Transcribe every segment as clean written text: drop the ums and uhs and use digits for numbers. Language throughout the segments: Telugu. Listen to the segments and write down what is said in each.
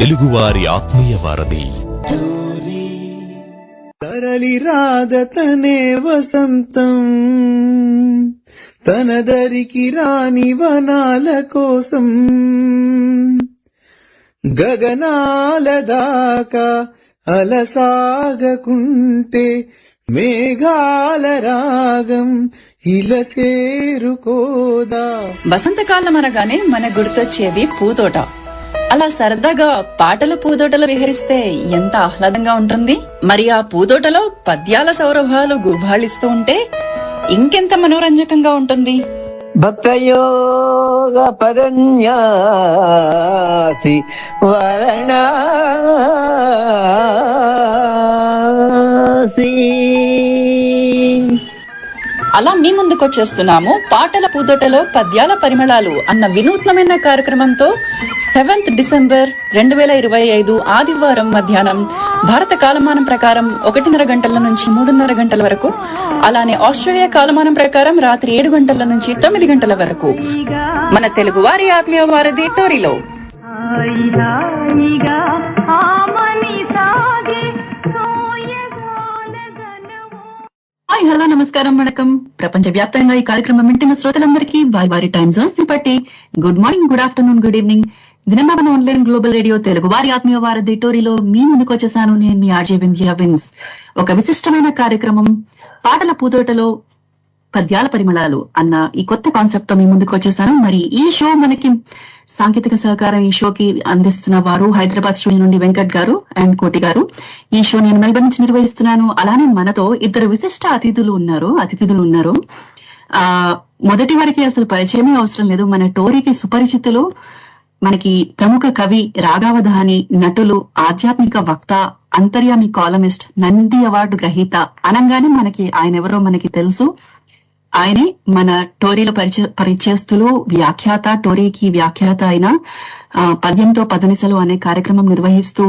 తెలుగువారి ఆత్మీయ వారధి. తరలి రాదతనే వసంతం, తనదరికి రాని వనాల కోసం, గగనాల దాకా అలసాగకుంటే మేఘాల రాగం ఇలా చేరుకోదా. వసంతకాలం అనగానే మన గుర్తొచ్చేది పూతోట. అలా సరదాగా పాటల పూతోటలో విహరిస్తే ఎంత ఆహ్లాదంగా ఉంటుంది. మరి ఆ పూతోటలో పద్యాల సౌరభాలు గుబాళిస్తూ ఉంటే ఇంకెంత మనోరంజకంగా ఉంటుంది. భక్తయోగ పరన్యాసి వారణాసి. అలా మీ ముందుకొచ్చేస్తున్నాము పాటల పూతోటలో పద్యాల పరిమళాలు అన్న వినూత్నమైన కార్యక్రమంతో 7th డిసెంబర్ 2025 ఆదివారం మధ్యాహ్నం భారత కాలమానం ప్రకారం 1:30 గంటల నుంచి 3:30 గంటల వరకు, అలానే ఆస్ట్రేలియా కాలమానం ప్రకారం రాత్రి 7 గంటల నుంచి 9 గంటల వరకు మన తెలుగు వారి ఆత్మీయ వారధి టోరీలో. హాయ్, హలో, నమస్కారం, వణకం. ప్రపంచ వ్యాప్తంగా ఈ కార్యక్రమం వింటున్న శ్రోతలందరికీ వారి వారి టైమ్ జోన్స్ ని బట్టి good morning, good afternoon, good evening. Dinamana online global radio Telugu వారి ఆత్మీయ వారధి టోరీలో మీ ముందుకు వచ్చేసాను నేను, మీ ఆర్జే వింధ్యా విన్స్. ఒక విశిష్టమైన కార్యక్రమం పాటల పూతోటలో పద్యాల పరిమళాలు అన్న ఈ కొత్త కాన్సెప్ట్ తో మీ ముందుకు వచ్చేసాను. మరి ఈ షో మనకి సాంకేతిక సహకారం ఈ షోకి అందిస్తున్న వారు హైదరాబాద్ స్టూడియో నుండి వెంకట్ గారు అండ్ కోటి గారు. ఈ షో నేను మెల్బర్న్ నుంచి నిర్వహిస్తున్నాను. అలానే మనతో ఇద్దరు విశిష్ట అతిథులు ఉన్నారు. మొదటి వారికి అసలు పరిచయమే అవసరం లేదు. మన టోరీకి సుపరిచితులు, మనకి ప్రముఖ కవి, రాగావధాని, నటులు, ఆధ్యాత్మిక వక్త, అంతర్యామి కాలమిస్ట్, నంది అవార్డు గ్రహీత అనగానే మనకి ఆయన ఎవరో మనకి తెలుసు. ఆయనే మన టోరీలో పరిచయస్తులు, వ్యాఖ్యాత, టోరీకి వ్యాఖ్యాత అయిన పద్యంతో పదనిసలు అనే కార్యక్రమం నిర్వహిస్తూ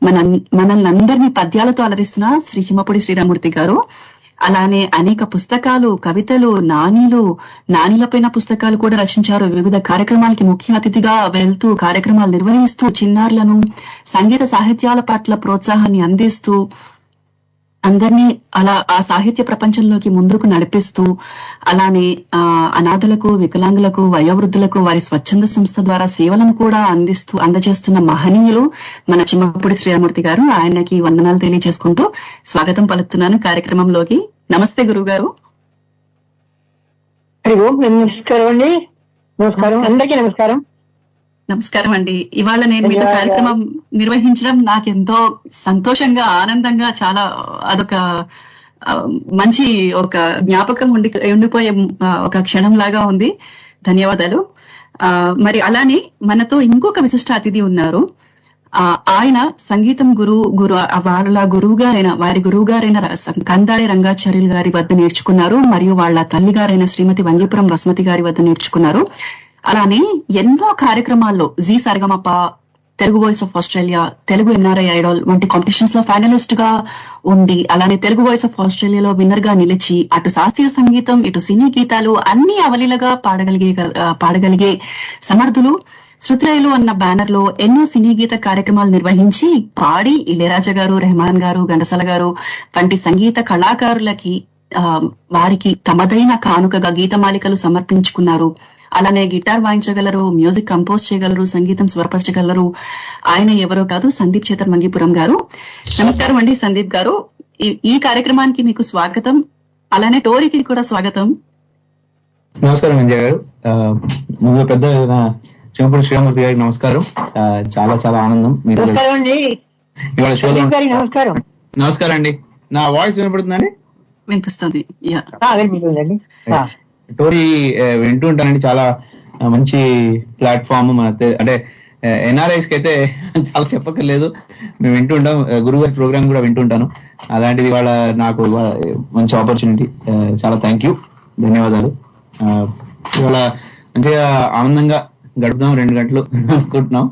మనల్ని అందరినీ పద్యాలతో అలరిస్తున్న శ్రీ చిమ్మపూడి శ్రీరామూర్తి గారు. అలానే అనేక పుస్తకాలు, కవితలు, నానీలపైన పుస్తకాలు కూడా రచించారు. వివిధ కార్యక్రమాలకి ముఖ్య అతిథిగా వెళ్తూ కార్యక్రమాలు నిర్వహిస్తూ చిన్నారులను సంగీత సాహిత్యాల పట్ల ప్రోత్సాహాన్ని అందిస్తూ అందరినీ అలా ఆ సాహిత్య ప్రపంచంలోకి ముందుకు నడిపిస్తూ, అలానే అనాథలకు, వికలాంగులకు, వయోవృద్ధులకు వారి స్వచ్ఛంద సంస్థ ద్వారా సేవలను కూడా అందజేస్తున్న మహనీయులు మన చిమ్మపూడి శ్రీరామూర్తి గారు. ఆయనకి వందనాలు తెలియజేసుకుంటూ స్వాగతం పలుకుతున్నాను కార్యక్రమంలోకి. నమస్తే గురువు గారు. నమస్కారం అండి. నమస్కారం అందరికీ. నమస్కారం. నమస్కారం అండి. ఇవాళ నేను మీతో కార్యక్రమం నిర్వహించడం నాకెంతో సంతోషంగా, ఆనందంగా, చాలా అదొక మంచి ఒక జ్ఞాపకం ఉండిపోయే ఒక క్షణం లాగా ఉంది. ధన్యవాదాలు. మరి అలానే మనతో ఇంకొక విశిష్ట అతిథి ఉన్నారు. ఆయన సంగీతం వారి గురువు గారైన కందాళి రంగాచార్యులు గారి వద్ద నేర్చుకున్నారు. మరియు వాళ్ళ తల్లి గారైన శ్రీమతి వంగీపురం వసుమతి గారి వద్ద నేర్చుకున్నారు. అలానే ఎన్నో కార్యక్రమాల్లో Zee SaReGaMaPa, Telugu voice of Australia, Telugu NRI idol వంటి కాంపిటీషన్స్ లో ఫైనలిస్ట్ గా ఉండి, అలానే తెలుగు వాయిస్ ఆఫ్ ఆస్ట్రేలియాలో విన్నర్ గా నిలిచి, అటు శాస్త్రీయ సంగీతం, ఇటు సినీ గీతాలు అన్ని అవలీలగా పాడగలిగే సమర్థులు. శృతిలయలు అన్న బ్యానర్ లో ఎన్నో సినీ గీత కార్యక్రమాలు నిర్వహించి పాడి ఇళయరాజా గారు, రెహమాన్ గారు, ఘంటసాల గారు వంటి సంగీత కళాకారులకి వారికి తమదైన కానుకగా గీతమాలికలు సమర్పించుకున్నారు. అలానే గిటార్ వాయించగలరు, మ్యూజిక్ కంపోజ్ చేయగలరు, సంగీతం స్వరపరచగలరు. ఆయన ఎవరో కాదు, సందీప్ చేతర్ మంగీపురం గారు. నమస్కారం అండి సందీప్ గారు. ఈ కార్యక్రమానికి మీకు స్వాగతం. అలానే టోరీకి కూడా స్వాగతం. నమస్కారం విజయ్ గారు. ముందు పెద్ద చిమ్మపూడి శ్రీరామూర్తి గారికి నమస్కారం. చాలా చాలా ఆనందం మీరు ఇవాళ షోలో. నమస్కారం అండి. నా వాయిస్ వినపడుతుందండి? వినిపిస్తుంది. టోరీ వింటూ ఉంటానండి. చాలా మంచి ప్లాట్ఫామ్. అంటే ఎన్ఆర్ఐస్ కి అయితే చాలా చెప్పక్కర్లేదు, మేము వింటూ ఉంటాం. గురుగారి ప్రోగ్రామ్ కూడా వింటూ ఉంటాను. అలాంటిది ఇవాళ నాకు మంచి ఆపర్చునిటీ. చాలా థ్యాంక్ యూ, ధన్యవాదాలు. ఇవాళ మంచిగా ఆనందంగా గడుపుదాం. 2 గంటలు అనుకుంటున్నాం.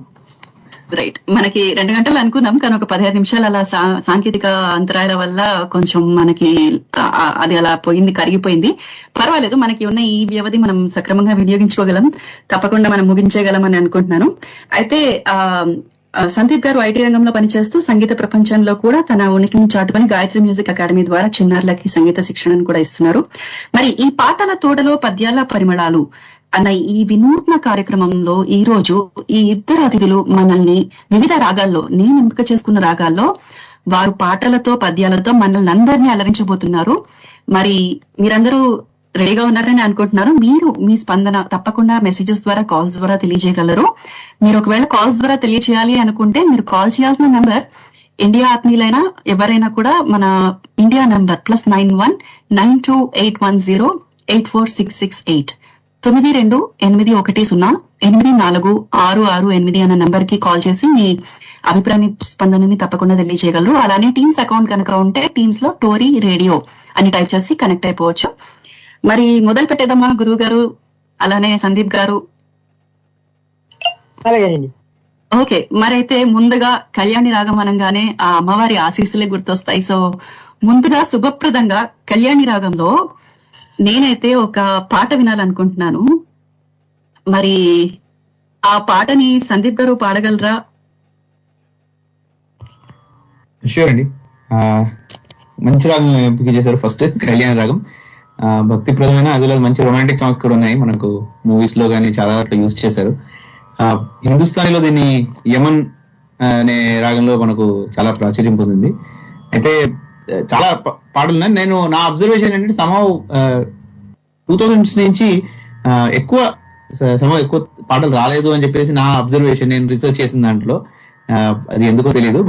రైట్, మనకి 2 గంటలు అనుకున్నాం, కానీ ఒక 15 నిమిషాలు అలా సాంకేతిక అంతరాయాల వల్ల కొంచెం మనకి అది అలా కరిగిపోయింది. పర్వాలేదు, మనకి ఉన్న ఈ వ్యవధి మనం సక్రమంగా వినియోగించుకోగలం. తప్పకుండా మనం ముగించగలం అని అనుకుంటున్నాను. అయితే సందీప్ గారు ఐటీ రంగంలో పనిచేస్తూ సంగీత ప్రపంచంలో కూడా తన ఉనికిని చాటుకొని గాయత్రి మ్యూజిక్ అకాడమీ ద్వారా చిన్నారులకి సంగీత శిక్షణను కూడా ఇస్తున్నారు. మరి ఈ పాటల తోటలో పద్యాల పరిమళాలు అన్న ఈ వినూత్న కార్యక్రమంలో ఈ రోజు ఈ ఇద్దరు అతిథులు మనల్ని వివిధ రాగాల్లో, నేను ఎంపిక చేసుకున్న రాగాల్లో వారు పాటలతో పద్యాలతో మనల్ని అందరినీ అలరించబోతున్నారు. మరి మీరందరూ రెడీగా ఉన్నారని అనుకుంటున్నారు. మీరు మీ స్పందన తప్పకుండా మెసేజెస్ ద్వారా, కాల్స్ ద్వారా తెలియజేయగలరు. మీరు ఒకవేళ కాల్స్ ద్వారా తెలియజేయాలి అనుకుంటే మీరు కాల్ చేయాల్సిన నంబర్, ఇండియా ఆత్మీయులైనా ఎవరైనా కూడా మన ఇండియా నంబర్ +91 9281084668 9281084668 అన్న నంబర్ కి కాల్ చేసి మీ అభిప్రాయాన్ని, స్పందనని తప్పకుండా తెలియజేయగలరు. అలానే టీమ్స్ అకౌంట్ కనుక ఉంటే టీమ్స్ లో టోరీ రేడియో అని టైప్ చేసి కనెక్ట్ అయిపోవచ్చు. మరి మొదలు పెట్టేద్దామా గురువు గారు, అలానే సందీప్ గారు? ఓకే, మరైతే ముందుగా కళ్యాణి రాగం అనగానే ఆ అమ్మవారి ఆశీస్సులే గుర్తొస్తాయి. సో ముందుగా శుభప్రదంగా కళ్యాణి రాగంలో నేనైతే ఒక పాట వినాలనుకుంటున్నాను. మరి ఆ పాటని సందీప్ గారు పాడగలరా? షూర్ అండి. మంచి రాగం ఎంపిక చేశారు. ఫస్ట్ కళ్యాణ రాగం భక్తిప్రదమైన, అదే మంచి రొమాంటిక్ సాంగ్స్ కూడా ఉన్నాయి మనకు మూవీస్ లో కానీ చాలా యూజ్ చేశారు. హిందుస్థానీలో దీన్ని యమన్ అనే రాగంలో మనకు చాలా ప్రాచుర్యం పొందింది. అయితే చాలా పాటలు ఉన్నాయి. నేను నా అబ్జర్వేషన్ ఏంటంటే సమవ్ 2000s నుంచి ఎక్కువ పాటలు రాలేదు అని చెప్పేసి నా అబ్జర్వేషన్. నేను రీసెర్చ్ చేసిన దాంట్లో అది ఎందుకో తెలియదు.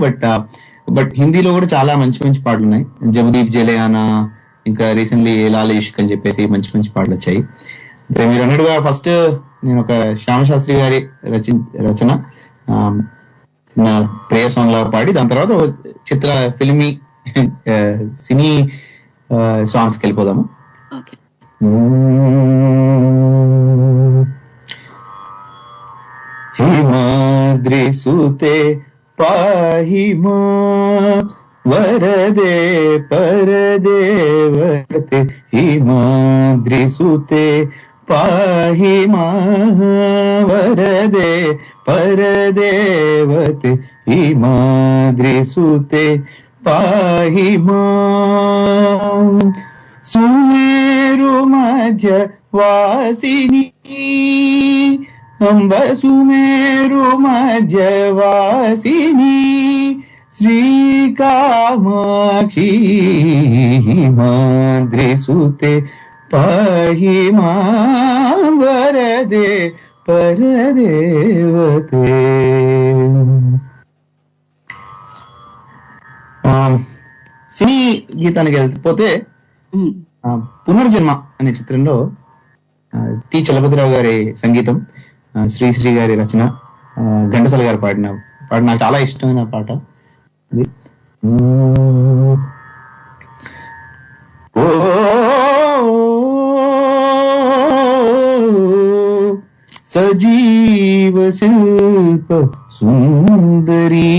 బట్ హిందీలో కూడా చాలా మంచి మంచి పాటలు ఉన్నాయి. జబదీప్ జలేయానా, ఇంకా రీసెంట్లీ లాల్ ఇష్క్ అని చెప్పేసి మంచి మంచి పాటలు వచ్చాయి. మీరు అన్నట్టుగా ఫస్ట్ నేను ఒక శ్యామశాస్త్రి గారి రచన చిన్న ప్రేయర్ సాంగ్ లా పాడి, దాని తర్వాత చిత్ర ఫిల్మీ సినీ సాంగ్స్కి వెళ్ళిపోదాము. హిమాద్రి సుతే పాహి మా వరదే పరదేవతే, హిమాద్రి సుతే పాహి మా వరదే పరదేవతే, హిమాద్రి సుతే పాహి మా. సుమేరు మధ్య వాసిని అంబ, సుమేరు మధ్య వాసిని శ్రీకామాక్షి, హిమాద్రి సుతే పాహి మా వరదే పరదేవతే. సినీ గీతానికి వెళ్ళిపోతే పునర్జన్మ అనే చిత్రంలో టి చలపతిరావు గారి సంగీతం, శ్రీశ్రీ గారి రచన, ఘంటసాల గారు పాడిన పాట నాకు చాలా ఇష్టమైన పాట అది. ఓ సజీవ శిల్ప సుందరీ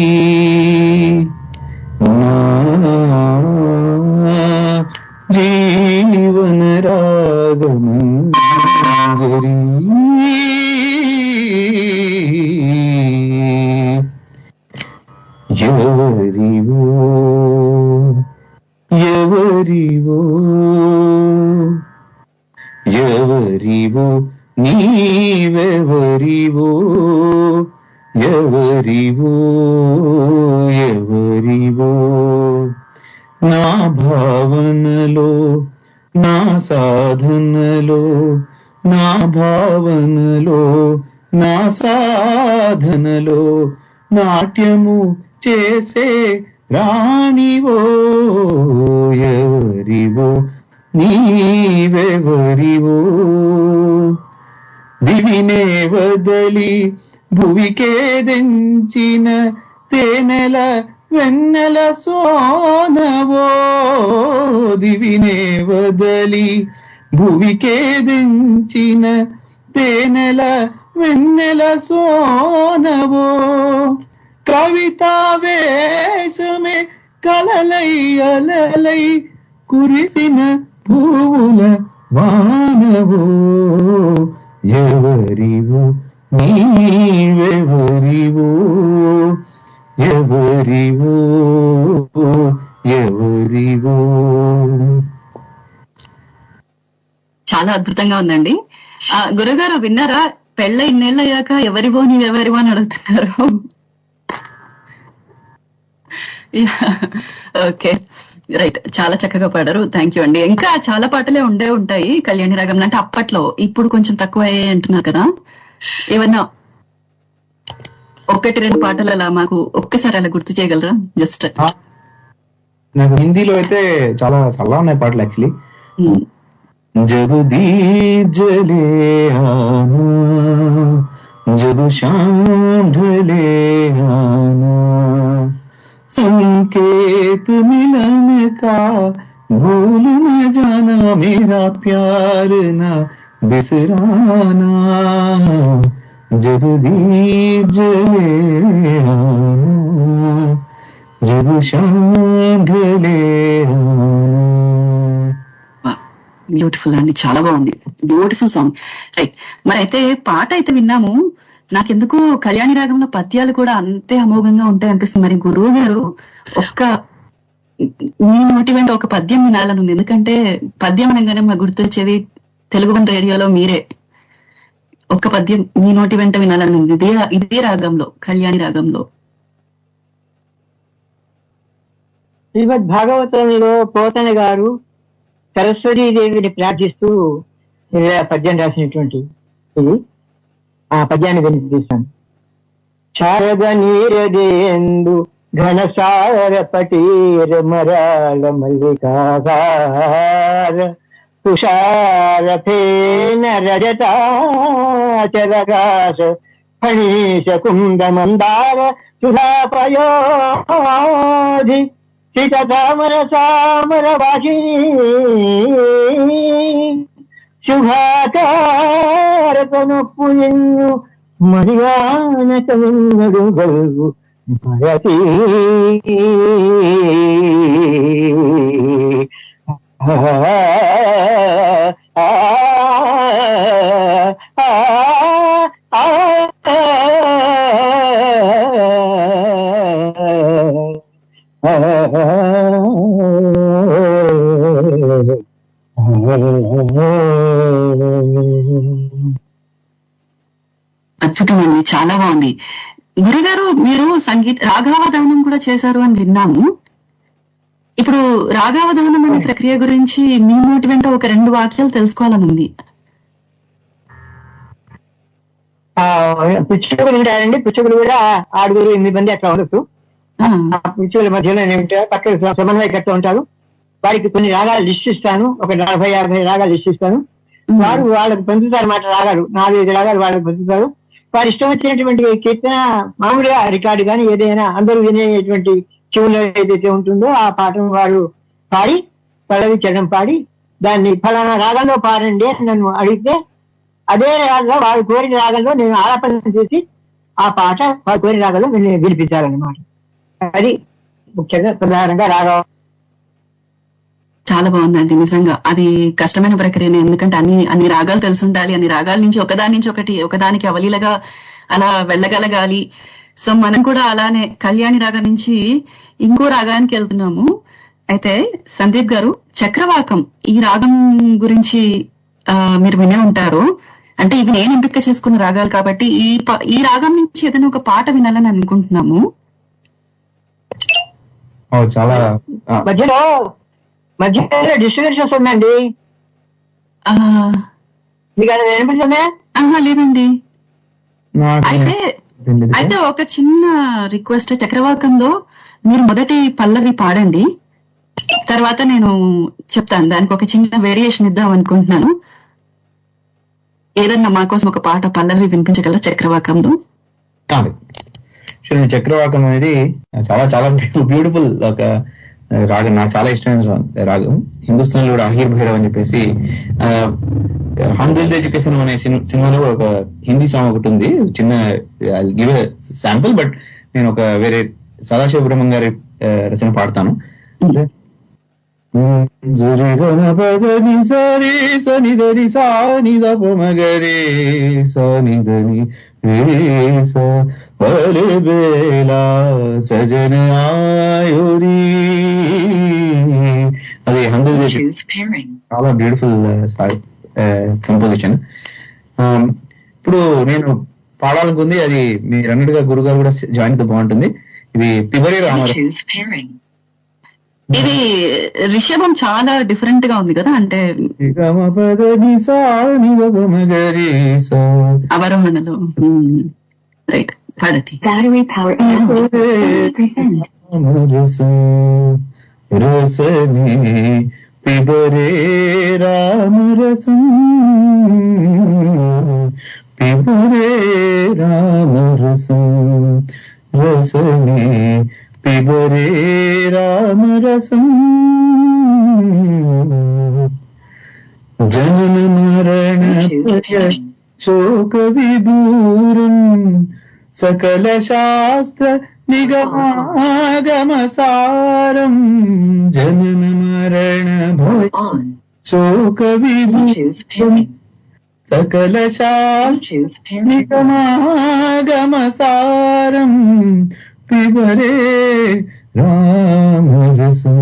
జీవన రాగమంజరీ, ఎవరివో ఎవరివో ఎవరివో నీవెవరివో, ఎవరివో ఎవరివో, నా భావనలో నా సాధనలో, నా భావనలో నా సాధనలో నాట్యము చేసే రాణివో, ఎవరివో నీవెవరివో, దివినే వదలి భువికే దించిన తేనెల వెన్నెల సోనవో, దివినే వదలి భువికే దించిన తేనెల వెన్నెల సోనవో, కవితా వేషమే కలలై అలలై కురిసిన పూల వానవో, ఎవరివో నీవెవరివో, ఎవరివో ఎవరివో. చాలా అద్భుతంగా ఉందండి. గురుగారు విన్నారా? పెళ్ళ ఇన్నేళ్ళు అయ్యాక ఎవరివో నీవెవరివో అని అడుగుతున్నారు. ఓకే, రైట్, చాలా చక్కగా పాడారు. థ్యాంక్ యూ అండి. ఇంకా చాలా పాటలే ఉంటాయి కళ్యాణి రాగం అంటే అప్పట్లో, ఇప్పుడు కొంచెం తక్కువ అయ్యాయి అంటున్నారు కదా. ఏమన్నా ఒకటి రెండు పాటలు అలా మాకు ఒక్కసారి అలా గుర్తు చేయగలరా? జస్ట్ నాకు హిందీలో అయితే చాలా చాలా ఉన్నాయి పాటలు యాక్చువల్లీ. जब दीप जले आना, जब शाम ढले आना, संकेत मिलन का भूल न जाना, मेरा प्यार न बिसराना, जब दीप जले आना, जब शाम ढले आना. బ్యూటిఫుల్ అండి, చాలా బాగుంది, బ్యూటిఫుల్ సాంగ్. రైట్, మరి అయితే పాట అయితే విన్నాము. నాకెందుకు కళ్యాణి రాగంలో పద్యాలు కూడా అంతే అమోఘంగా ఉంటాయి అనిపిస్తుంది. మరి గురువు గారు మీ నోటి వెంట ఒక పద్యం వినాలని ఉంది. ఎందుకంటే పద్యం అనగానే మాకు గుర్తొచ్చేది తెలుగు వన్ రేడియోలో మీరే. ఒక్క పద్యం మీ నోటి వెంట వినాలని ఉంది, ఇదే రాగంలో, కళ్యాణి రాగంలో. శ్రీమద్ భాగవతంలో పోతన గారు సరస్వతీదేవిని ప్రార్థిస్తూ ఇలా పద్యం రాసినటువంటి ఇది. ఆ పద్యాన్ని వినిపిస్తాను. శారద నీరదేందు ఘనసార పటీర మరాళ మల్లికాగార తుషార ఫేన రజతాచరగాస ఫణీశ కుంద మందార సుధాపయోధి తామర సామర వాసిని శుభాకారతను పుణ్యు మర్యానక విన్నడు గల్గు భరతి. అద్భుతం అండి, చాలా బాగుంది. గురుగారు మీరు రాగావధానం కూడా చేశారు అని విన్నాము. ఇప్పుడు రాగావధానం అనే ప్రక్రియ గురించి మీ నోటి వెంట ఒక రెండు వాక్యాలు తెలుసుకోవాలని ఉంది. పుచ్చుకులు ఉంటారండి, పుచ్చుకులు కూడా 6-8 మంది అట్లా ఉండొచ్చు. పుచ్చుకుల మధ్యలో ఏమిటో పక్కన సమన్వయకర్త ఉంటారు. వారికి కొన్ని రాగాలు లిస్ట్ ఇస్తాను, ఒక 40-50 రాగాలు లిస్ట్ ఇస్తాను. వారు వాళ్ళకి పంచుతారు మాట రాగాలు, 4-5 రాగాలు వాళ్ళకి పంచుతారు. వారి ఇష్టం వచ్చినటువంటి కీర్తన మామూలుగా రికార్డు కానీ ఏదైనా అందరూ వినేటువంటి చెవులో ఏదైతే ఉంటుందో ఆ పాటను వారు పాడి పల్లవి చరణం పాడి దాన్ని ఫలానా రాగంలో పాడండి అని నన్ను అడిగితే అదే రాగంలో వారు కోరిన రాగంలో నేను ఆలాపన చేసి ఆ పాట వారు కోరిన రాగంలో నేను వినిపించాలన్నమాట. అది ముఖ్యంగా ప్రధానంగా రాగం. చాలా బాగుందండి, నిజంగా అది కష్టమైన ప్రక్రియనే. ఎందుకంటే అన్ని రాగాలు తెలిసి ఉండాలి, అన్ని రాగాల నుంచి ఒకదాని నుంచి ఒకదానికి అవలీలగా అలా వెళ్ళగలగాలి. సో మనం కూడా అలానే కళ్యాణి రాగం నుంచి ఇంకో రాగానికి వెళ్తున్నాము. అయితే సందీప్ గారు, చక్రవాకం ఈ రాగం గురించి మీరు వినే ఉంటారు. అంటే ఇవి నేను ఎంపిక చేసుకున్న రాగాలు కాబట్టి ఈ రాగం నుంచి ఏదైనా ఒక పాట వినాలని అనుకుంటున్నాము. చాలా మధ్యలో డిస్టర్బెన్స్ ఉందండి, మీకు అది వినిపిస్తుందా? లేదండి. అయితే ఒక చిన్న రిక్వెస్ట్, చక్రవాకంలో మీరు మొదటి పల్లవి పాడండి, తర్వాత నేను చెప్తాను. దానికి ఒక చిన్న వేరియేషన్ ఇద్దాం అనుకుంటున్నాను. ఏదన్నా మా కోసం ఒక పాట పల్లవి వినిపించగల చక్రవాకంలో? చక్రవాకం అనేది చాలా చాలా బ్యూటిఫుల్ ఒక రాగం, నాకు చాలా ఇష్టమైన రాగం. హిందుస్థాన్ లో కూడా అహీర్ భైరవ్ అని చెప్పేసి హండ్రెడ్ ఎడ్యుకేషన్ అనే సినిమాలో ఒక హిందీ సాంగ్ ఒకటి ఉంది. చిన్న గివ్ శాంపుల్, బట్ నేను ఒక వేరే సదాశివబ్రహ్మం గారి రచన పాడతాను. బేలా సజన ఆయురి. అది హండ్రెడ్ చాలా బ్యూటిఫుల్ కంపోజిషన్. ఇప్పుడు నేను పాడాలనుకుంది అది మీరు అన్నట్టుగా గురుగారు కూడా జాయిన్ అయితే బాగుంటుంది. ఇది పిబరి రామారావు. ఇది రిషభం చాలా డిఫరెంట్ గా ఉంది కదా, అంటే అవరోహణలో. రైట్, పాడండి. రసనే పిబరే రామరసం, పిబరే రామరసం, రసనే పిబరే రామరసం. జనన మరణ శోక విదూరం, సకల శాస్త్ర నిగమాగమసారం. జనన మరణ భయ శోక విదూరం, సకల శాస్త్ర నిగమాగమసారం. పిబరే రామరసం,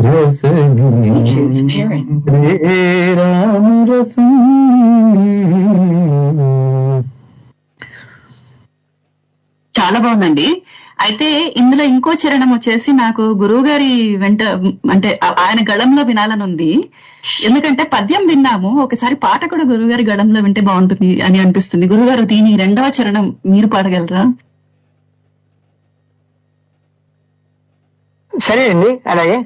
రసనే రామరసం. చాలా బాగుందండి. అయితే ఇందులో ఇంకో చరణం వచ్చేసి నాకు గురువు గారి వెంట, అంటే ఆయన గళంలో వినాలని ఉంది. ఎందుకంటే పద్యం విన్నాము, ఒకసారి పాట కూడా గురువు గారి గళంలో వింటే బాగుంటుంది అని అనిపిస్తుంది. గురుగారు, దీని రెండవ చరణం మీరు పాడగలరా? సరే అండి, అలాగే.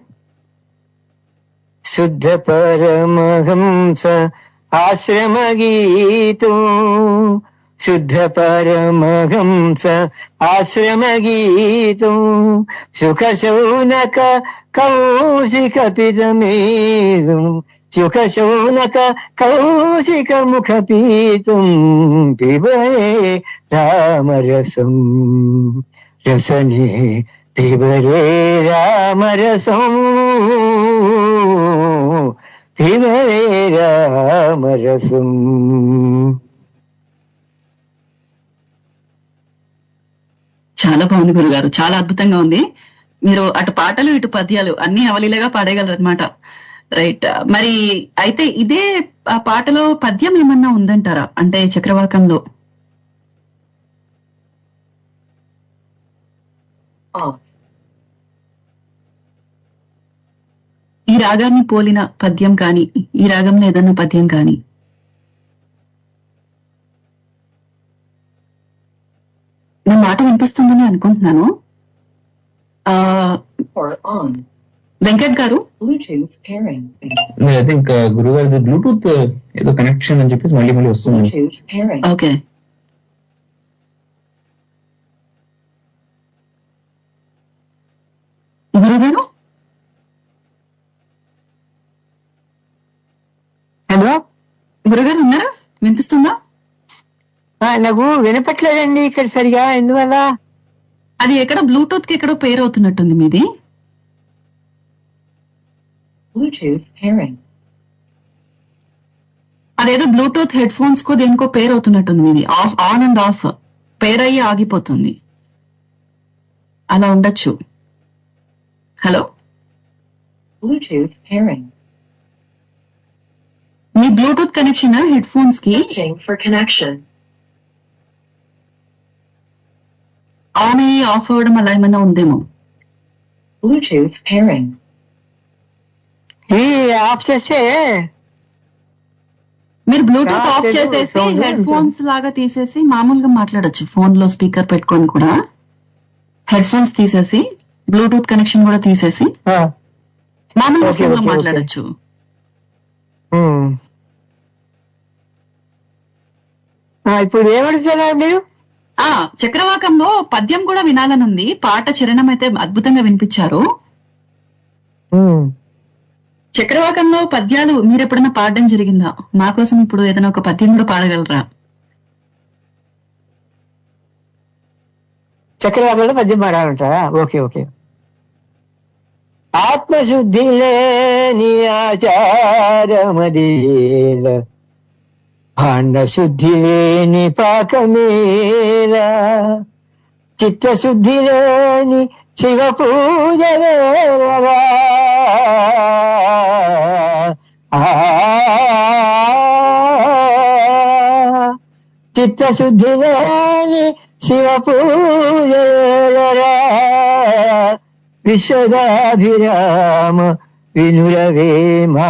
శుద్ధ పరమహంస ఆశ్రమ గీతం, శుద్ధ పరమహంస ఆశ్రమ గీతం, సుఖ శౌనక కౌశిక పితమేదం, సుఖ శౌనక కౌశిక ముఖ పీతం. పిబరే రామరసం, రసనే పిబరే రామరసం, పిబరే రామరసం. చాలా బాగుంది గురుగారు, చాలా అద్భుతంగా ఉంది. మీరు అటు పాటలు ఇటు పద్యాలు అన్ని అవలీలగా పాడేయగలరు అనమాట. రైట్. మరి అయితే ఇదే ఆ పాటలో పద్యం ఏమన్నా ఉందంటారా, అంటే చక్రవాకంలో? ఈ రాగాన్ని పోలిన పద్యం కానీ, ఈ రాగంలో ఏదన్నా పద్యం కానీ? నా మాట వినిపిస్తుందని అనుకుంటున్నాను. వెంకట్ గారు, ఐ థింక్ గురుగారి బ్లూటూత్ ఏదో కనెక్షన్ అని చెప్పేసి మళ్ళీ మళ్ళీ వస్తుంది. ఓకే. గురుగారు, హలో గురుగారు ఉన్నారా? వినిపిస్తుందా? నాకు వినపట్లేదండి ఇక్కడ సరిగా, ఎందువల్ల? అది ఎక్కడ బ్లూటూత్ కి ఎక్కడో పేరు అవుతున్నట్టుంది మీది. అదేదో బ్లూటూత్ హెడ్ ఫోన్స్ కో దేనికో పేరు అవుతున్నట్టుంది మీది. ఆఫ్, ఆన్ అండ్ ఆఫ్ పేరు అయ్యి ఆగిపోతుంది. అలా ఉండొచ్చు. హలో, మీ బ్లూటూత్ కనెక్షన్ హెడ్ ఫోన్స్ కి ఆన్ అయ్యి ఆఫ్ అవ్వడం అలా ఏమైనా ఉందేమో. ఆఫ్ చేస్తే మీరు బ్లూటూత్ ఆఫ్ చేసేసి హెడ్ ఫోన్స్ లాగా తీసేసి మామూలుగా మాట్లాడొచ్చు. ఫోన్ లో స్పీకర్ పెట్టుకొని కూడా హెడ్ ఫోన్స్ తీసేసి బ్లూటూత్ కనెక్షన్ కూడా తీసేసి మామూలుగా ఫోన్ లో మాట్లాడొచ్చు. ఇప్పుడు ఏమడుగుతున్నారు మీరు? చక్రవాకంలో పద్యం కూడా వినాలని ఉంది. పాట చరణం అయితే అద్భుతంగా వినిపించారు. చక్రవాకంలో పద్యాలు మీరు ఎప్పుడైనా పాడడం జరిగిందా? మా కోసం ఇప్పుడు ఏదైనా ఒక పద్యం కూడా పాడగలరా? చక్రవాకంలో పద్యం పాడాలంటారా? Okay okay. ఆత్మశుద్ధి లేని ఆచారమదేల, భాండ శుద్ధి లేని పాకమేలా, చిత్తశుద్ధి లేని శివ పూజ వేళరా. చిత్తశుద్ధి లేని శివ పూజ వేళరా. విశ్వదాభిరామ వినురవేమా.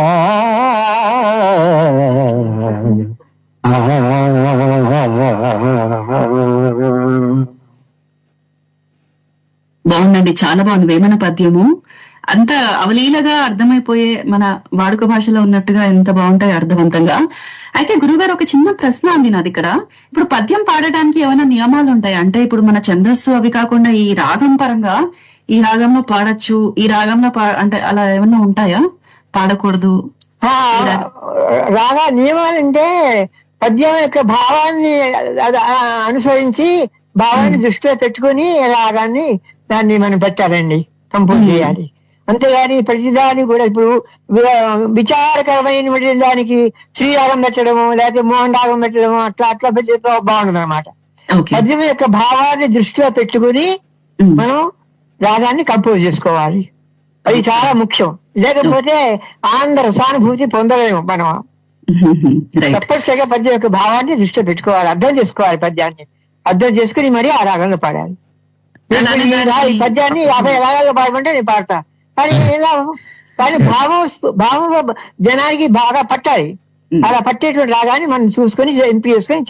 బాగుందండి, చాలా బాగుంది. వేమన పద్యము అంత అవలీలగా అర్థమైపోయే మన వాడుక భాషలో ఉన్నట్టుగా ఎంత బాగుంటాయి అర్థవంతంగా. అయితే గురుగారు, ఒక చిన్న ప్రశ్న ఉంది నాది ఇక్కడ. ఇప్పుడు పద్యం పాడటానికి ఏమైనా నియమాలు ఉంటాయి? అంటే ఇప్పుడు మన ఛందస్సు అవి కాకుండా ఈ రాగం పరంగా ఈ రాగంలో పాడొచ్చు, ఈ రాగంలో అంటే అలా ఏమన్నా ఉంటాయా? పాడకూడదు రాగా నియమాలంటే పద్యం యొక్క భావాన్ని అనుసరించి భావాన్ని దృష్టిలో పెట్టుకుని రాగాన్ని దాన్ని మనం పెట్టాలండి, కంపోజ్ చేయాలి. అంతేగాని ప్రతిదాన్ని కూడా ఇప్పుడు విచారకరమైన దానికి శ్రీరాగం పెట్టడము లేకపోతే మోహన్ రాగం పెట్టడము అట్లా పెట్టి బాగుండదు అనమాట. పద్యం యొక్క భావాన్ని దృష్టిలో పెట్టుకుని మనం రాగాన్ని కంపోజ్ చేసుకోవాలి. అది చాలా ముఖ్యం. లేకపోతే ఆనంద సానుభూతి పొందలేము మనం. తప్పనిసరిగా పద్యం యొక్క భావాన్ని దృష్టిలో పెట్టుకోవాలి, అర్థం చేసుకోవాలి. పద్యాన్ని అర్థం చేసుకుని మరి ఆ రాగంలో పాడాలి. ఈ పద్యాన్ని 50 రాగాల్లో పాడమంటే నేను పాడతా, కానీ కానీ భావం జనానికి బాగా పట్టాలి. అలా పట్టేటువంటి రాగాన్ని మనం చూసుకొని ఎంపిక చేసుకొని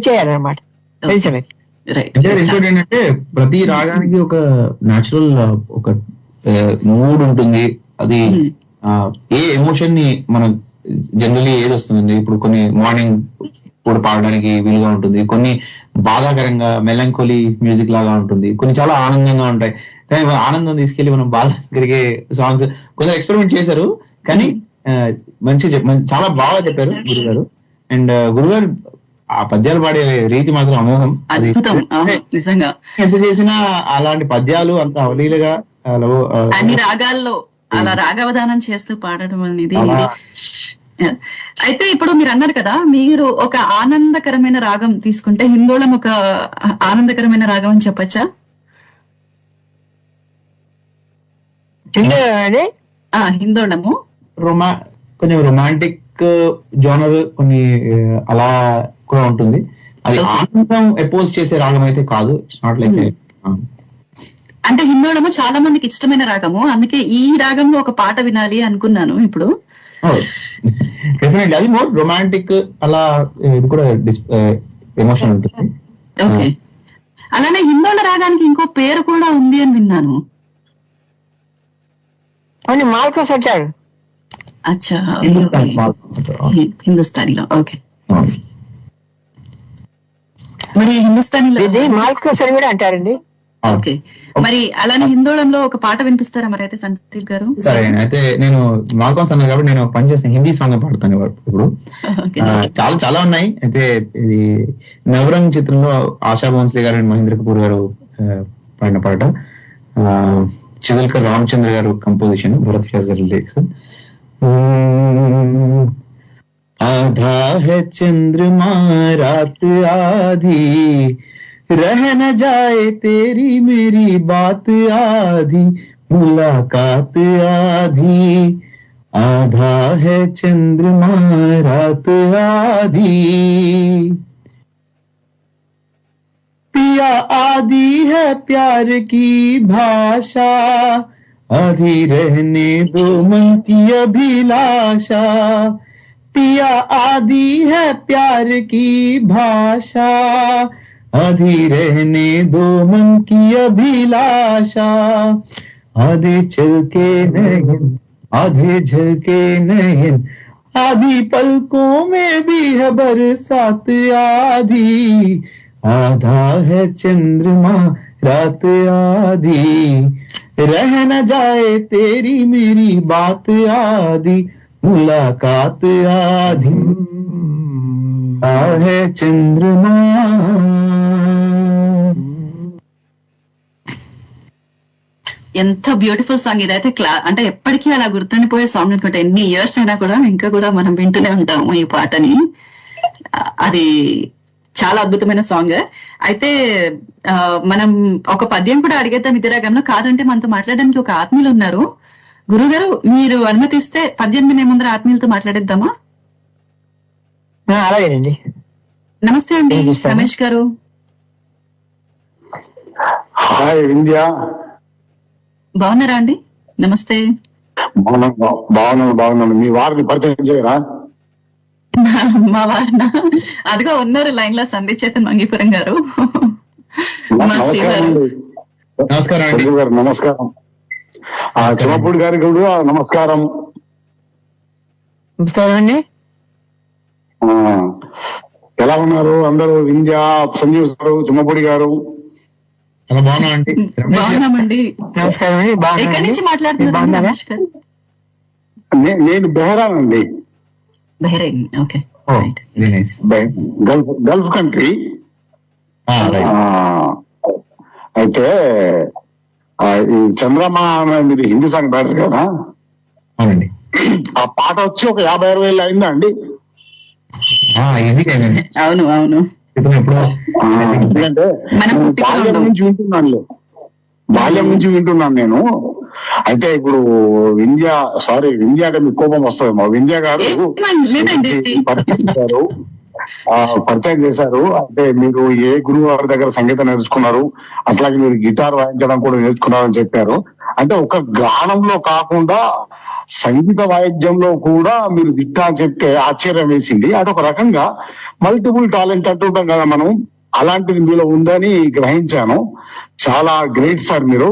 చేయాలన్నమాట. తెలిసిన ఇంకోటి ఏంటంటే ప్రతి రాగానికి ఒక న్యాచురల్ ఒక మూడ్ ఉంటుంది. అది ఏ ఎమోషన్ ని మనం జనరలీ ఏది వస్తుందండి. ఇప్పుడు కొన్ని మార్నింగ్ కూడా పాడడానికి వీలుగా ఉంటుంది, కొన్ని బాధాకరంగా మెలంకోలీ మ్యూజిక్ లాగా ఉంటుంది, కొన్ని చాలా ఆనందంగా ఉంటాయి. కానీ ఆనందం తీసుకెళ్లి మనం బాధ కలిగే సాంగ్స్ కొందరు ఎక్స్పెరిమెంట్ చేశారు. కానీ చాలా బాగా చెప్పారు గురుగారు. అండ్ గురుగారు ఆ పద్యాలు పాడే రీతి మాత్రం అమోఘం. అది నిజంగా ఎంత చేసినా అలాంటి పద్యాలు అంత అవలీలగా అన్ని రాగాల్లో అలా రాగవధానం చేస్తూ పాడడం అనేది. అయితే ఇప్పుడు మీరు అన్నారు కదా, మీరు ఒక ఆనందకరమైన రాగం తీసుకుంటే హిందోళం ఒక ఆనందకరమైన రాగం అని చెప్పచ్చా? హిందోళము కొంచెం రొమాంటిక్ జోనర్ కొన్ని అలా కూడా ఉంటుంది. అది ఆనందం అపోజ్ చేసే రాగం అయితే కాదు. ఇట్స్ నాట్ లైక్ అంటే హిందోళము చాలా మందికి ఇష్టమైన రాగము, అందుకే ఈ రాగంలో ఒక పాట వినాలి అనుకున్నాను ఇప్పుడు. డెఫినెట్లీ అది మోర్ రొమాంటిక్, అలా ఇది కూడా ఎమోషన్ ఉంటుంది. ఓకే, అలానే హిందోళ రాగానికి ఇంకో పేరు కూడా ఉంది అని విన్నాను. మాల్కోస్ అంటారు. అచ్చా, హిందుస్థానీలో. ఓకే, మరి హిందుస్థానీలో మాల్కోస్ అని కూడా అంటారండి. ఓకే, మరి అలానే హిందోళంలో ఒక పాట వినిపిస్తారా మరి అయితే సందీప్ గారు? సరే, అయితే నేను మాల్కోన్స్ అన్నారు కాబట్టి నేను పని చేసిన హిందీ సాంగ్ పాడుతాను ఇప్పుడు. చాలా చాలా ఉన్నాయి. అయితే ఇది నవరంగ్ చిత్రంలో ఆశా భోన్స్లే గారు అండ్ మహేంద్ర కపూర్ గారు పాడిన పాట. చిదల్కర్ రామచంద్ర గారు కంపోజిషన్, భరత్ వ్యాస్ గారు లిరిక్స్. आधा है चंद्रमा रात आधी, रह न जाए तेरी मेरी बात आधी, मुलाकात आधी. आधा है चंद्रमा रात आधी, पिया आधी है प्यार की भाषा, आधी रहने दो मन की अभिलाषा. पिया आदि है प्यार की भाषा, आधी रहने दो मन की अभिलाषा. आधे चल के नयन आधे झलके नयन, आधी पलकों में भी है बरसात आधी. आधा है चंद्रमा रात आधी, रह न जाए तेरी मेरी बात आधी, मुलाकात आधी. है चंद्रमा. ఎంత బ్యూటిఫుల్ సాంగ్ ఇదైతే. అంటే ఎప్పటికీ అలా గుర్తుండిపోయే సాంగ్ అనుకుంటా. ఎన్ని ఇయర్స్ అయినా కూడా ఇంకా కూడా మనం వింటూనే ఉంటాము ఈ పాటని. అది చాలా అద్భుతమైన సాంగ్. అయితే మనం ఒక పద్యం కూడా అడిగేద్దాం ఇద్దరాగంలో. కాదంటే మనతో మాట్లాడడానికి ఒక ఆత్మీయులు ఉన్నారు. గురుగారు మీరు అనుమతిస్తే పద్యం వినే ముందర ఆత్మీయులతో మాట్లాడేద్దామా? అలాగేనండి. నమస్తే అండి రమేష్ గారు. హాయ్ వింధ్య, బాగున్నారా అండి? నమస్తే. బాగున్నాను. మీ వారిని పరిచయం చేయరా? మా వారిన అదిగో ఉన్నారు లైన్ లో, సందీప్ చేతన్ మంగీపురం గారు. నమస్కారం గారు. నమస్కారం. చిమ్మపూడి గారికి కూడా నమస్కారం. నమస్కారం అండి. ఎలా ఉన్నారు అందరూ? వింధ్య, సంజీవ్ గారు, చిమ్మపూడి గారు. బాగున్నామండి. నమస్కారం అండి. ఎక్కడి నుంచి మాట్లాడుతున్నారు రమేష్ గారు? నేను బెహ్రాన్ అండి. బహ్రెయిన్. ఓకే. Gulf country. అయితే ఈ చంద్రమా మీరు హిందీ సాంగ్ పాడారు కదా, అవునండి. ఆ పాట వచ్చి ఒక 50-60 అయిందా అండి? ఈజీగా అవును అవును. ఎందుకంటే బాల్యం నుంచి వింటున్నాను నేను. అయితే ఇప్పుడు వింధ్య అంటే మీకు కోపం వస్తుందేమో. వింధ్య గారు పరిచయం చేశారు. అంటే మీరు ఏ గురువు గారి దగ్గర సంగీతం నేర్చుకున్నారు, అట్లాగే మీరు గిటార్ వాయించడం కూడా నేర్చుకున్నారని చెప్పారు. అంటే ఒక గానంలో కాకుండా సంగీత వాయిద్యంలో కూడా మీరు దిట్టా చెప్తే ఆశ్చర్యం వేసింది. అదొక రకంగా మల్టిపుల్ టాలెంట్ అంటుంటాం కదా మనం, అలాంటిది మీలో ఉందని గ్రహించాను. చాలా గ్రేట్ సార్, మీరు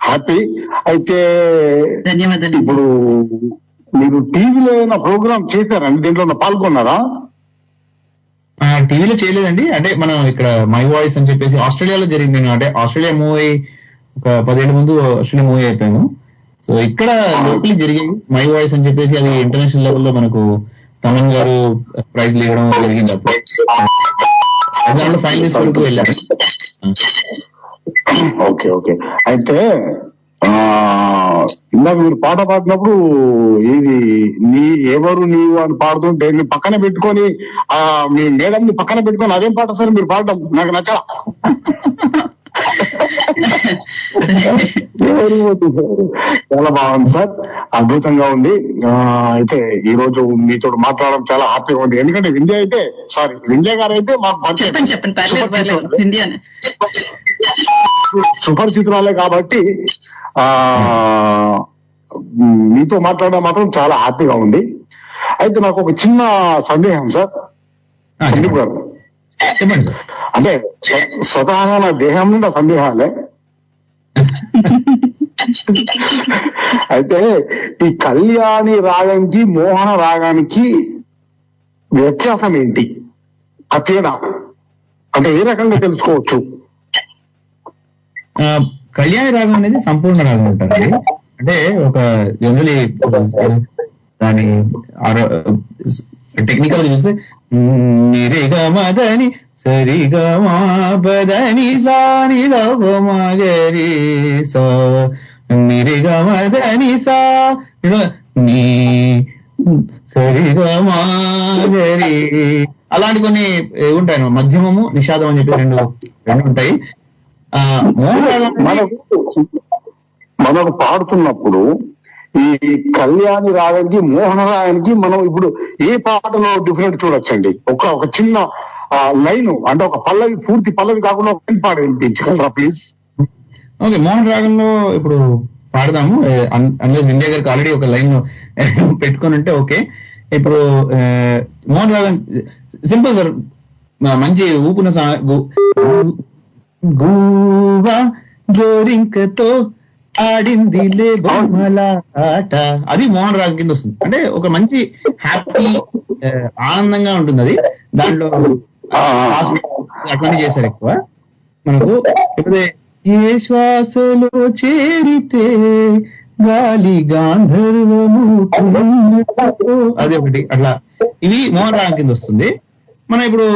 హ్యాపీ. అయితే ధన్యవాదాలు. ఇప్పుడు మీరు టీవీలో ఏదైనా ప్రోగ్రామ్ చేశారండి? దీంట్లో పాల్గొన్నారా? టీవీలో చేయలేదండి. అంటే మనం ఇక్కడ మై వాయిస్ అని చెప్పేసి ఆస్ట్రేలియాలో జరిగింది. నేను అంటే ఆస్ట్రేలియా మూవీ ఒక 10 ఏళ్ల ముందు ఆస్ట్రేలియా మూవీ అయిపోయాము. సో ఇక్కడ లోకల్ జరిగాయి మై వాయిస్ అని చెప్పేసి. అది ఇంటర్నేషనల్ లెవెల్లో మనకు తమన్ గారు ప్రైజ్ ఇవ్వడం జరిగింది. అప్పుడు దాంట్లో ఫైనలిస్ట్ వరకు వెళ్ళారు. Okay okay. అయితే ఇందాక మీరు పాట పాడినప్పుడు ఇది ఎవరు నీవు అని పాడుతుంటే మీరు పక్కన పెట్టుకొని మీ మేడం ని పక్కన పెట్టుకొని అదేం పాట సార్ మీరు పాడడం నాకు నచ్చ. చాలా బాగుంది సార్, అద్భుతంగా ఉంది. అయితే ఈ రోజు మీతో మాట్లాడడం చాలా హ్యాపీగా ఉంది. ఎందుకంటే వింధ్య గారు అయితే మాకు సుపరిచితురాలే కాబట్టి మీతో మాట్లాడడం మాత్రం చాలా హ్యాపీగా ఉంది. అయితే నాకు ఒక చిన్న సందేహం సార్ సందీప్ గారు. అంటే స్వతహాగా నా దేహం నుండి సందేహాలే. అయితే ఈ కళ్యాణి రాగానికి మోహన రాగానికి వ్యత్యాసం ఏంటి? ఆ తేడా అంటే ఏ రకంగా తెలుసుకోవచ్చు? కళ్యాణి రాగం అనేది సంపూర్ణ రాగం అంటారు. అంటే ఒక జనరలీ దాని టెక్నికల్ చూస్తే నిరేగా మదని సరిగా మా పదని సాని మగరి సా నిరేగా మదని సా నీ సరిగా మాగరి అలాంటి కొన్ని ఉంటాయి. మధ్యమము నిషాదం అని చెప్పి రెండు ఉంటాయి. మనకు పాడుతున్నప్పుడు ఈ కళ్యాణి రాగానికి మోహన రాగానికి మనం ఇప్పుడు ఏ పాటలో డిఫరెంట్ చూడొచ్చండి? ఒక చిన్న లైన్ అంటే ఒక పల్లవి, పూర్తి పల్లవి కాకుండా ఒక లైన్ పాట వినిపించగలరా ప్లీజ్? ఓకే, మోహన్ రాగంలో ఇప్పుడు పాడదాము. అన్లెస్ వింధ్య గారికి ఆల్రెడీ ఒక లైన్ పెట్టుకొని ఉంటే ఓకే. ఇప్పుడు మోహన్ రాగం సింపుల్ సార్, మంచి ఊపున గూవా జోరింకతో ఆడిందిలే బొమ్మల ఆట, అది మోహన్ రాగం కింద వస్తుంది. అంటే ఒక మంచి హ్యాపీ ఆనందంగా ఉంటుంది అది. దాంట్లో అట్లానే చేశారు ఎక్కువ. మనకు ఇప్పుడు ఏ శ్వాసలో చేరితే గాలి గాంధర్వము అది ఒకటి. అట్లా ఇవి మోహన్ రాగం కింద వస్తుంది. మనం ఇప్పుడు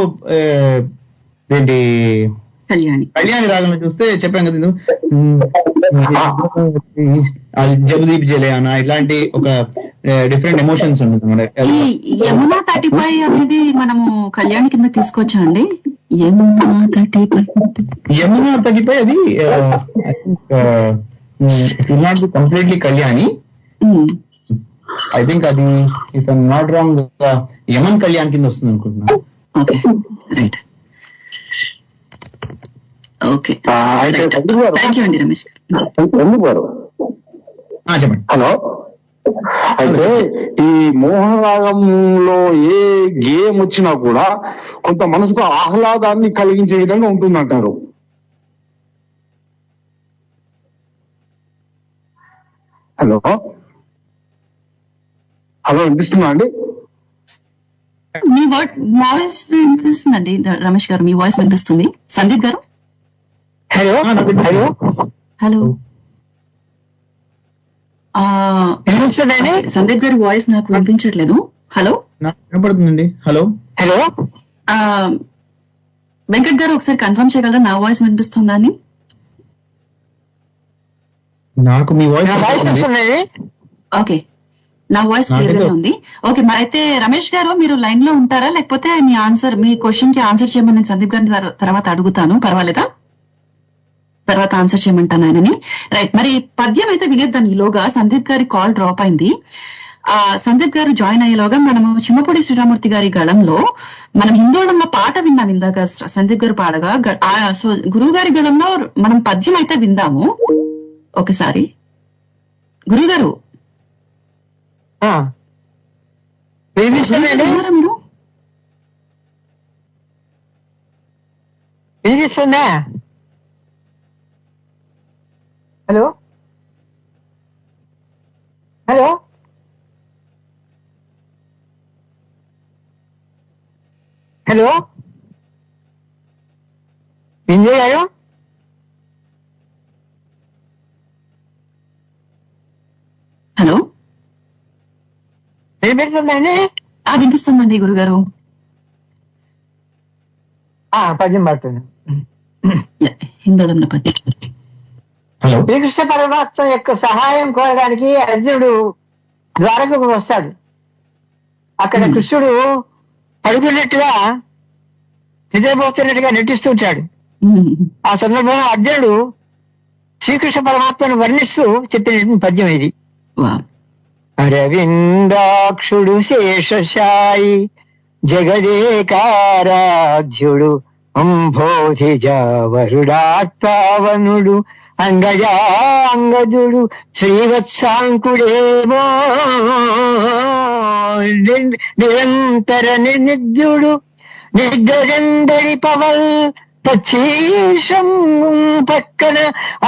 ఏంటి కళ్యాణి రాగంలో చూస్తే చెప్పాం కదా, జబదీప్ జలేయానా ఇట్లాంటి ఒక డిఫరెంట్ ఎమోషన్స్ ఉంటుంది. ఈ యమునా 35 అనేది మనము కళ్యాణి కింద తీసుకోవచ్చా అండి? యమునా 35 అది not be completely Kalyani. I think అది if I'm not wrong Yaman Kalyan కింద వస్తుంది అనుకుంటున్నా. Okay right. Okay thank you అండి రమేష్ గారు. చెప్పండి. హలో, అయితే ఈ మోహన రాగంలో ఏ గేమ్ వచ్చినా కూడా కొంత మనసుకు ఆహ్లాదాన్ని కలిగించే విధంగా ఉంటుందంటారు. హలో హలో వినిపిస్తుందా అండి? మీ వాయిస్ వినిపిస్తుందండి రమేష్ గారు, మీ వాయిస్ వినిపిస్తుంది. సందీప్ గారు హలో హలో హలో. సందీప్ గారి వాయిస్ నాకు వినిపించట్లేదు. హలో వినపడుతుందండి. హలో హలో వెంకట్ గారు ఒకసారి కన్ఫర్మ్ చేయగలరా నా వాయిస్ వినిపిస్తుందా అని? నాకు మీ వాయిస్ ఓకే, నా వాయిస్ క్లియర్ గా ఉంది. ఓకే, మరి అయితే రమేష్ గారు మీరు లైన్ లో ఉంటారా, లేకపోతే మీ క్వశ్చన్ కి ఆన్సర్ చేయమని నేను సందీప్ గారిని తర్వాత అడుగుతాను, పర్వాలేదా? తర్వాత ఆన్సర్ చేయమంటాను ఆయనని. రైట్, మరి పద్యం అయితే వినేద్దాం. ఈలోగా సందీప్ గారి కాల్ డ్రాప్ అయింది. సందీప్ గారు జాయిన్ అయ్యేలోగా మనము చిమ్మపూడి శ్రీరామూర్తి గారి గళంలో మనం హిందోళంలో పాట విన్నాం ఇందాక సందీప్ గారు పాడగా. సో గురువు గారి గళంలో మనం పద్యం అయితే విందాము ఒకసారి. గురువు గారు మీరు వినిపిస్తుందా? హలో హలో హలో విజయ్ గారు, హలో వినిపిస్తుందండి? వినిపిస్తుందండి గురుగారు. పద్యం పడుతుంది. హిందోళంలో పద్యం. శ్రీకృష్ణ పరమాత్మ యొక్క సహాయం కోరడానికి అర్జునుడు ద్వారకకు వస్తాడు. అక్కడ కృష్ణుడు పడుకున్నట్టుగా నిద్రపోతున్నట్టుగా నటిస్తూ ఉంటాడు. ఆ సందర్భంలో అర్జునుడు శ్రీకృష్ణ పరమాత్మను వర్ణిస్తూ చెప్పిన పద్యం ఇది. అరవిందాక్షుడు శేషశాయి జగదేకారాధ్యుడు అంబోధిజావరుడాత్తావనుడు అంగజాంగజుడు శ్రీవత్సాంకుడేమో నిరంతర నిర్నిద్యుడు నిగ్గజండడి పవల్ పచ్చీషం పక్కన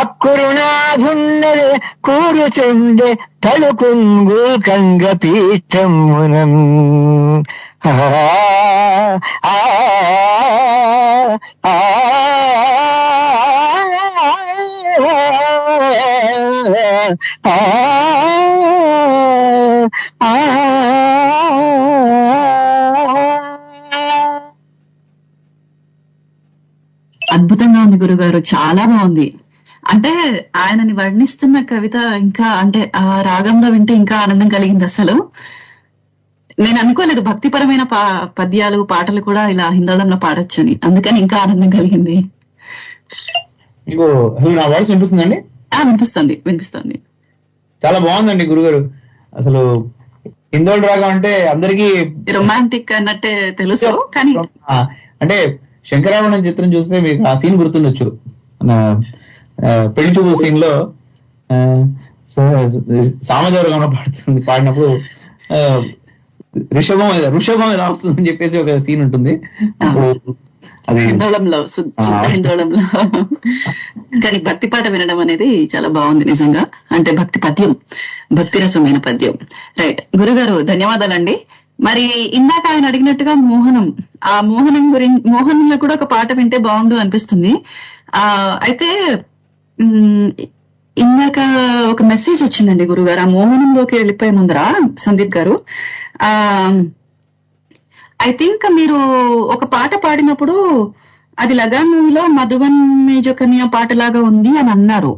అక్కురునాథున్నదే కూరుచుండే తలుకుంగుల్ కంగ పీఠమునం. అద్భుతంగా ఉంది గురుగారు, చాలా బాగుంది. అంటే ఆయనని వర్ణిస్తున్న కవిత ఇంకా అంటే ఆ రాగంలో వింటే ఇంకా ఆనందం కలిగింది. అసలు నేను అనుకోలేదు భక్తిపరమైన పద్యాలు పాటలు కూడా ఇలా హిందోళంలో పాడొచ్చని, అందుకని ఇంకా ఆనందం కలిగింది. నా వాయిస్ వినిపిస్తుందండి? వినిపిస్తుంది వినిపిస్తుంది. చాలా బాగుందండి గురుగారు. అసలు హిందోళ రాగం అంటే అందరికి రొమాంటిక్ అన్నట్టే తెలుసు, కానీ అంటే శంకరాభరణం చిత్రం చూస్తే మీకు ఆ సీన్ గుర్తుండొచ్చు. పెళ్లి చూపు సీన్ లో సామజవర్గంలో పాడినప్పుడు ఋషభం ఎలా వస్తుందని చెప్పేసి ఒక సీన్ ఉంటుంది. అది హిందోళంలో, శుద్ధ హిందోళంలో. కానీ భక్తి పాట వినడం అనేది చాలా బాగుంది నిజంగా. అంటే భక్తి పద్యం, భక్తి రసమైన పద్యం. రైట్ గురుగారు, ధన్యవాదాలండి. మరి ఇందాక ఆయన అడిగినట్టుగా మోహనం, ఆ మోహనం గురించి, మోహనంలో కూడా ఒక పాట వింటే బాగుండు అనిపిస్తుంది. అయితే ఇందాక ఒక మెసేజ్ వచ్చిందండి గురుగారు, ఆ మోహనంలోకి వెళ్ళిపోయే ముందర సందీప్ గారు. ఐ థింక్ మీరు ఒక పాట పాడినప్పుడు అది లగాన్ మూవీలో మధువన్ మేజో కన్యా పాటలాగా ఉంది అని అన్నారు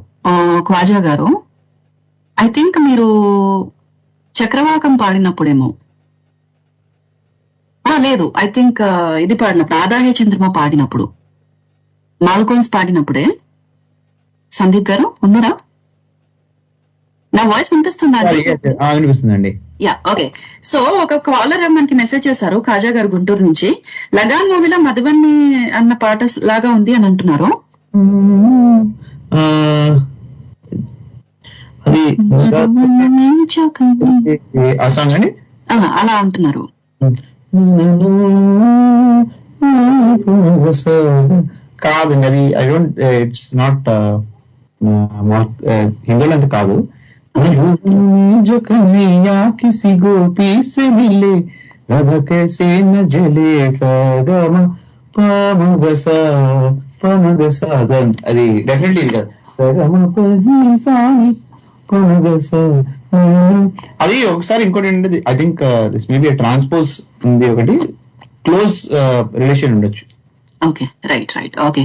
ఖ్వాజా గారు. ఐ థింక్ మీరు చక్రవాకం పాడినప్పుడేమో, లేదు ఐ థింక్ ఇది పాడినప్పుడు ఆదాయ చంద్రమ పాడినప్పుడు, మాల్కోన్స్ పాడినప్పుడే. సందీప్ గారు ఉన్నారా? నా వాయిస్ వినిపిస్తుందా? వినిపిస్తుందండి. Yeah, okay. సో ఒక కాలర్ మనకి మెసేజ్ చేశారు, ఖాజా గారు గుంటూరు నుంచి. లగాన్ మూవీలో మధువన్ని అన్న పాట లాగా ఉంది అని అంటున్నారు. అది ఆ సాంగ్ అండి, అలా అంటున్నారు. కాదండి, అది ఐ డోంట్, ఇట్స్ నాట్ హిందీలో అంత కాదు. जो कन्हैया किसी गोपी से मिले राधा कैसे न जले सागम పమగసా పమగసా, అది డెఫినెట్లీ ఇది కాదు. సగమ పమగసా. అది ఒకసారి ఇంకోటి ఏంటంటే I think this maybe transpose ఉంది, ఒకటి క్లోజ్ రిలేషన్ ఉండొచ్చు. Okay, right right, okay.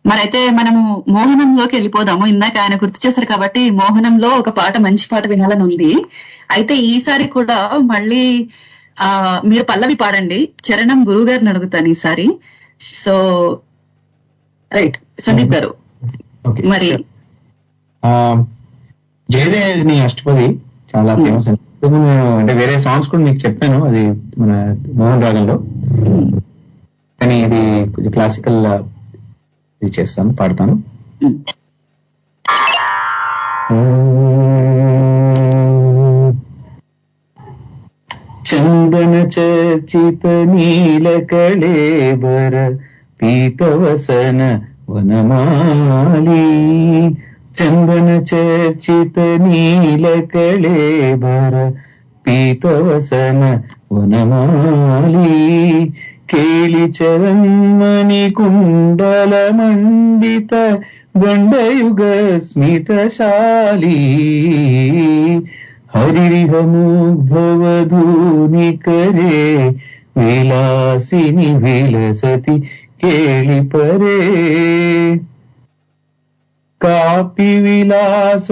మరైతే మనము మోహనంలోకి వెళ్ళిపోదాము. ఇందాక ఆయన గుర్తు చేశారు కాబట్టి మోహనంలో ఒక పాట, మంచి పాట వినాలని ఉంది. అయితే ఈసారి కూడా మళ్ళీ మీరు పల్లవి పాడండి, చరణం గురువు గారిని అడుగుతాను ఈసారి. సో రైట్, సందీప్ గారు మరి జయదేవిని అష్టపది చాలా ఫేమస్ అండి. అంటే వేరే సాంగ్స్ కూడా మీకు చెప్పాను, అది మన మోహన్ రాగంలో, కానీ ఇది కొంచెం క్లాసికల్ ఇది చేస్తాను, పాడతాను. చందన చర్చిత నీల కళేబర పీతవసన వనమాలి, చందన చర్చిత నీల కళేబర పీతవసన వనమాలి, కేళి చరన్మణి కుండల మండిత గండయుగ స్మితశాలి, హరిహముగ్ధవధూని కరే విలాసిని విలసతి కేళి పరే, కాపి విలాస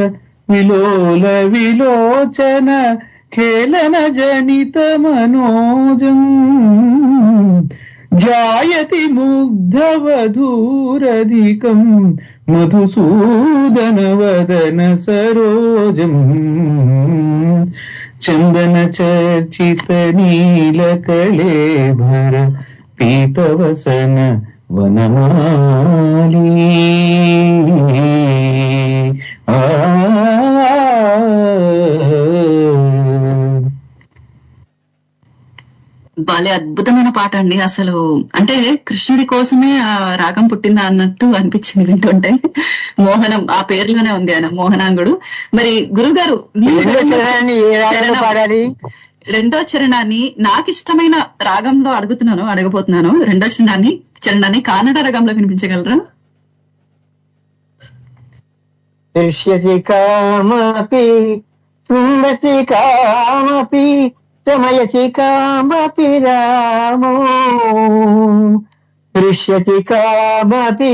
విలోల విలోచన ఖేళన జనిత మనోజం, జాయతి ముగ్ధవధూరధికం మధుసూదన వదన సరోజం, చందన చర్చిత నీల కళేభర పీతవసన వనమాలి. భలే అద్భుతమైన పాట అండి. అసలు అంటే కృష్ణుడి కోసమే ఆ రాగం పుట్టిందా అన్నట్టు అనిపించింది వింటుంటే. మోహనం ఆ పేరులోనే ఉంది ఆయన, మోహనాంగుడు. మరి గురువు గారు రెండో చరణాన్ని నాకు ఇష్టమైన రాగంలో అడగబోతున్నాను. రెండో చరణాన్ని కన్నడ రాగంలో వినిపించగలరా? దృశ్యతి కామపి సుందతి కామపి రమయసి కామపి రామో, దృశ్యతి కామపి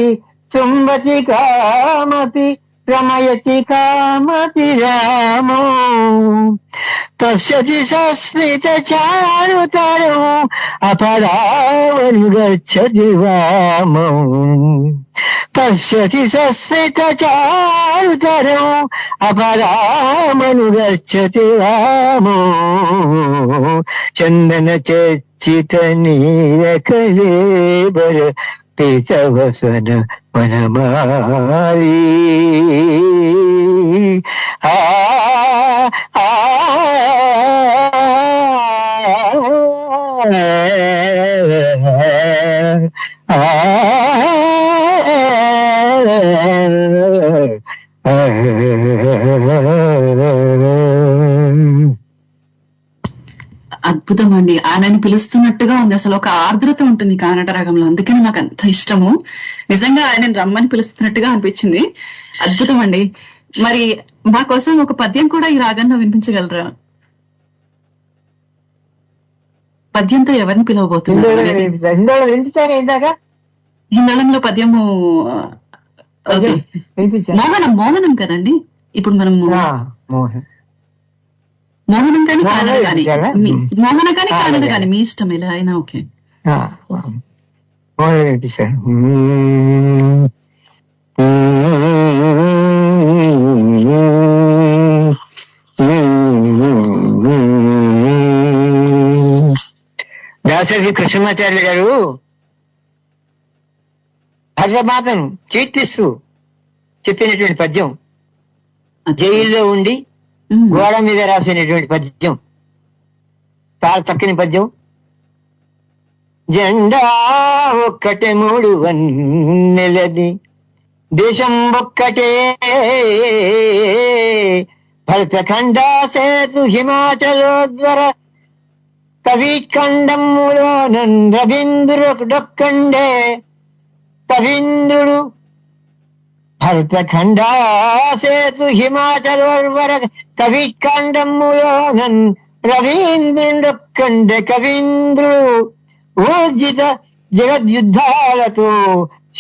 చుంబతి కామపి రమయతి కామపి రామో, పశ్యతి సస్మిత చారుతరం అపరావనుగచ్చతి వామో, పశ్యతి సస్మిత చారుతరం అపరామనుగచ్చతి వామో, చందన చర్చిత నీల కళేబర పీతవసన వనమాలి. అద్భుతం అండి. ఆయనని పిలుస్తున్నట్టుగా ఉంది. అసలు ఒక ఆర్ద్రత ఉంటుంది కన్నడ రాగంలో, అందుకని నాకు అంత ఇష్టము. నిజంగా ఆయనని రమ్మని పిలుస్తున్నట్టుగా అనిపించింది. అద్భుతం అండి. మరి మా కోసం ఒక పద్యం కూడా ఈ రాగంలో వినిపించగలరా? పద్యంతో ఎవరిని పిలవబోతున్నారు? హిందళంలో పద్యము ఓకే. వినిపించాను. మోహనం కదండి ఇప్పుడు మనం మోహన్ మోహనం కానీ మోహనం కానడ కానీ వినిపించాలా? మోహన కానీ కానడ అలాగే. కానీ మీ ఇష్టం ఎలా అయినా ఓకే. మోహన్ వినిపించాను. దాసరి కృష్ణమాచార్య గారు భరతమాతను కీర్తిస్తూ చెప్పినటువంటి పద్యం, జైల్లో ఉండి గోడ మీద రాసినటువంటి పద్యం, చాలా చక్కని పద్యం. జెండా ఒక్కటే మూడు వన్నెలది, దేశం ఒక్కటే భరతఖండ సేతు హిమాచలోద్వర కవిఖండములో రవీంద్రుడొక్కండే కవీంద్రుడు భరతఖండ సేతు హిమాచలోద్వర కవిఖండములో రవీంద్రుడొక్కండే కవీంద్రుడు ఊర్జిత జగద్యుద్ధాలతో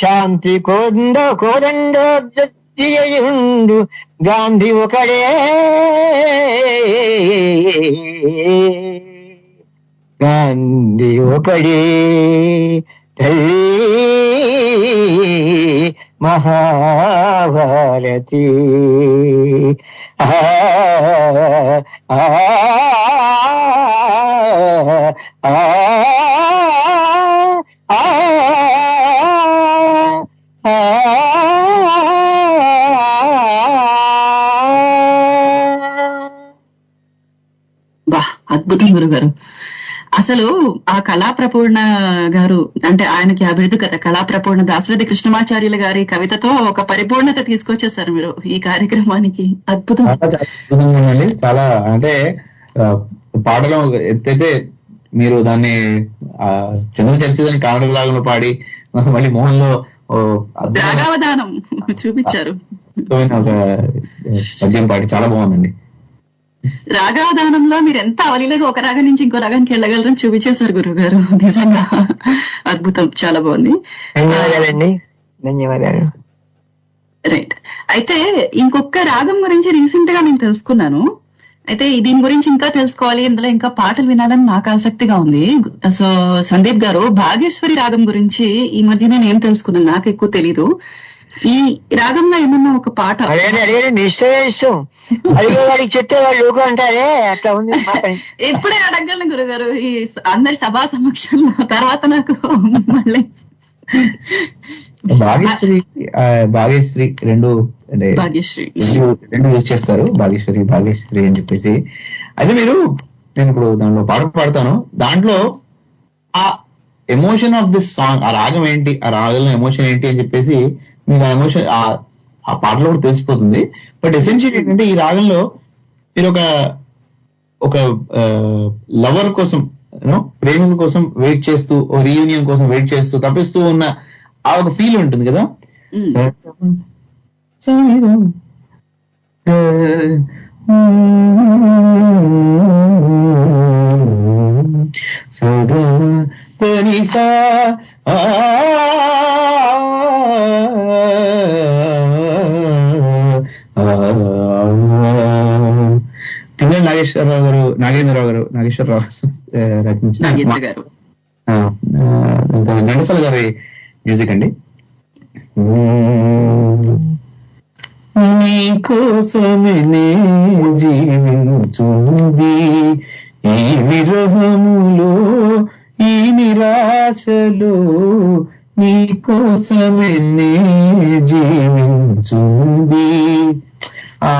శాంతి కోదండోద్యుండు గాంధీ ఒకడే గాంధీ ఒకడే తల్లి మహాభారతి ఆ ఆ ఆ బా అద్భుతం గురుగారు. అసలు ఆ కళాప్రపూర్ణ గారు అంటే ఆయనకి అభివృద్ధి కథ కళాప్రపూర్ణ దాశరథి కృష్ణమాచార్యుల గారి కవితతో ఒక పరిపూర్ణత తీసుకొచ్చేసారు మీరు ఈ కార్యక్రమానికి. అద్భుతం. చాలా అంటే పాటలో ఎత్తైతే మీరు దాన్ని చంద్ర చరిత్రని కానడ రాగంలో పాడి మళ్ళీ మోహన్ లో రాగావధానం చూపించారు. ఒక పద్యం పాడి చాలా బాగుందండి. రాగావధానంలో మీరు ఎంత అవలీలగా ఒక రాగం నుంచి ఇంకో రాగానికి వెళ్ళగలరని చూపించేశారు గురువు గారు. నిజంగా అద్భుతం, చాలా బాగుంది. ధన్యవాదాలండి. ధన్యవాదాలు. రైట్. అయితే ఇంకొక రాగం గురించి రీసెంట్ గా నేను తెలుసుకున్నాను. అయితే దీని గురించి ఇంకా తెలుసుకోవాలి, ఇందులో ఇంకా పాటలు వినాలని నాకు ఆసక్తిగా ఉంది. సో సందీప్ గారు, భాగేశ్వరి రాగం గురించి ఈ మధ్యనే నేను తెలుసుకున్నాను, నాకు ఎక్కువ తెలీదు. ఈ రాగంలో ఏమన్నా ఒక పాట అడిగారండి. ఇష్టం అడిగే వాడికి చెప్తే వాళ్ళు లోకం అంటారే, అట్లా ఉంది. ఇప్పుడే అడగలను గురుగారు ఈ అందరి సభా సమక్షంలో, తర్వాత నాకు మళ్ళీ భాగ్యశ్రీ రెండు యూజ్ చేస్తారు. భాగ్యశ్రీ అని చెప్పేసి. అయితే నేను ఇప్పుడు దాంట్లో పాట పాడతాను. దాంట్లో ఆ ఎమోషన్ ఆఫ్ దిస్ సాంగ్, ఆ రాగం ఏంటి, ఆ రాగంలో ఎమోషన్ ఏంటి అని చెప్పేసి మీకు ఆ ఎమోషన్ ఆ పాటలో కూడా తెలిసిపోతుంది. బట్ ఎసెన్షియల్ ఏంటంటే ఈ రాగంలో మీరు ఒక లవర్ కోసం, ప్రేమికుల కోసం వెయిట్ చేస్తూ, రీయూనియన్ కోసం వెయిట్ చేస్తూ తప్పిస్తూ ఉన్న ఆ ఒక ఫీల్ ఉంటుంది కదా. పిల్లలు నాగేంద్రరావు గారు రచించిన ఘంటసాల గారి మ్యూజిక్ అండి. నీ కోసమే జీవించుంది ఈ విరహములో, ఈ నిరాశలో, నీ కోసమే జీవించుంది. ఆ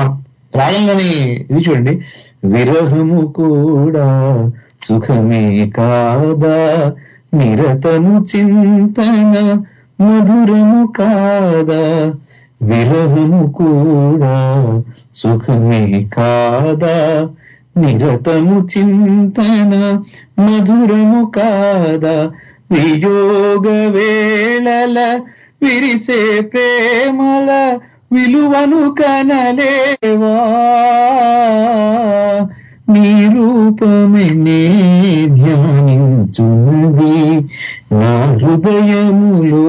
రాగంలోని ఇది చూడండి, విరహము కూడా సుఖమే కాదా, నిరతము చింతన మధురము కాదా, విరహము కూడా సుఖమే కాదా, నిరతము చింతన మధురము కాదా, వియోగ వేళల విరిసే ప్రేమల విలువను కనలేవా, నీ రూపమే ధ్యానించున్నది నా హృదయములో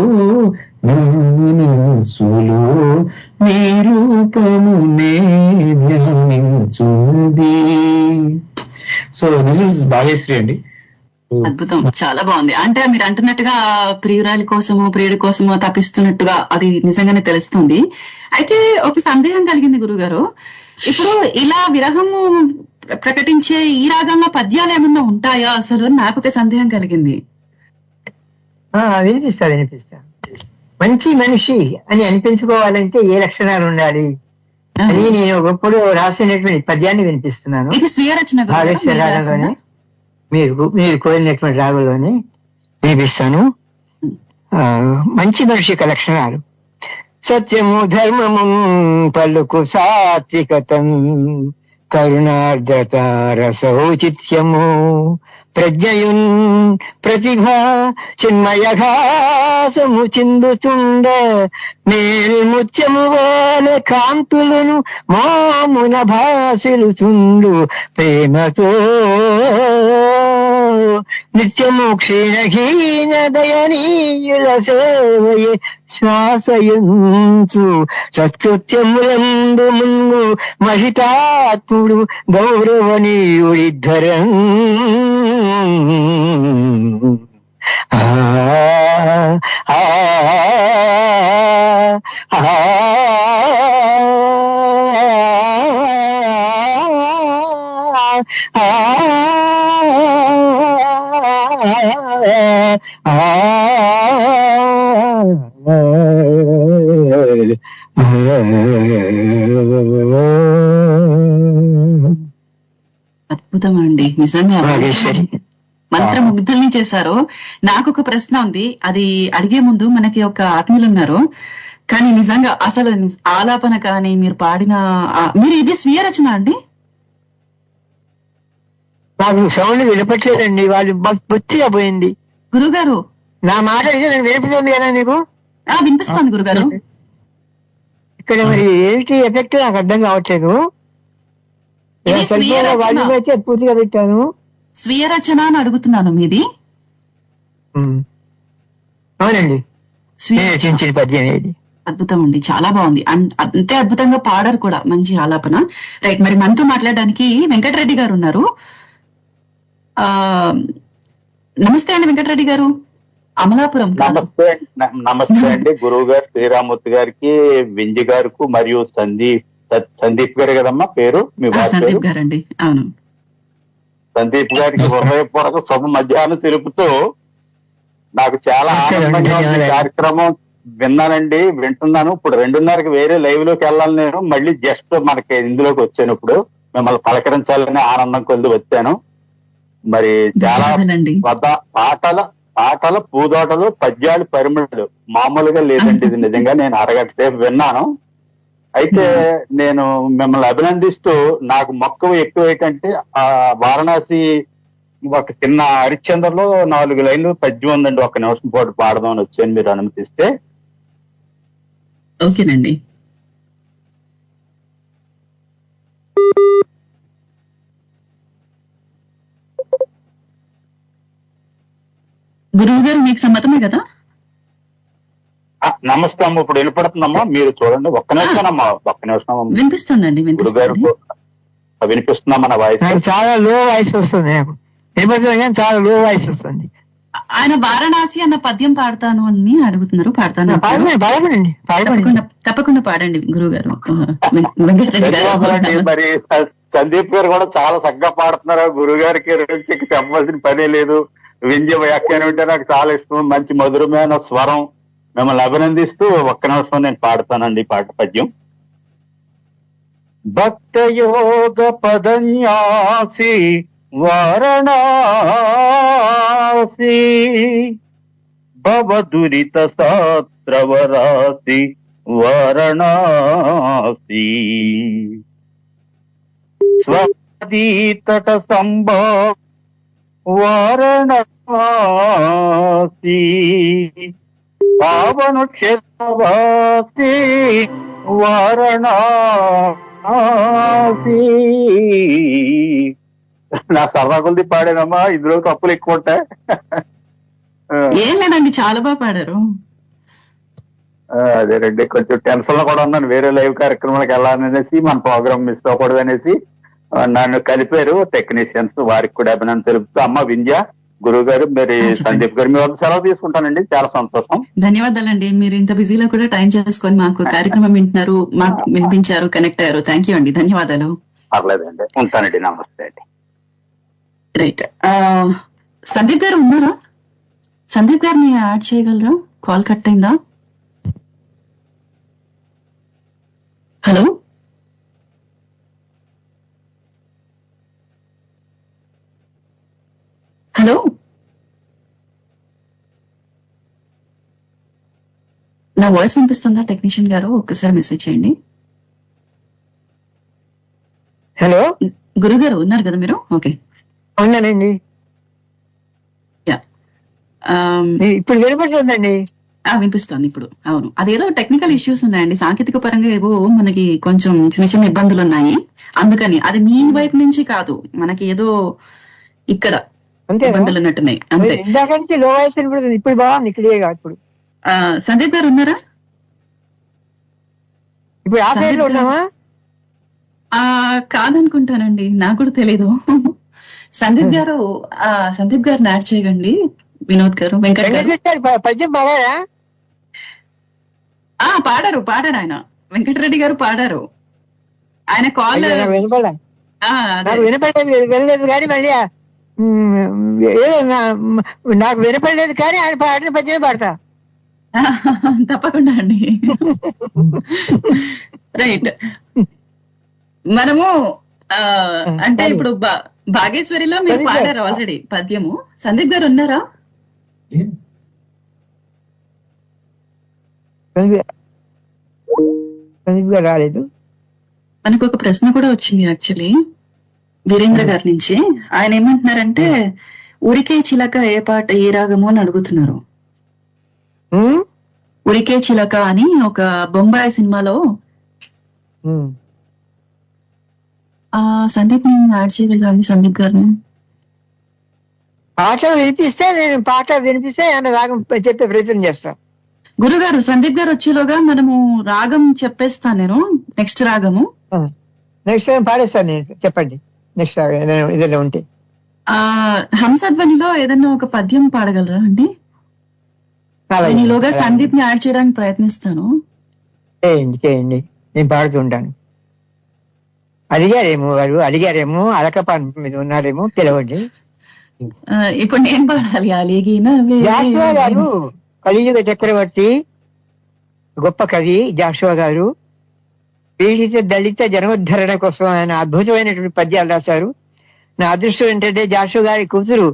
నా మనసులో నీ రూపము నే ధ్యానించుది. సో దిస్ ఇస్ భాగ్యశ్రీ అండి. అద్భుతం, చాలా బాగుంది. అంటే మీరు అంటున్నట్టుగా ప్రియురాలి కోసము ప్రియుడి కోసము తప్పిస్తున్నట్టుగా అది నిజంగానే తెలుస్తుంది. అయితే ఒక సందేహం కలిగింది గురుగారు, ఇప్పుడు ఇలా విరహము ప్రకటించే ఈ రాగంలో పద్యాలు ఏమన్నా ఉంటాయా అసలు? నాకు ఒక సందేహం కలిగింది. వినిపిస్తా. మంచి మనిషి అని అనిపించుకోవాలంటే ఏ లక్షణాలు ఉండాలి అని నేను ఒకప్పుడు రాసినటువంటి పద్యాన్ని వినిపిస్తున్నాను. ఇది స్వీయ రచన రాగంలోనే, మీరు కోరినటువంటి రాగంలోనే వినిపిస్తాను. మంచి మనిషి యొక్క లక్షణాలు: సత్యము ధర్మము పలుకు సాత్వికతం, కరుణార్ద్రత రసౌచిత్యము, ప్రజ్ఞయున్ ప్రతిభ చిన్మయఘాసము చిందుచుండ, మేల్ముత్యము వాల కాంతులను మోమున భాసిలుచుండు, ప్రేమతో నిత్యము క్షీణహీన దయనీయుల సేవయే శ్వాసయంచు, సత్కృత్యములందు ముందు మహితాత్ముడు గౌరవనీయుడిద్దరం. ఆ ఆ అద్భుతం అండి, నిజంగా మంత్రముగ్ధుల్ని చేశారు. నాకు ఒక ప్రశ్న ఉంది, అది అడిగే ముందు మనకి ఒక ఆత్మీయులు ఉన్నారు. కానీ నిజంగా అసలు ఆలాపన కానీ మీరు పాడిన మీరు ఇది స్వీయ రచన అండి? నాకు సౌండ్ వినపట్లేదండి, వాళ్ళు బొత్తిగా పోయింది. గురుగారు నా మాట నేను వినిపిస్తుంది కదా నీకు? వినిపిస్తుంది గురుగారు. ఇక్కడ మరి ఏంటి ఎఫెక్ట్ నాకు అర్థం కావట్లేదు. అయితే పూర్తిగా పెట్టాను. స్వీయ రచన అని అడుగుతున్నాను, మీది? అవునండి, రచించిన పద్యం ఏది. అద్భుతం అండి, చాలా బాగుంది. అంతే అద్భుతంగా పాడారు కూడా, మంచి ఆలాపన. రైట్, మరి మనతో మాట్లాడడానికి వెంకటరెడ్డి గారు ఉన్నారు. నమస్తే అండి వెంకటరెడ్డి గారు. అమలాపురం. నమస్తే అండి గురువు గారు, శ్రీరామూర్తి గారికి, వింజి గారికి, మరియు సందీప్ గారు కదమ్మా పేరు మీ సందీప్ గారండి. అవును, సందీప్ గారికి హృదయపూర్వక శుభ మధ్యాహ్నం తెలుపుతూ, నాకు చాలా ఆనందంగా ఉంది. కార్యక్రమం విన్నానండి, వింటున్నాను. ఇప్పుడు 2:30కి వేరే లైవ్ లోకి వెళ్ళాలి నేను. మళ్ళీ జస్ట్ మనకి ఇందులోకి వచ్చాను, ఇప్పుడు మిమ్మల్ని పలకరించాలని ఆనందం కొద్ది వచ్చాను. మరి చాలా పాటల పూదోటలు, పద్యాలు, పరిమళలు మామూలుగా లేదండి. ఇది నిజంగా నేను అరగంట సేపు విన్నాను. అయితే నేను మిమ్మల్ని అభినందిస్తూ, నాకు మక్కువ ఎక్కువ ఏంటంటే ఆ వారణాసి ఒక చిన్న హరిశ్చంద్రలో 4 లైన్లు పద్యం ఉందండి, 1 నిమిషం పాటు పాడదామని వచ్చాను, మీరు అనుమతిస్తే. ఓకేనండి. గురువు గారు మీకు సమ్మతమే కదా? నమస్తే అమ్మ, ఇప్పుడు వినపడుతుందమ్మా, మీరు చూడండి. 1 నిమిషం అమ్మా, 1 నిమిషం. వినిపిస్తుందండి, వినిపిస్తుందమ్మా నా వాయిస్? చాలా లో వాయిస్ వస్తుంది నాకు, చాలా లో వాయిస్ వస్తుంది. ఆయన వారణాసి అన్న పద్యం పాడతాను అని అడుగుతున్నారు. పాడతాను, తప్పకుండా పాడండి గురువు గారు. మరి సందీప్ గారు కూడా చాలా చక్కగా పాడుతున్నారు. గురువు గారికి చెప్పవలసిన పనే లేదు. వింజ వ్యాఖ్యానం అంటే నాకు చాలా ఇష్టం, మంచి మధురమైన స్వరం. మిమ్మల్ని అభినందిస్తూ 1 నిమిషం నేను పాడతానండి పాట పద్యం. భక్త యోగ పదన్యాసి వారణాసి, భవదురిత సాత్రవరాసి వారణాసి, స్వాదీతట సంభవ వారణాసి, పావను క్షేత్రవాసి వారణాసి. నా సర్వకులది పాడానమ్మా, ఇందులో తప్పులు ఎక్కువ ఉంటాయి. ఏం లేదండి, చాలా బాగా పాడారు. అదేనండి, కొంచెం టెన్షన్ లో కూడా ఉన్నాను. వేరే లైవ్ కార్యక్రమాలకు వెళ్ళాలనేసి మన ప్రోగ్రామ్ మిస్ అవ్వకూడదు అనేసి నన్ను కలిపారు టెక్నీషియన్స్, వారికి కూడా అభినందన తెలుపుతూ అమ్మ వింధ్య, గురువు గారు, మరి సందీప్ గారు, మీ వద్ద సెలవు తీసుకుంటానండి. చాలా సంతోషం, ధన్యవాదాలండి. మీరు ఇంత బిజీలో కూడా టైం చేసుకొని మాకు కార్యక్రమం వింటున్నారు, మాకు వినిపించారు, కనెక్ట్ అయ్యారు. థ్యాంక్ యూ అండి, ధన్యవాదాలు. పర్లేదండి, ఉంటానండి, నమస్తే అండి. రైట్, సందీప్ గారు ఉన్నారా? సందీప్ గారిని యాడ్ చేయగలరా? కాల్ కట్ అయిందా? హలో, హలో, నా వాయిస్ వినిపిస్తుందా టెక్నీషియన్ గారు? ఒక్కసారి మెసేజ్ చేయండి. హలో, గురుగారు ఉన్నారు కదా మీరు? ఓకే, అవునానండి. ఇప్పుడు వినపడుతుందండి. వినిపిస్తుంది ఇప్పుడు. అవును, అదేదో టెక్నికల్ ఇష్యూస్ ఉన్నాయండి, సాంకేతిక పరంగా ఏవో మనకి కొంచెం చిన్న చిన్న ఇబ్బందులు ఉన్నాయి. అందుకని అది మీ వైపు నుంచి కాదు, మనకి ఏదో ఇక్కడ ఇబ్బందులు ఉన్నట్టున్నాయి అంతే. ఇందాక నుంచి లో వాయిస్ వినపడుతుంది, ఇప్పుడు బాగుంది క్లియర్ గా. ఇప్పుడు సందీప్ గారు ఉన్నారా? ఇప్పుడు ఆ సైడ్ లో ఉన్నావా? కాదనుకుంటానండి, నాకు కూడా తెలీదు. సందీప్ గారు, సందీప్ గారిని యాడ్ చేయగండి. వినోద్ గారు, వెంకట్ గారు పద్యం పాడారా? పాడారు ఆయన. వెంకటరెడ్డి గారు పాడారు. ఆయన కాల్ వినపడలేదు కానీ మళ్ళీ ఏదో నాకు వినపడలేదు కానీ ఆయన పాడిన పద్యమే పాడతా. తప్పకుండా అండి. రైట్, మనము అంటే ఇప్పుడు భాగేశ్వరిలో మీరు పాడారు ఆల్రెడీ పద్యము. సందీప్ గారు ఉన్నారా? సందీప్ గారు రాలేదు. మనకు ఒక ప్రశ్న కూడా వచ్చింది యాక్చువల్లీ వీరేంద్ర గారి నుంచి. ఆయన ఏమంటున్నారంటే ఉరికే చిలక ఏ పాట ఏ రాగము అని అడుగుతున్నారు. ఉరికే చిలక అని ఒక బొంబాయి సినిమాలో సందీప్ ని యాడ్ చేయగలరా? సందీప్ గారిని పాట వినిపిస్తే ఆయన రాగం చెప్పే ప్రయత్నం చేస్తా. గురుగారు, సందీప్ గారు వచ్చేలోగా మనము రాగం చెప్పేస్తాను నేను. నెక్స్ట్ రాగము నెక్స్ట్ రాగం పాడేస్తాను నేను. చెప్పండి నెక్స్ట్ రాగం ఏదైనా ఉంటే. హంసధ్వనిలో ఏదైనా ఒక పద్యం పాడగలరా అండి? ఈలోగా సందీప్ ని యాడ్ చేయడానికి ప్రయత్నిస్తాను. చేయండి, నేను పాడుతూ ఉంటాను. అడిగారేమో అలకపాన్ మీద ఉన్నారేమో, పిలవండి. ఇప్పుడు నేను పాడాలి. అలిగిన జాషువా గారు కలియుగ చక్రవర్తి, గొప్ప కవి జాషువా గారు. పీడిత దళిత జనోద్ధరణ కోసం ఆయన అద్భుతమైనటువంటి పద్యాలు రాశారు. నా అదృష్టం ఏంటంటే జాషువా గారి కూతురు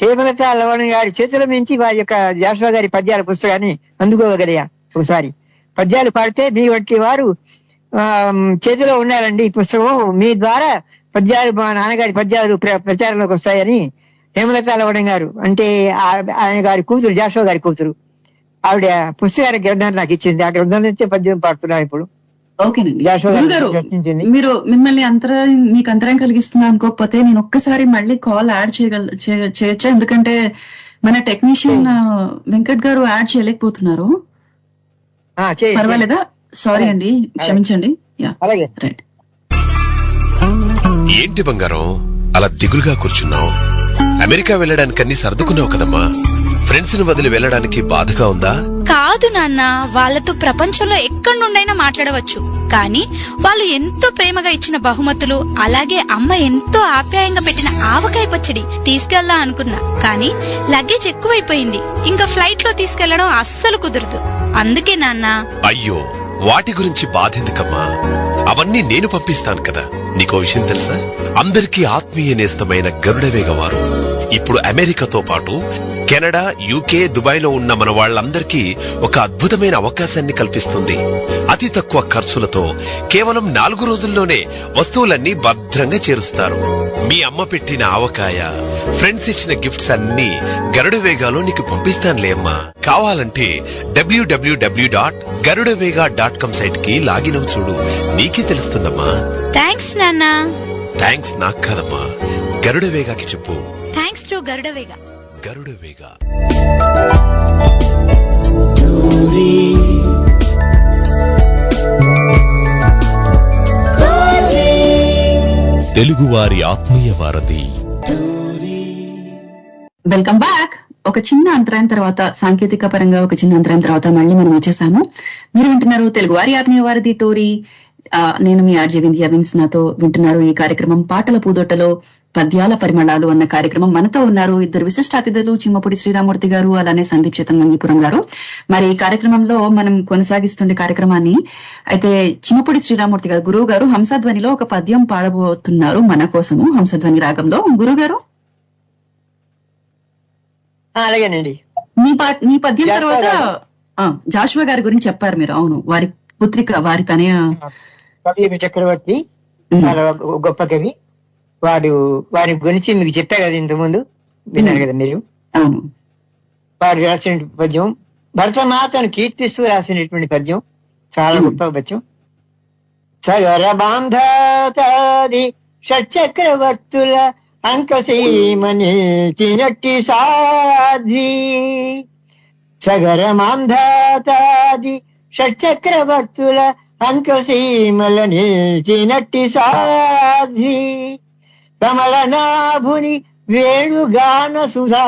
హేమలత లవణ్ గారి చేతుల మించి వారి యొక్క జాషువా గారి పద్యాల పుస్తకాన్ని అందుకోగలిగా. ఒకసారి పద్యాలు పాడితే మీ వంటి వారు చేతిలో ఉండాలండి. ఈ పుస్తకం మీ ద్వారా పద్యాలు, మా నాన్నగారి పద్యాలు ప్రచారంలోకి వస్తాయని హేమలత లవణ్ గారు, అంటే ఆయన గారి కూతురు, జాషువా గారి కూతురు, ఆవిడ పుస్తకాల గ్రంథాన్ని నాకు ఇచ్చింది. ఆ గ్రంథం నుంచే పద్యం పాడుతున్నాను ఇప్పుడు. ఓకేనండి. మీరు మిమ్మల్ని మీకు అంతరాయం కలిగిస్తున్నా అనుకోకపోతే నేను ఒక్కసారి మళ్ళీ కాల్ యాడ్ చేయొచ్చా? ఎందుకంటే మన టెక్నీషియన్ వెంకట్ గారు యాడ్ చేయలేకపోతున్నారు. పర్వాలేదా? సారీ అండి, క్షమించండి. రైట్. ఏంటి బంగారం అలా దిగులుగా కూర్చున్నావు? అమెరికా వెళ్ళడానికి అన్ని సర్దుకున్నావు కదమ్మా. ఫ్రెండ్స్ ని వదిలి వెళ్ళడానికి బాధగా ఉందా? కాదు నాన్న, వాళ్ళతో ప్రపంచంలో ఎక్కడి నుండైనా మాట్లాడవచ్చు. కానీ వాళ్ళు ఎంతో ప్రేమగా ఇచ్చిన బహుమతులు, అలాగే అమ్మ ఎంతో ఆప్యాయంగా పెట్టిన ఆవకాయ పచ్చడి తీసుకెళ్లా అనుకున్నా. కానీ లగేజ్ ఎక్కువైపోయింది. ఇంకా ఫ్లైట్ లో తీసుకెళ్లడం అస్సలు కుదరదు. అందుకే నాన్న. అయ్యో, వాటి గురించి బాధెందుకమ్మా, అవన్నీ నేను పంపిస్తాను కదా. నీకో విషయం తెలుసా? అందరికీ ఆత్మీయ నేస్తమైన గరుడవేగ వారు ఇప్పుడు అమెరికాతో పాటు కెనడా, యూకే, దుబాయ్ లో ఉన్న మన వాళ్లందరికీ ఒక అద్భుతమైన అవకాశాన్ని కల్పిస్తుంది. అతి తక్కువ ఖర్చులతో కేవలం 4 రోజుల్లోనే వస్తువులన్నీ భద్రంగా చేరుస్తారు. మీ అమ్మ పెట్టిన ఆవకాయ, ఫ్రెండ్స్ ఇచ్చిన గిఫ్ట్స్ అన్ని గరుడవేగాలో నీకు పంపిస్తానులే అమ్మా. కావాలంటే www.garudavega.com సైట్ కి లాగిన్ అవు చూడు, నీకే తెలుస్తుందమ్మా. థ్యాంక్స్ నాన్న. థ్యాంక్స్ నాకు కాదమ్మా, గరుడవేగాకి చెప్పు. Thanks to Garudavega. గరుడ వేగ. తెలుగువారి ఆత్మీయ వారధి. Welcome back. ఒక చిన్న అంతరాయం తర్వాత, సాంకేతిక పరంగా ఒక చిన్న అంతరాయం తర్వాత మళ్ళీ మనం వచ్చేసాము. మీరు వింటున్నారు తెలుగువారి ఆత్మీయ వారధి టోరీ. నేను మీ ఆర్జే వింధ్యా విన్స్. నాతో వింటున్నారు ఈ కార్యక్రమం పాటల పూదోటలో పద్యాల పరిమళాలు అన్న కార్యక్రమం. మనతో ఉన్నారు ఇద్దరు విశిష్ట అతిథులు, చిమ్మపూడి శ్రీరామూర్తి గారు, అలానే సందీప్ చితంగంగిపురం గారు. మరి ఈ కార్యక్రమంలో మనం కొనసాగిస్తుండే కార్యక్రమాన్ని అయితే చిమ్మపూడి శ్రీరామూర్తి గారు, గురువు గారు హంసధ్వనిలో ఒక పద్యం పాడబోతున్నారు మన కోసము, హంసధ్వని రాగంలో. గురువు గారు అలాగేనండి. మీ పద్యం తర్వాత జాషువా గారి గురించి చెప్పారు మీరు. అవును, వారి పుత్రిక, వారి తనయ కవి చక్రవర్తి, చాలా గొప్ప కవి. వారి గురించి మీకు చెప్పా కదా ఇంతకుముందు, విన్నారు కదా మీరు. అవును, వాడు రాసిన పద్యం, భరతమాతను కీర్తిస్తూ రాసినటువంటి పద్యం, చాలా గొప్ప పద్యం. సగర బాంధాతాది షట్చక్రవర్తుల అంకసీమనిల్చినట్టి సాధ్వి. సగర మాంధాతాది షట్చక్రవర్తుల అంకసీమల నిల్చినట్టి సాధ్వి. కమలనాభుని వేణుగాన సుధాంబుధి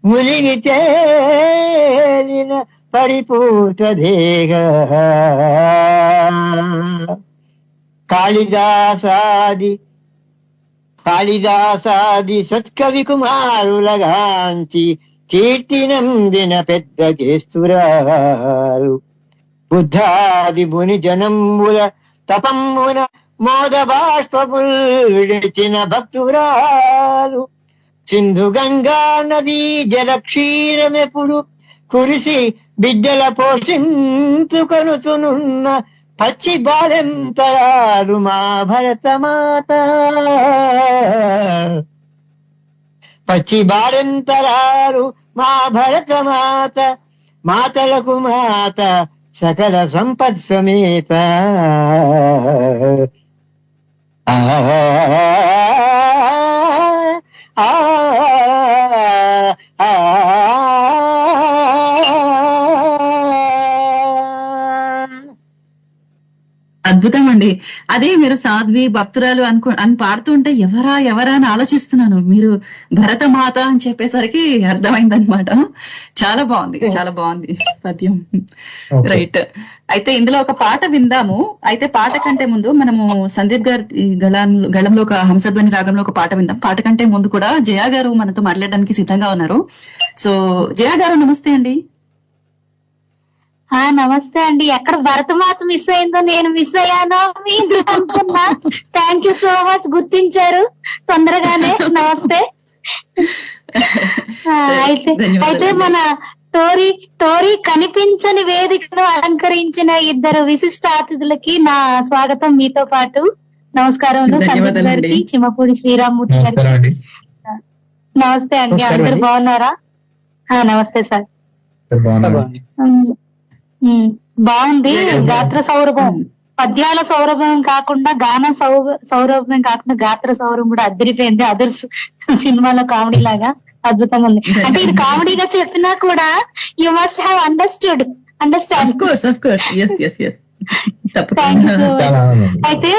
ములిగి తేలిన పరిపూత దేహ. కాళిదాసాది సత్కవి కుమారులగాంచి కీర్తినందిన పెద్ద గేస్తురారు. బుద్ధాది ముని జనంబుల తపమ్మున మోద బాష్పముల్ విడిచిన భక్తురాలు. సింధు గంగా నదీ జల క్షీరమెప్పుడు కురిసి బిడ్డల పోషించుకొనుచునున్న పచ్చి బాలెంతరాలు మా భరతమాత. పచ్చి బాలెంతరాలు మా భరతమాత. మాతలకు మాత సకల సంపత్ సమేత. అద్భుతం అండి. అదే మీరు సాధ్వి భక్తురాలు అని పాడుతుంటే ఎవరా అని ఆలోచిస్తున్నాను. మీరు భరతమాత అని చెప్పేసరికి అర్థమైందనమాట. చాలా బాగుంది, చాలా బాగుంది పద్యం. రైట్, అయితే ఇందులో ఒక పాట విందాము. అయితే పాట కంటే ముందు మనము సందీప్ గారి గళంలో ఒక హంసధ్వని రాగంలో ఒక పాట విందాం. పాట కంటే ముందు కూడా జయా గారు మనతో మాట్లాడడానికి సిద్ధంగా ఉన్నారు. సో జయా గారు నమస్తే అండి. నమస్తే అండి. ఎక్కడ భరతమాత మిస్ అయిందో నేను మిస్ అయ్యానో మీరు అనుకున్నా. థ్యాంక్ యూ సో మచ్, గుర్తించారు తొందరగానే. నమస్తే. అయితే మన టోరీ కనిపించని వేదికను అలంకరించిన ఇద్దరు విశిష్ట అతిథులకి నా స్వాగతం. మీతో పాటు నమస్కారములు సందీప్ గారికి, చిమ్మపూడి శ్రీరామూర్తి గారికి. నమస్తే అండి. అందరు బాగున్నారా? నమస్తే సార్. బాగుంది. గాత్ర సౌరభం, పద్యాల సౌరభం కాకుండా గాన సౌరభం కాకుండా గాత్ర సౌరభం కూడా అదిరిపోయింది. అదర్స్ సినిమాలో కామెడీ లాగా అద్భుతంగా ఉంది. అంటే ఇది కామెడీగా చెప్పినా కూడా యు మస్ట్ హ్యావ్ అండర్స్టాండ్. అయితే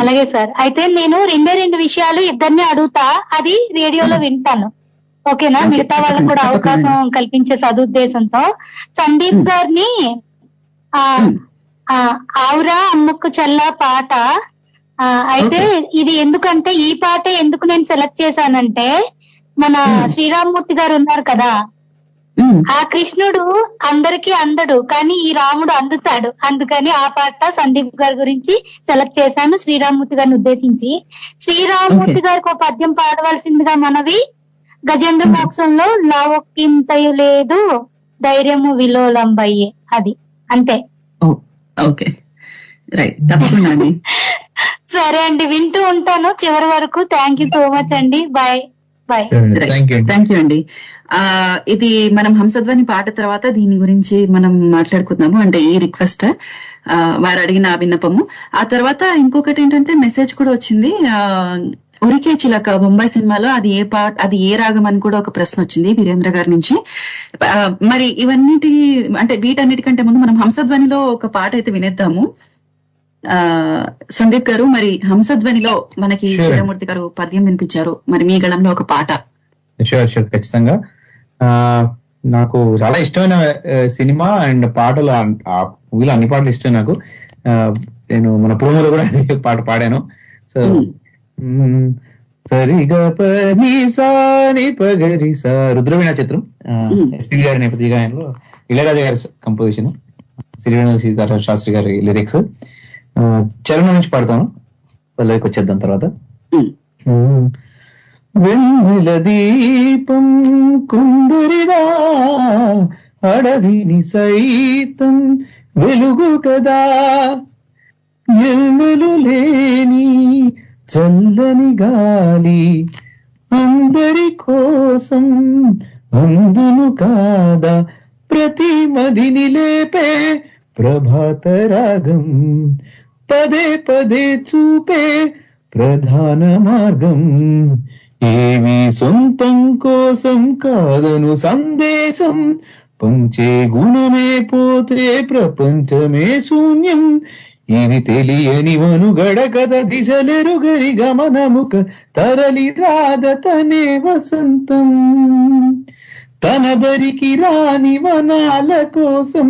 అలాగే సార్. అయితే నేను రెండు విషయాలు ఇద్దరిని అడుగుతా, అది రేడియోలో వింటాను. ఓకేనా? మిగతా వాళ్ళకు కూడా అవకాశం కల్పించే సదుద్దేశంతో సందీప్ గారిని ఆవురా అమ్మకు చల్ల పాట. అయితే ఇది ఎందుకంటే, ఈ పాట ఎందుకు నేను సెలెక్ట్ చేశానంటే, మన శ్రీరామూర్తి గారు ఉన్నారు కదా, ఆ కృష్ణుడు అందరికీ అందడు కానీ ఈ రాముడు అందుతాడు. అందుకని ఆ పాట సందీప్ గారి గురించి సెలెక్ట్ చేశాను, శ్రీరామూర్తి గారిని ఉద్దేశించి. శ్రీరామూర్తి గారికి ఒక పద్యం పాడవలసిందిగా మనవి. గజేంద్ర మోక్షంలో లావొక్కింతయు లేదు ధైర్యము విలోలంబయ్యే, అది అంతే. ఓకే, రైట్, తప్పకుండా. సరే అండి, వింటూ ఉంటాను చివరి వరకు. థ్యాంక్ యూ సో మచ్ అండి. Bye bye. థ్యాంక్ యూ అండి. ఇది మనం హంసధ్వని పాట తర్వాత దీని గురించి మనం మాట్లాడుకుందాము. అంటే ఈ రిక్వెస్ట్ వారు అడిగిన విన్నపము. ఆ తర్వాత ఇంకొకటి ఏంటంటే మెసేజ్ కూడా వచ్చింది. ఉరికే చిలక బొంబాయి సినిమాలో అది అది ఏ రాగం అని కూడా ఒక ప్రశ్న వచ్చింది వీరేంద్ర గారి నుంచి. మరి ఇవన్నిటి అంటే వీటన్నిటికంటే ముందు మనం హంసధ్వనిలో ఒక పాట అయితే వినేద్దాము. సందీప్ గారు, మరి హంసధ్వనిలో మనకి శ్రీరామూర్తి గారు పద్యం వినిపించారు, మరి మీ గళంలో ఒక పాట. షూర్ ఖచ్చితంగా. నాకు చాలా ఇష్టమైన సినిమా అండ్ పాటలు, ఆ మూవీలో అన్ని పాటలు ఇష్టం నాకు. నేను మన ప్రోమోలో కూడా అదే పాట పాడాను. సో సరిగా పని సాని పగరి సా, రుద్రవీణ చిత్రం, ఎస్పి గారి నేపథ్య గాయంలో ఇళయరాజా గారి కంపోజిషన్, శ్రీవేణు సీతారామ శాస్త్రి గారి లిరిక్స్. చరణం నుంచి పాడతాను, పల్లవికి వచ్చేద్దాం తర్వాత. వెన్నెల దీపం కుందరిదా, అడవిని సైతం వెలుగు కదా, ఎల్లలు లేని చల్లని గాలి అందరి కోసం అందును కాదా, ప్రతి మదిని లేపే ప్రభాత రాగం, పదే పదే చూపే ప్రధాన మార్గం, ఏమి సొంతం కోసం కాదను సందేశం, పంచే గుణమే పోతే ప్రపంచమే శూన్యం, ఇది తెలియని మనుగడ కథ, దిశలెరుగని గమనముక తరలి రాదతనే వసంతం, తనదరికి రాని వనాల కోసం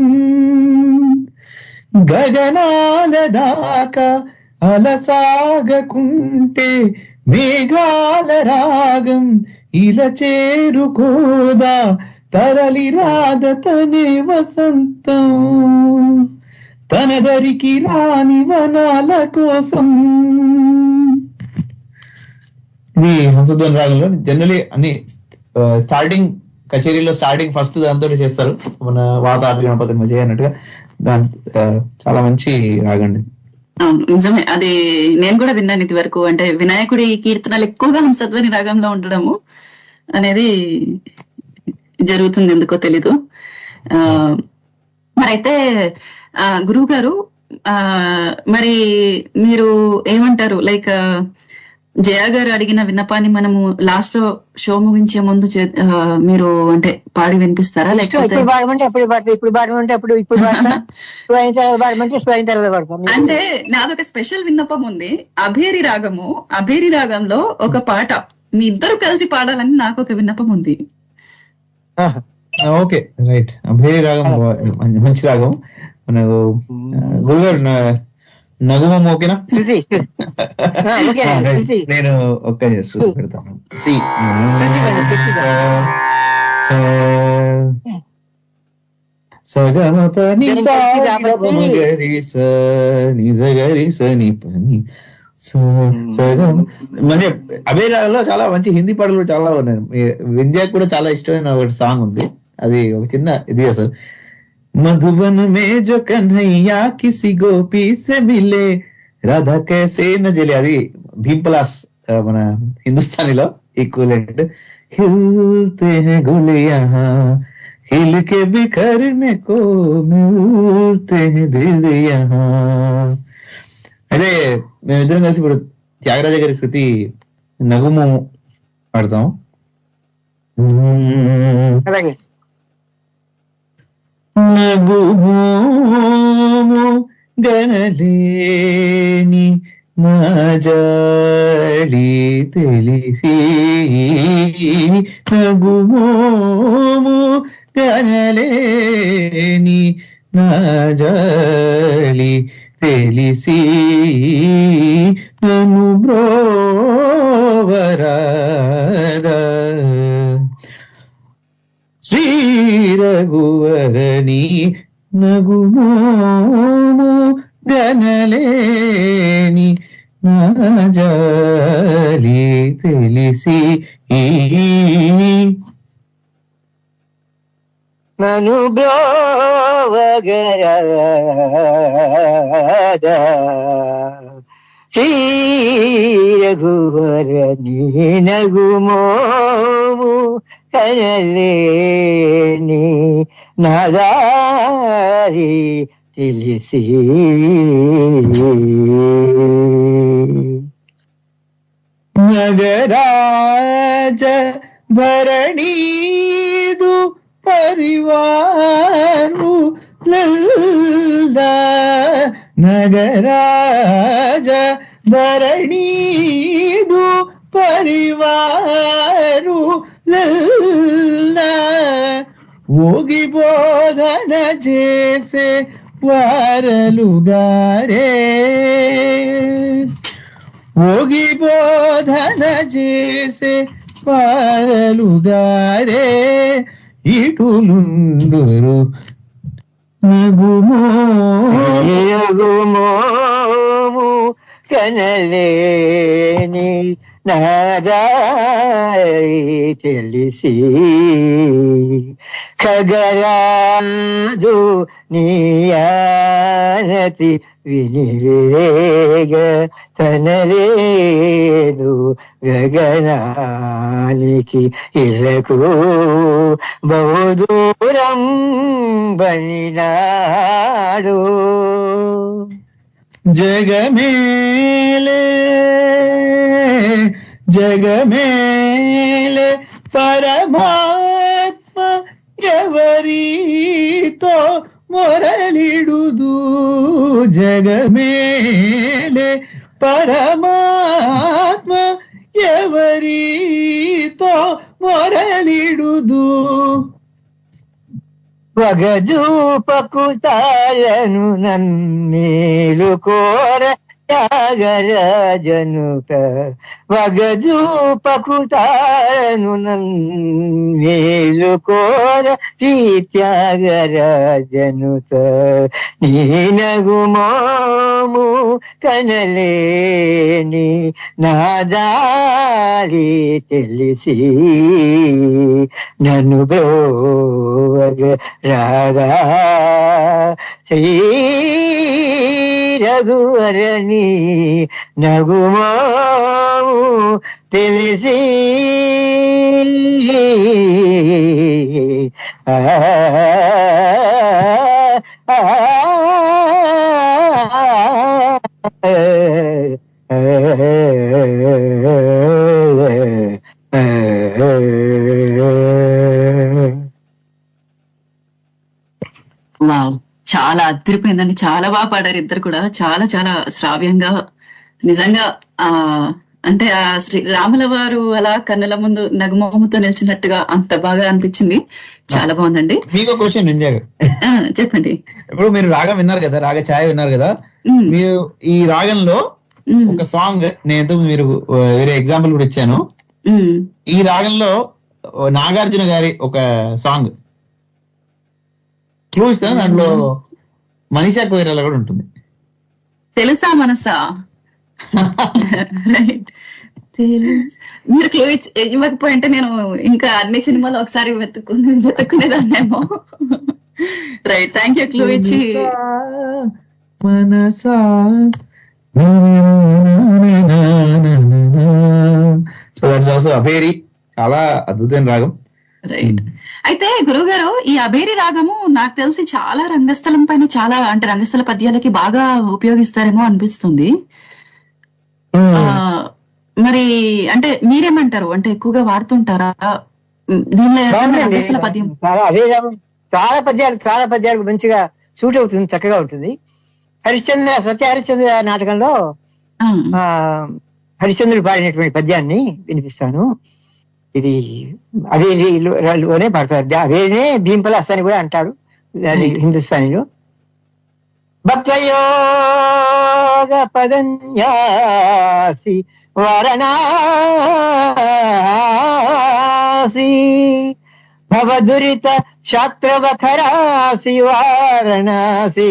గగనాల దాకా అలసాగకుంటే మేఘాల రాగం ఇలా చేరుకోదా, తరలి రాదతనే వసంతం, తనదరికి రాని వనాల కోసం. ఇది హంసధ్వని రాగంలో జనరలీ అన్ని స్టార్టింగ్ కచేరీలో స్టార్టింగ్ ఫస్ట్ దాంతో చేస్తారు, మన వాతావరణ గణపతి మజయ అన్నట్టుగా. దాని చాలా మంచి రాగండి. అవును, నిజమే. అది నేను కూడా విన్నాను ఇది వరకు. అంటే వినాయకుడి కీర్తనలు ఎక్కువగా హంసధ్వని రాగంలో ఉండడము అనేది జరుగుతుంది, ఎందుకో తెలీదు. మరైతే గురువు గారు, మరి మీరు ఏమంటారు? లైక్ జయ గారు అడిగిన విన్నపాన్ని మనము లాస్ట్ లో షో ముగించే ముందు మీరు అంటే పాడి వినిపిస్తారా? లేకపోతే అంటే నాదొక స్పెషల్ విన్నపం ఉంది. అభేరి రాగము, అభేరి రాగంలో ఒక పాట మీ ఇద్దరు కలిసి పాడాలని నాకు ఒక విన్నపం ఉంది. Okay, right. అభేరి రాగం మంచి రాగం. మనకు గురుగారు నగుమ ఓకేనా? నేను ఒక్క శృతి పెడతాను. సి సగమ పని గరి సగరి సని పని సగం. అంటే అభయ రాగంలో చాలా మంచి హిందీ పాటలు చాలా ఉన్నాయి. విద్యకు కూడా చాలా ఇష్టమైన ఒక సాంగ్ ఉంది, అది ఒక చిన్న ఇది అసలు. मधुबन में जो कन्हैया किसी गोपी से मिले राधा कैसे न जले, అది భీమ్ పలాస్ మన హిందుస్థానీలో ఈక్వలెంట్. हिलते हैं गुल यहाँ हिल के बिखरने को मिलते हैं दिल यहाँ. అదే మేమిద్దరం కలిసి ఇప్పుడు త్యాగరాజ గారి కృతి నగుము పాడతాం. నగుమోము గనలేని నా జాలి తెలిసి, నగుమోము గనలేని నా జాలి తెలిసి, నన్ను బ్రోవరాదా శ్రీ రఘువరని నగుమోము గనలేని నా జాలి తెలిసి, నను బ్రోవగరాదా శ్రీ రఘువరని నగుమోము కనలేని నాదారి తెలిసి, ನಗರಾಜ ಧರಣೀದು ಪರಿವಾರು ಲಲ್ಲ ನಗರಾಜ ಧರಣೀದು పరివారు ఊగి బోధన చేసే వారలుగారే ఊగి బోధన చేసే వారలుగారే ఇటులుండురు నగుమోము కనలేని నాదారి తెలిసి ఖగరాదు నీయానతి వినివేగ తనలేదు గగనానికి ఇలకు బహుదూరం బనినాడు జగమేలే జగమేలే పరమాత్మ ఎవరితో మొరలిడుదు జగమేలే పరమాత్మ ఎవరితో మొరలిడుదు వగజూపకు తారను నన్నేలు కోర త్యాగరాజనుక వగజూపకు తారను నన్నేలు కోర శ్రీ త్యాగరాజనుక నీ నగుమోము కనలేని నాదారి తెలిసి నన్ను బ్రోవగ రాధా శ్రీ రఘువరణి నగుమోము తెలిసి వావ్, చాలా అదిరిపోయిందండి. చాలా బాగా పాడారు ఇద్దరు కూడా. చాలా చాలా శ్రావ్యంగా నిజంగా అంటే ఆ శ్రీ రాముల వారు అలా కన్నుల ముందు నగుమోముతో నిలిచినట్టుగా అంత బాగా అనిపించింది. చాలా బాగుందండి. మీకు క్వశ్చన్ ఇండియా చెప్పండి. ఇప్పుడు మీరు రాగం విన్నారు కదా, రాగ ఛాయ విన్నారు కదా, మీరు ఈ రాగంలో ఒక సాంగ్ నేను మీరు వేరే ఎగ్జాంపుల్ కూడా ఇచ్చాను. ఈ రాగంలో నాగార్జున గారి ఒక సాంగ్ క్లూ ఇస్తాను, దాంట్లో మనీషా కోయిరాలా కూడా ఉంటుంది. తెలుసా మనసా? మీరు క్లూ ఇవ్వకపోయింటే నేను ఇంకా అన్ని సినిమాలు ఒకసారి వెతుక్కునేదాన్నేమో. రైట్, థ్యాంక్ యూ క్లూ ఇచ్చి. మనసా సో దట్స్ ఆల్సో అభేరి, చాలా అద్భుతమైన రాగం. రైట్. అయితే గురువు గారు, ఈ అభేరి రాగము నాకు తెలిసి చాలా రంగస్థలం పైన చాలా అంటే రంగస్థల పద్యాలకి బాగా ఉపయోగిస్తారేమో అనిపిస్తుంది. మరి అంటే మీరేమంటారు? అంటే ఎక్కువగా వాడుతుంటారా దీనిలో రంగస్థల పద్యం? అదే చాలా పద్యాలకు మంచిగా సూట్ అవుతుంది, చక్కగా ఉంటుంది. సత్య హరిశ్చంద్ర నాటకంలో హరిశ్చంద్రుడు పాడినటువంటి పద్యాన్ని వినిపిస్తాను. ఇది అదేలోనే పాడతారు. అదేనే భీంపలాస్ అని కూడా అంటారు అది హిందుస్థానీలో. భక్తయోగ పదన్యాసి వారణాసి భవదురిత శాస్త్రవఖరాసి వారణాసి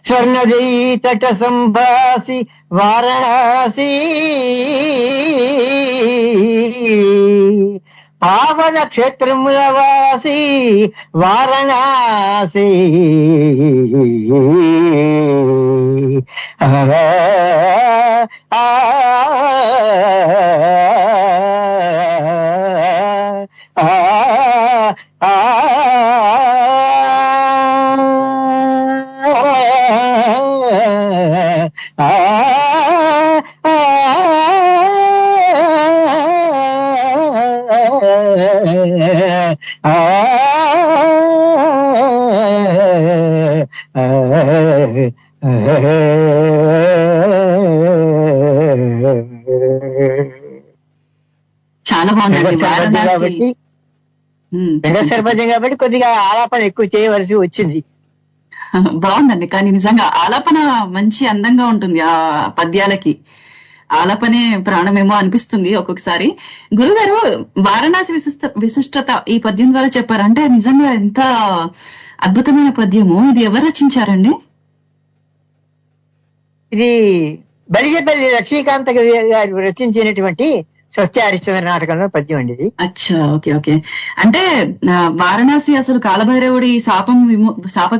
స్వర్ణదీ తట సంభాసి వారణాసి పావన క్షేత్రముల వాసి వారణాసి చాలా బాగుందండి. వారణాసి సర్పంచం కాబట్టి కొద్దిగా ఆలాపన ఎక్కువ చేయవలసి వచ్చింది. బాగుందండి. కానీ నిజంగా ఆలాపన మంచి అందంగా ఉంటుంది. ఆ పద్యాలకి ఆలాపనే ప్రాణమేమో అనిపిస్తుంది ఒక్కొక్కసారి. గురుగారు, వారణాసి విశిష్టత ఈ పద్యం ద్వారా చెప్పారంటే నిజంగా ఎంత అద్భుతమైన పద్యము. ఇది ఎవరు రచించారండి? ఇది బలిజపల్లి లక్ష్మీకాంత గారు రచించినటువంటి స్వస్తి హరిశ్చంద్ర నాటకంలో పద్యం అండి ఇది. అచ్చా, ఓకే ఓకే. అంటే వారణాసి అసలు కాలభైరవుడి శాప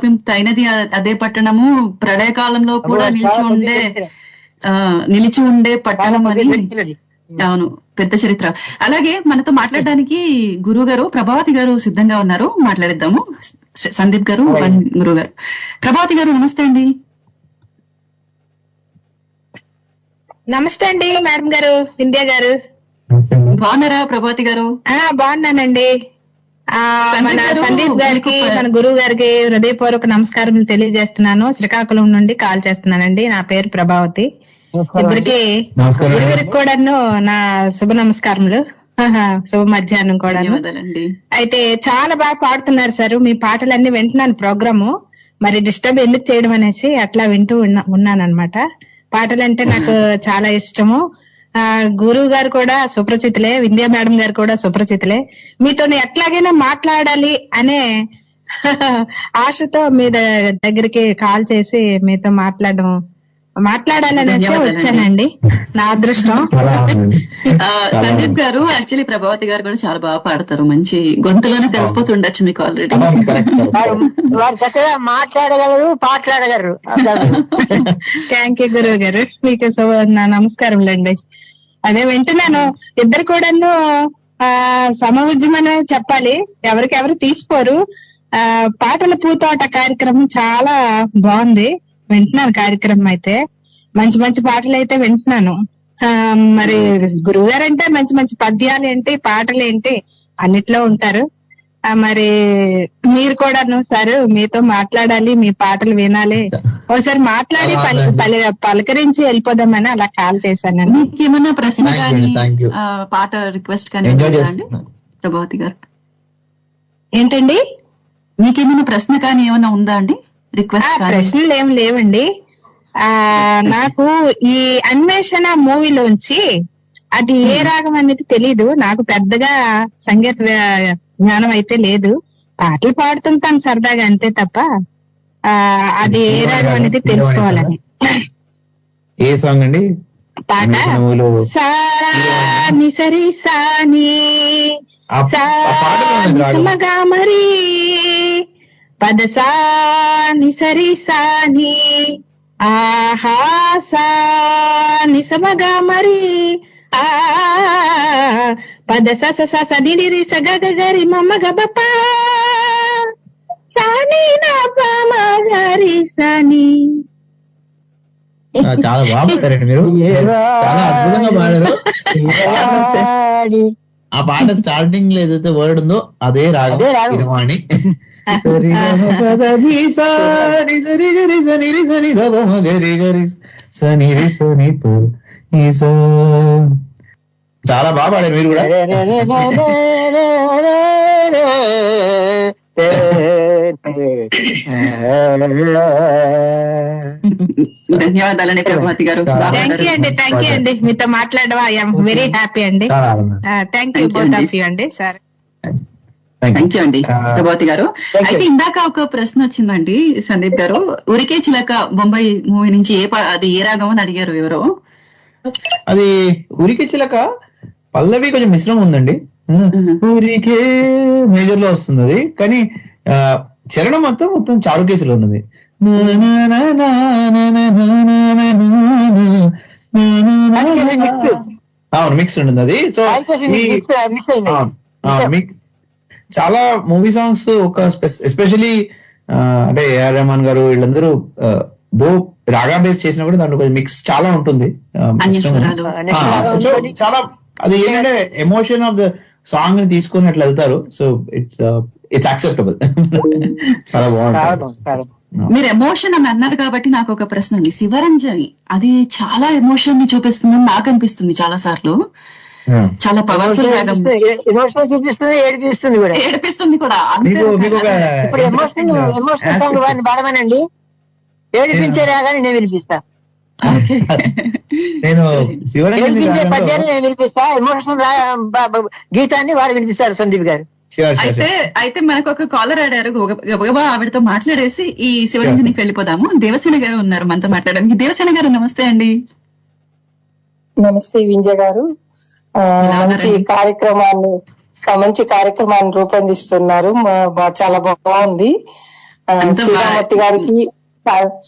విముక్తి అయినది అదే పట్టణము, ప్రళయకాలంలో కూడా నిలిచి ఉండే పట్టణం అని. అవును, పెద్ద చరిత్ర. అలాగే మనతో మాట్లాడడానికి గురువు గారు ప్రభావతి గారు సిద్ధంగా ఉన్నారు. మాట్లాడిద్దాము. సందీప్ గారు, గురువు గారు. ప్రభావతి గారు నమస్తే అండి. నమస్తే అండి మేడం గారు, వింధ్య గారు. బాగున్నారా ప్రభావతి గారు? బాగున్నానండి. మన సందీప్ గారికి, మన గురువు గారికి హృదయపూర్వక నమస్కారములు తెలియజేస్తున్నాను. శ్రీకాకుళం నుండి కాల్ చేస్తున్నానండి. నా పేరు ప్రభావతి. ఇద్దరికి గురుగారికి కూడాను నా శుభ నమస్కారములు, శుభ మధ్యాహ్నం కూడా. అయితే చాలా బాగా పాడుతున్నారు సార్. మీ పాటలన్నీ వింటున్నాను ప్రోగ్రాము. మరి డిస్టర్బ్ ఎందుకు చేయడం అనేసి అట్లా వింటూ ఉన్నాను అనమాట. పాటలంటే నాకు చాలా ఇష్టము. గురువు గారు కూడా సుప్రచితులే, వింధ్య మేడం గారు కూడా సుప్రచితులే. మీతో ఎట్లాగైనా మాట్లాడాలి అనే ఆశతో మీ దగ్గరికి కాల్ చేసి మీతో మాట్లాడాలనేసి వచ్చానండి. నా అదృష్టం. సందీప్ గారు, యాక్చువల్లీ ప్రభావతి గారు కూడా చాలా బాగా పాడతారు. మంచి గొంతులోనే తెలిసిపోతుండొచ్చు మీకు ఆల్రెడీ. వారు చక్కగా మాట్లాడగలరు, పాటలాడగలరు. థ్యాంక్ యూ గురువు గారు, మీకు నా నమస్కారములండి. అదే వింటున్నాను. ఇద్దరు కూడాను సమఉద్యమనే చెప్పాలి, ఎవరికెవరు తీసుకోరు. పాటల పూతోట కార్యక్రమం చాలా బాగుంది. వింటున్నాను కార్యక్రమం అయితే. మంచి మంచి పాటలు అయితే వింటున్నాను. మరి గురువు గారు అంటే మంచి మంచి పద్యాలు ఏంటి, పాటలు ఏంటి అన్నిట్లో ఉంటారు. మరి మీరు కూడాను సార్, మీతో మాట్లాడాలి, మీ పాటలు వినాలి. ఒకసారి మాట్లాడి పలకరించి వెళ్ళిపోదామని అలా కాల్ చేశాను. మీకు ఏమన్నా ప్రశ్న కానీ పాట రిక్వెస్ట్ కానీ ప్రభావతి గారు? ఏంటండి, మీకేమైనా ప్రశ్న కానీ ఏమైనా ఉందా అండి? రిక్వెస్ట్? ప్రశ్నలు ఏం లేవండి. నాకు ఈ అన్వేషణ మూవీలోంచి అది ఏ రాగం అనేది తెలీదు. నాకు పెద్దగా సంగీత జ్ఞానం అయితే లేదు. పాటలు పాడుతుంటాను సరదాగా, అంతే తప్ప అది ఏ రాగం అనేది తెలుసుకోవాలని. ఏ సాంగ్ అండి? పాట సాని సరి సాని సమగా మరి పద సాని సరి సాని ఆహా సాని సమగా మరి ఆ పద స నిరి సగ గరి మమ్మ గబప సాని నా పమ గరి సాని. చాలా బాగుంటారండి మీరు, చాలా అద్భుతంగా పాడారు. ఆ పాట స్టార్టింగ్ లో ఏదైతే వర్డ్ ఉందో అదే రాగం ఇరవాణి. చాలా బాగా పాడారు మీరు కూడా. ధన్యవాదాలండి ప్రభావతి గారు. థ్యాంక్ యూ అండి, మీతో మాట్లాడడం ఐఎమ్ వెరీ హ్యాపీ అండి. Thank you both of you అండి. సార్ థ్యాంక్ యూ అండి ప్రభావతి గారు. అయితే ఇందాక ఒక ప్రశ్న వచ్చిందండి సందీప్ గారు. ఉరికే చిలక బొంబాయి మూవీ నుంచి అది ఏ రాగం అని అడిగారు ఎవరో. అది ఉరికే చిలక పల్లవి కొంచెం మిశ్రమం ఉందండి. ఊరికే మేజర్ లో వస్తుంది అది, కానీ చరణం మొత్తం చారుకేసులో ఉన్నది. అవును, మిక్స్ ఉంటుంది అది. సో చాలా మూవీ సాంగ్స్ ఒక ఎస్పెషలీ అంటే ఏఆర్ రెహమాన్ గారు వీళ్ళందరూ దో రాగా బేస్ చేసినా కూడా దాంట్లో కొంచెం మిక్స్ చాలా ఉంటుంది. చాలా అది ఏంటంటే ఎమోషన్ ఆఫ్ ద సాంగ్ ని తీసుకొని అట్లా వెళ్తారు. So it's acceptable. చాలా బాగుంటుంది. మీరు ఎమోషన్ అని అన్నారు కాబట్టి నాకు ఒక ప్రశ్న ఉంది. శివరంజని అది చాలా ఎమోషన్ ని చూపిస్తుందని నాకు అనిపిస్తుంది చాలా సార్లు. చాలా పవర్ఫుల్ ఎమోషన్ చూపిస్తుంది, ఏడిపిస్తుంది కూడా. ఏడిపిస్తుంది కూడా. ఇప్పుడు ఎమోషనల్ సాంగ్ వాడిని పాడమనండి, ఏడిపించే రాగానే నేను వినిపిస్తా. నేను ఏడిపించే పద్యాన్ని నేను వినిపిస్తా, ఎమోషనల్ గీతాన్ని వాడు వినిపిస్తారు సందీప్ గారు. అయితే మనకు ఒక కాలర్ ఆడారు, గబగబా ఆవిడతో మాట్లాడేసి ఈ శివరంజనికి వెళ్ళిపోదాము. దేవసేన గారు ఉన్నారు మనతో మాట్లాడడానికి. దేవసేన గారు నమస్తే అండి. నమస్తే వింజయ్ గారు. మంచి కార్యక్రమాన్ని రూపొందిస్తున్నారు, చాలా బాగుంది. శ్రీరామూర్తి గారికి,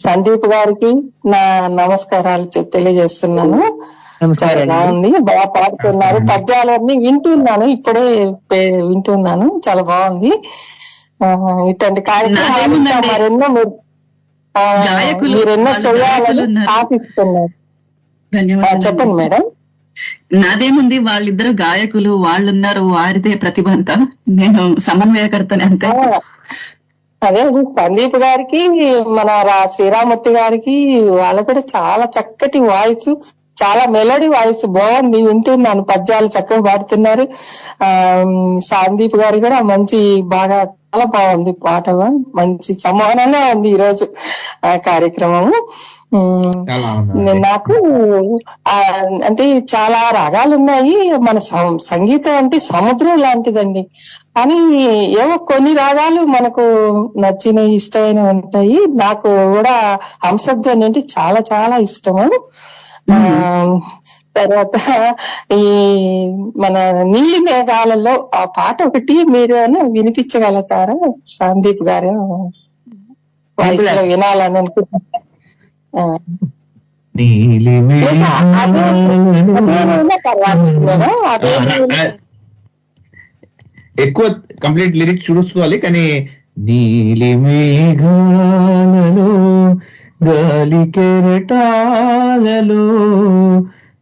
సందీప్ గారికి నా నమస్కారాలు తెలియజేస్తున్నాను. చాలా బాగుంది, బాగా పాడుతున్నారు. పద్యాలన్నీ వింటున్నాను, ఇప్పుడే వింటున్నాను, చాలా బాగుంది. ఇటువంటి కార్యక్రమాలు మరెన్నో మీరెన్నో చేయాలని ఆశిస్తున్నారు. చెప్పండి మేడం. నాదేముంది, వాళ్ళిద్దరు గాయకులు, వాళ్ళున్నారు, వారిదే ప్రతిభ అంతా. నేను సమన్వయకర్తనే అంతే. అదే సందీప్ గారికి, మన శ్రీరామూర్తి గారికి, వాళ్ళ కూడా చాలా చక్కటి వాయిస్, చాలా మెలోడీ వాయిస్, బాగుంది, వింటున్నాను. పద్యాలు చక్కగా పాడుతున్నారు. సందీప్ గారు కూడా మంచి, బాగా చాలా బాగుంది పాట, మంచి సమానంగా ఉంది ఈరోజు కార్యక్రమము. నాకు అంటే చాలా రాగాలు ఉన్నాయి. మన సంగీతం అంటే సముద్రం లాంటిదండి, కానీ ఏవో కొన్ని రాగాలు మనకు నచ్చిన ఇష్టమైన ఉంటాయి. నాకు కూడా హంసధ్వని అంటే చాలా చాలా ఇష్టము. తర్వాత ఈ మన నీలి మేఘాలలో ఆ పాట ఒకటి మీరు వినిపించగలుగుతారా సందీప్ గారు? వాయిస్ లో వినాలని అనుకుంటున్నా. ఎక్కువ కంప్లీట్ లిరిక్స్ చూసుకోవాలి, కానీ నీలి మేఘాలలో గాలి కెరటాలలో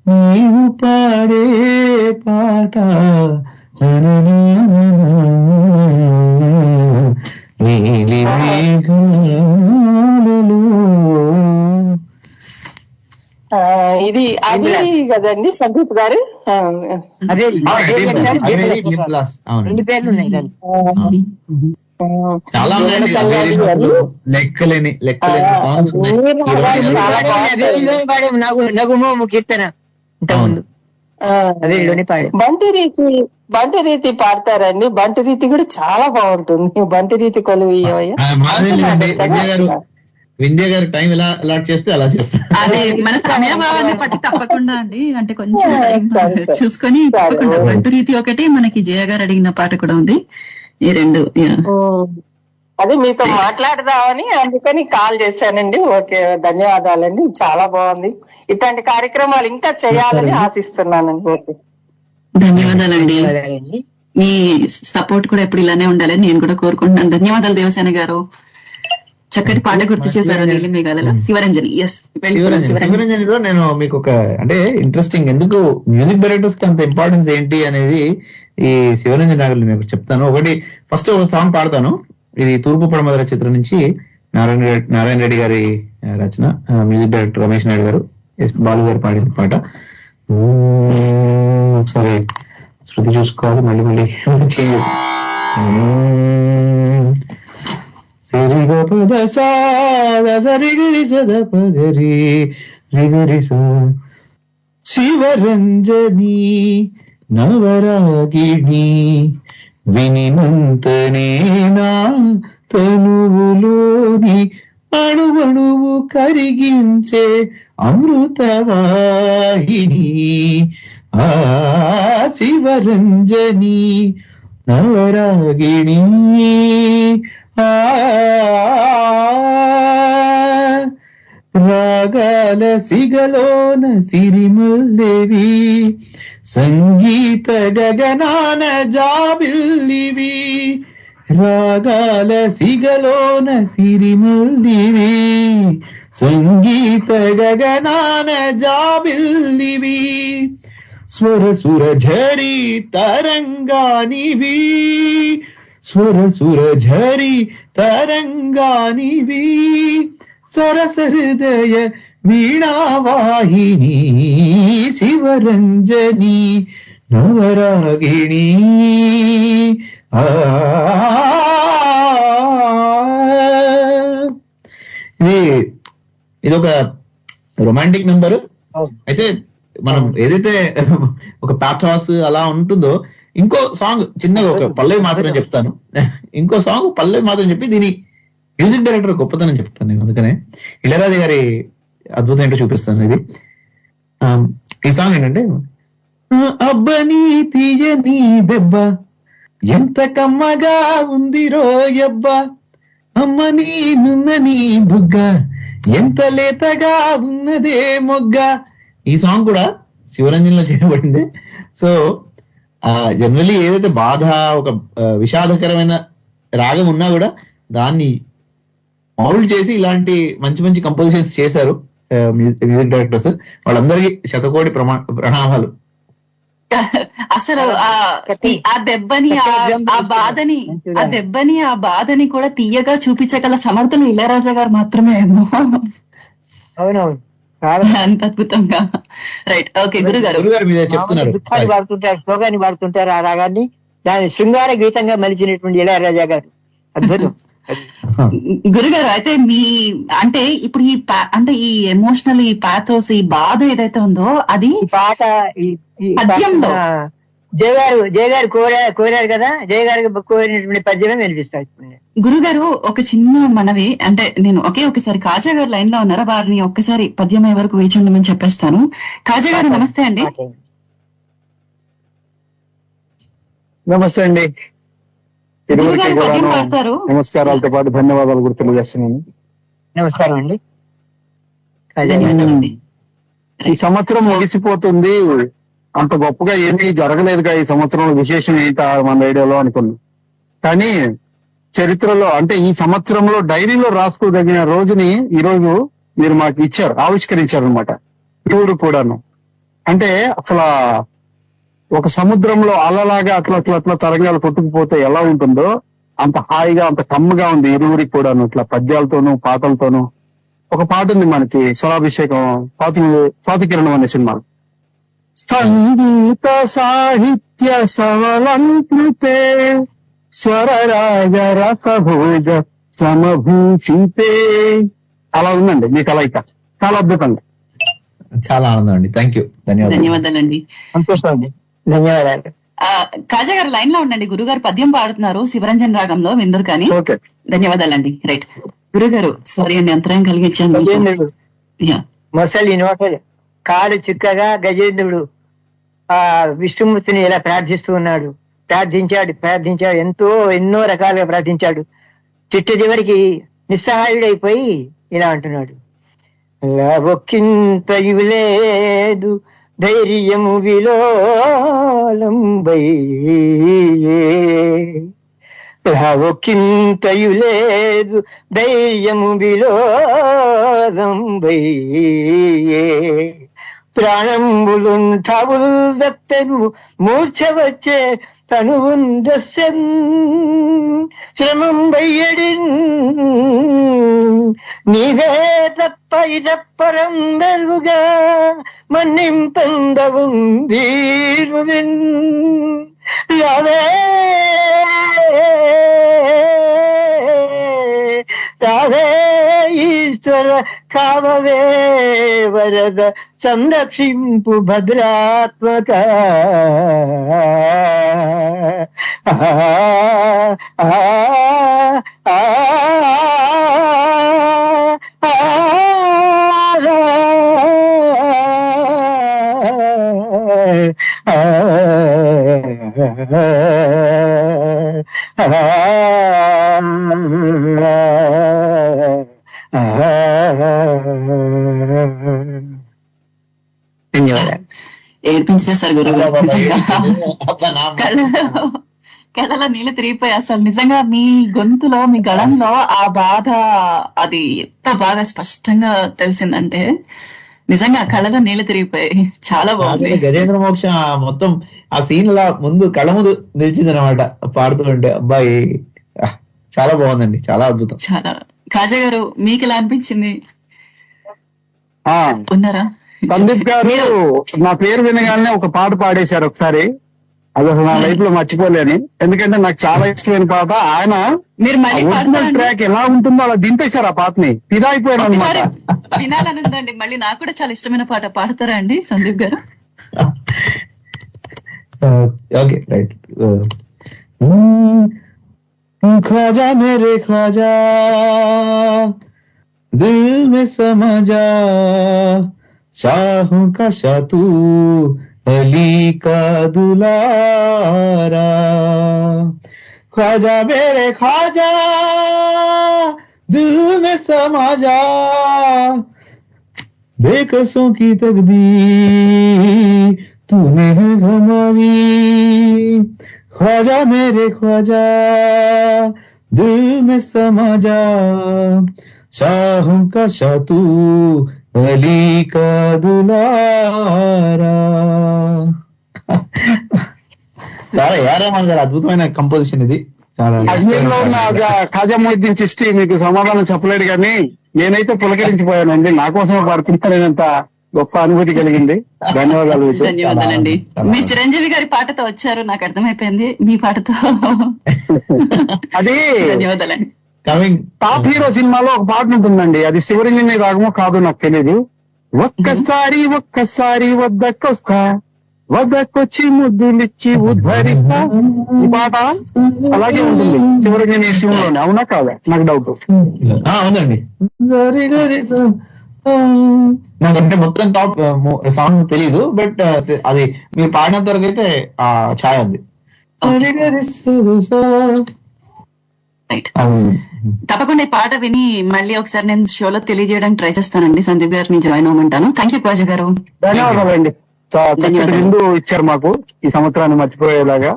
నీవు పాడే పాట నీలి మేఘాలలో. ఇది అది కదండి సందీప్ గారు? అదే రెండు పేర్లు ఉన్నాయి. చాలా లెక్కలేని సాంగ్స్ నగుమోము కీర్తన ఇంతకుముందు అదేలోనే పాడు. బంటి రీతి పాడతారండి. బంటి రీతి కూడా చాలా బాగుంటుంది. బంటి రీతి కొలువు వింధ్య గారు టైం ఎలా అలాట్ చేస్తే అలా చేస్తారు. అదే మన సమయభావాన్ని బట్టి తప్పకుండా అండి, అంటే కొంచెం చూసుకొని తప్పకుండా. బంటు రీతి ఒకటి, మనకి జయ గారు అడిగిన పాట కూడా ఉంది. ఈ రెండు అదే మీతో మాట్లాడదామని అందుకని కాల్ చేశానండి. ఓకే, ధన్యవాదాలండి, చాలా బాగుంది. ఇట్లాంటి కార్యక్రమాలు ఇంకా చేయాలని ఆశిస్తున్నానండి. ఓకే, ధన్యవాదాలండి. మీ సపోర్ట్ కూడా ఎప్పుడు ఇలానే ఉండాలని నేను కూడా కోరుకుంటున్నాను. ధన్యవాదాలు దేవసేన గారు. చక్కటి పాట గుర్తు చేశారు నీలి మేఘాలలో. శివరంజని. శివరంజనిలో నేను మీకు ఒక అంటే ఇంట్రెస్టింగ్, ఎందుకు మ్యూజిక్ డైరెక్టర్స్ కి అంత ఇంపార్టెన్స్ ఏంటి అనేది ఈ శివరంజని రాగలు మీకు చెప్తాను. ఒకటి ఫస్ట్ ఒక సాంగ్ పాడతాను. ఇది తూర్పు పడమర చిత్రం నుంచి నారాయణ రెడ్డి గారి రచన, మ్యూజిక్ డైరెక్టర్ రమేష్ నాయుడు గారు, ఎస్ బాలు గారు పాడిన పాట. ఒకసారి శృతి చూసుకోవాలి, మళ్ళీ చేయాలి. సరిగపద సరిగిరి సదపగరి రిగరి శివరంజని నవరాగిణి వినినంతనేనా తనువులోని అణువణువు కరిగించే అమృతవాహిని ఆ శివరంజని నవరాగిణి. రాగాల సిగలోన సిరిమల్లేవి, సంగీత గగనాన జాబిల్లివి. రాగాల సిగలోన సిరిమల్లివి, సంగీత గగనాన జాబిల్లివి. స్వర సుర ఝరి తరంగానివి, స్వర సుర ఝరి తరంగానివి, సరస హృదయ వీణావాహిని శివరంజని నవరాగిణి. ఇది ఒక రొమాంటిక్ నెంబర్. అయితే మనం ఏదైతే ఒక పాథాస్ అలా ఉంటుందో, ఇంకో సాంగ్ చిన్నగా ఒక పల్లవి మాత్రం చెప్తాను. ఇంకో సాంగ్ పల్లవి మాత్రం చెప్పి దీని మ్యూజిక్ డైరెక్టర్ గొప్పతనం చెప్తాను నేను. అందుకనే ఇళయరాజా గారి అద్భుతం ఏంటో చూపిస్తాను. ఇది ఈ సాంగ్ ఏంటంటే, అబ్బని తీయని దెబ్బ ఎంత కమ్మగా ఉంది రోయబ్బ, అమ్మని నున్నని బుగ్గ ఎంత లేతగా ఉన్నదే మొగ్గ. ఈ సాంగ్ కూడా శివరంజన్లో చేయబడింది. సో జనరలీ ఏదైతే బాధ, ఒక విషాదకరమైన రాగం ఉన్నా కూడా దాన్ని మౌల్డ్ చేసి ఇలాంటి మంచి మంచి కంపోజిషన్స్ చేశారు మ్యూజిక్ డైరెక్టర్స్. వాళ్ళందరికీ శతకోటి ప్రణామాలు. అసలు ఆ దెబ్బని ఆ బాధని కూడా తీయగా చూపించగల సమర్థులు ఇళయరాజా గారు మాత్రమే ఏమో. అవునవును, అంత అద్భుతంగా. రైట్, ఓకే గురుగారు దుఃఖాన్ని వాడుతుంటారు, శ్లోకాన్ని వాడుతుంటారు. ఆ రాగాన్ని దాని శృంగార గీతంగా మలిచినటువంటి ఇళయరాజా గారు అద్భుతం. గురుగారు, అయితే మీ అంటే ఇప్పుడు ఈ ఎమోషనల్, ఈ పాథోస్, ఈ బాధ ఏదైతే ఉందో అది పాట పద్యంలో జయగారు కోరారు కదా, జయగారు కోరినటువంటి పద్యమే వినిపిస్తాడు. గురుగారు, ఒక చిన్న మనవి, అంటే నేను ఒకసారి కాజా గారు లైన్ లో ఉన్నారా, వారిని ఒక్కసారి పద్యం అయ్యే వరకు వేచి ఉండమని చెప్పేస్తాను. కాజా గారు నమస్తే అండి. నమస్తే అండి. నమస్కారాలతో పాటు ధన్యవాదాలు కూడా తెలియజేస్తున్నాను. నమస్కారం అండి. ఈ సంవత్సరం ముగిసిపోతుంది, అంత గొప్పగా ఏమీ జరగలేదుగా ఈ సంవత్సరంలో, విశేషం ఏంటి మన రేడియోలో అనుకున్నాం. కానీ చరిత్రలో, అంటే ఈ సంవత్సరంలో డైరీలో రాసుకోదగిన రోజుని ఈ రోజు మీరు మాకు ఇచ్చారు, ఆవిష్కరించారు అనమాట. ఊరు కూడాను. అంటే అసలు ఒక సముద్రంలో అలలాగా అట్లా అట్లా అట్లా తరంగాలు కొట్టుకుపోతే ఎలా ఉంటుందో అంత హాయిగా, అంత కమ్మగా ఉంది ఇరువురికి కూడాను. ఇట్లా పద్యాలతోనూ పాటలతోనూ. ఒక పాట ఉంది మనకి, స్వరాభిషేకం, స్వాతి కిరణం అనే సినిమాలో. సంగీత సాహిత్య సవలంకృతే స్వరరాగ రసభోజ సమభూషితే. అలా ఉందండి మీ కలయిక, చాలా అద్భుతంగా. చాలా ఆనందం అండి. థ్యాంక్ యూ, ధన్యవాదాలండి. సంతోషం అండి, ధన్యవాదాలు. కాజా గారు లైన్ లో ఉండండి. గురుగారు పద్యం పాడుతున్నారు శివరంజన్ రాగంలో, విందురు కానీ. ధన్యవాదాలండి. రైట్ గురుగారు, సారీ అండి అంతరాయం కలిగించాను. మొసలి నోట కాలు చిక్కగా గజేంద్రుడు ఆ విష్ణుమూర్తిని ఇలా ప్రార్థిస్తూ ఉన్నాడు. ప్రార్థించాడు, ఎన్నో రకాలుగా ప్రార్థించాడు. చిట్ట చివరికి నిస్సహాయుడైపోయి ఇలా అంటున్నాడు, ఒక్కింతయు లేదు ధైర్యము విలోలంబై, ఒక్కింతయు లేదు ధైర్యము విలోలంబై, ప్రాణంబులుంఠవుల్ దత్తను మూర్ఛ వచ్చే తనువుందస్యం శ్రమం వయ్యడిన్ నీవే తప్ప ఇదప్పరం వెలుగా మన్నింపందవం వీరువిన్ రావే రావే ఈశ్వర కావవే వరద సంరక్షింపు భద్రాత్మక. ఏడ్పించేశారు గురువు. కళ్ళలో నీళ్ళు తిరిగిపోయి అసలు నిజంగా మీ గొంతులో, మీ గళంలో ఆ బాధ అది ఎంత బాగా స్పష్టంగా తెలిసిందంటే నిజంగా కళ్ళలో నీళ్లు తిరిగిపోయాయి. చాలా బాగుంది. గజేంద్ర మోక్ష మొత్తం ఆ సీన్ లా ముందు కళ్ళ ముందు నిలిచింది అనమాట పాడుతూ ఉంటే. అబ్బాయి చాలా బాగుందండి, చాలా అద్భుతం. చాలా. కాజా గారు మీకు ఎలా అనిపించింది? ఉన్నారా? సందీప్ గారు నా పేరు వినగానే ఒక పాట పాడేశారు ఒకసారి. అది అసలు నా లైఫ్ లో మర్చిపోలేని, ఎందుకంటే నాకు చాలా ఇష్టమైన పాట. ఆయన ఒరిజినల్ ట్రాక్ ఎలా ఉంటుందో అలా దింపేశారు ఆ పాటని, ఫిదా అయిపోయాను అనమాట. వినాలని ఉందండి. మళ్ళీ నాకు కూడా చాలా ఇష్టమైన పాట పాడతారా అండి సందీప్ గారు? Okay right. ख्वाजा मेरे ख्वाजा दिल में समा जा, शाहों का शाह तू अली का दुलारा. ख्वाजा मेरे ख्वाजा दिल में समा जा, बेकसों की तकदीर तूने है हमारी. ख्वाजा मेरे ख्वाजा दिल में समा जा, शाहों का शाह तू अली का दुलारा. చాలా ఏరామన్ గారు అద్భుతమైన కంపోజిషన్ ఇది. చాలా అజ్మీర్లో ఉన్న ఖాజా మొయిద్దీన్ చిష్టి మీకు సమాధానం చెప్పలేడు కానీ నేనైతే పులకరించిపోయానండి. నా కోసం పాడుతున్నానంత గొప్ప అనుభూతి కలిగింది. ధన్యవాదాలు. ధన్యవాదాలండి. మీరు చిరంజీవి గారి పాటతో వచ్చారు, నాకు అర్థమైపోయింది. మీ పాటతో అది ధన్యవాదాలండి. టాప్ హీరో సినిమాలో ఒక పాట ఉంటుందండి, అది శివరంజని రాగమో కాదో నాకు తెలియదు. ఒక్కసారి ఒక్కసారి వద్దకొస్తా, వద్దకొచ్చి ముద్దులిచ్చి ఉద్ధరిస్తా. ఈ పాట అలాగే ఉంటుంది శివరంజని సినిమాలోనే, అవునా కాదా? నాకు డౌట్. అవునండి. నాకంటే మొత్తం టాప్ సాంగ్ తెలీదు, బట్ అది మీరు పాడినంత వరకు అయితే ఆ ఛాయ్ ఉంది. తప్పకుండా ఈ పాట విని మళ్ళీ ఒకసారి నేను షోలో తెలియజేయడానికి ట్రై చేస్తానండి. సందీప్ గారిని జాయిన్ అవ్వమంటాను. థ్యాంక్ యూ కాజా గారు. ధన్యవాదాలండి. ముందు ఇచ్చారు మాకు ఈ సంవత్సరాన్ని మర్చిపోయేలాగా.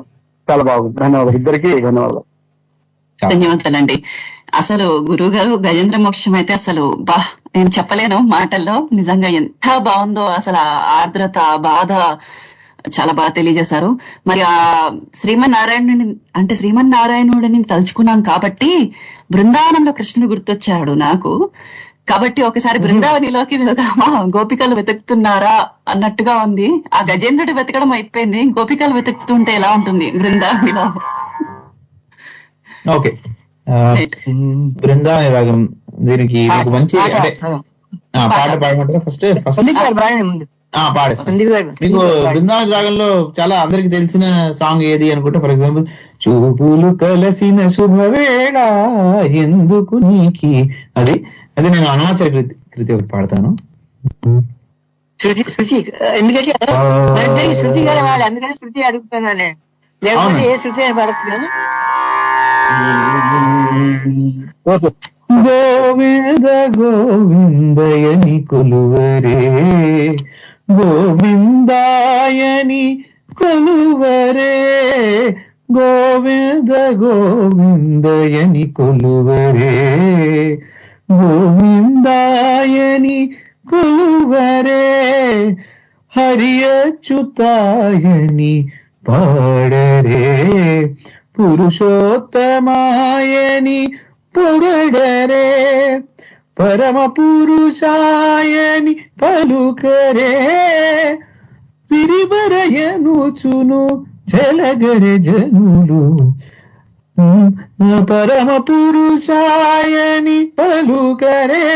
చాలా బాగుంది. ధన్యవాదాలు ఇద్దరికి. ధన్యవాదాలు. ధన్యవాదాలండి. అసలు గురువు గారు గజేంద్ర మోక్షం అయితే అసలు నేను చెప్పలేను మాటల్లో. నిజంగా ఎంత బాగుందో అసలు. ఆ ఆర్ద్రత, బాధ చాలా బాగా తెలియజేశారు. మరి ఆ శ్రీమన్నారాయణుడిని తలుచుకున్నాం కాబట్టి బృందావనంలో కృష్ణుడు గుర్తొచ్చాడు నాకు. కాబట్టి ఒకసారి బృందావనిలోకి వెళ్దామా, గోపికలు వెతుకుతున్నారా అన్నట్టుగా ఉంది. ఆ గజేంద్రుడు వెతకడం అయిపోయింది, గోపికలు వెతుకుతుంటే ఎలా ఉంటుంది బృందావనిలో? ఓకే, బృందావని రాగం దీనికి మంచి పాట పాడమంటారా? ఫస్ట్ పాడేస్తాను. మీకు బృందావని రాగంలో చాలా అందరికి తెలిసిన సాంగ్ ఏది అనుకుంటే, ఫర్ ఎగ్జాంపుల్, చూపులు కలసిన శుభవేళ ఎందుకు నీకి, అది నేను అనాచర కృతి ఒకటి పాడతాను. శృతి ఎందుకంటే శృతి గారు వాళ్ళు, అందుకని శృతి అడుగుతున్నాను. లేకపోతే ఏ శృతి అని పడుతున్నాను. గోవింద గోవిందయని కొలువరే, గోవిందాయని కొలువరే, గోవింద గోవిందయని కొలువరే, గోవిందాయని కొలువరే, హరియచ్యుతాయని పాడరే, పురుషోత్తమాయని పొగడరే, పరమ పురుషాయని పలుకరే, సిరిబరయనుచును జలగరే జనులు, పరమ పురుషాయని పలుకరే,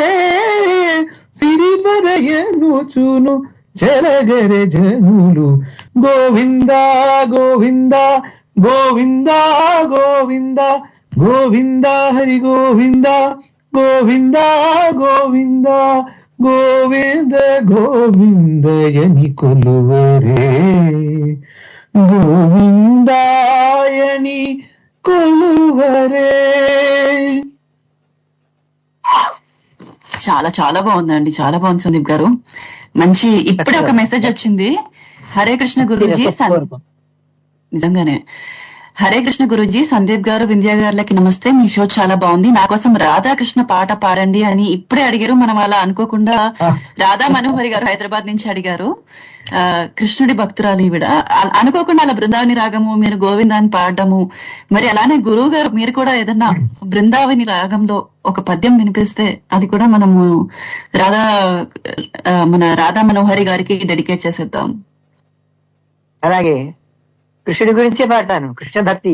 సిరిబరయనుచును జలగరే జనులు, గోవింద గోవింద గోవింద గోవింద గోవింద హరి గోవింద గోవింద గోవింద గోవింద గోవిందయని కొలువరే, గోవిందాయని కొలువరే. చాలా చాలా బాగుందండి, చాలా బాగుంది సందీప్ గారు. మంచి. ఇప్పుడే ఒక మెసేజ్ వచ్చింది. హరే కృష్ణ గురూజీ, నిజంగానే హరే కృష్ణ గురూజీ, సందీప్ గారు, వింధ్య గారులకి నమస్తే. మీ షో చాలా బాగుంది. నా కోసం రాధాకృష్ణ పాట పాడండి అని ఇప్పుడే అడిగారు. మనం అలా అనుకోకుండా రాధా మనోహరి గారు హైదరాబాద్ నుంచి అడిగారు. కృష్ణుడి భక్తురాలు ఈవిడ. అనుకోకుండా అలా బృందావని రాగము, మీరు గోవిందాన్ని పాడము, మరి అలానే గురువు గారు మీరు కూడా ఏదన్నా బృందావని రాగంలో ఒక పద్యం వినిపిస్తే అది కూడా మనము మన రాధా మనోహరి గారికి డెడికేట్ చేసేద్దాం. అలాగే కృష్ణుడి గురించే పాడతాను. కృష్ణ భక్తి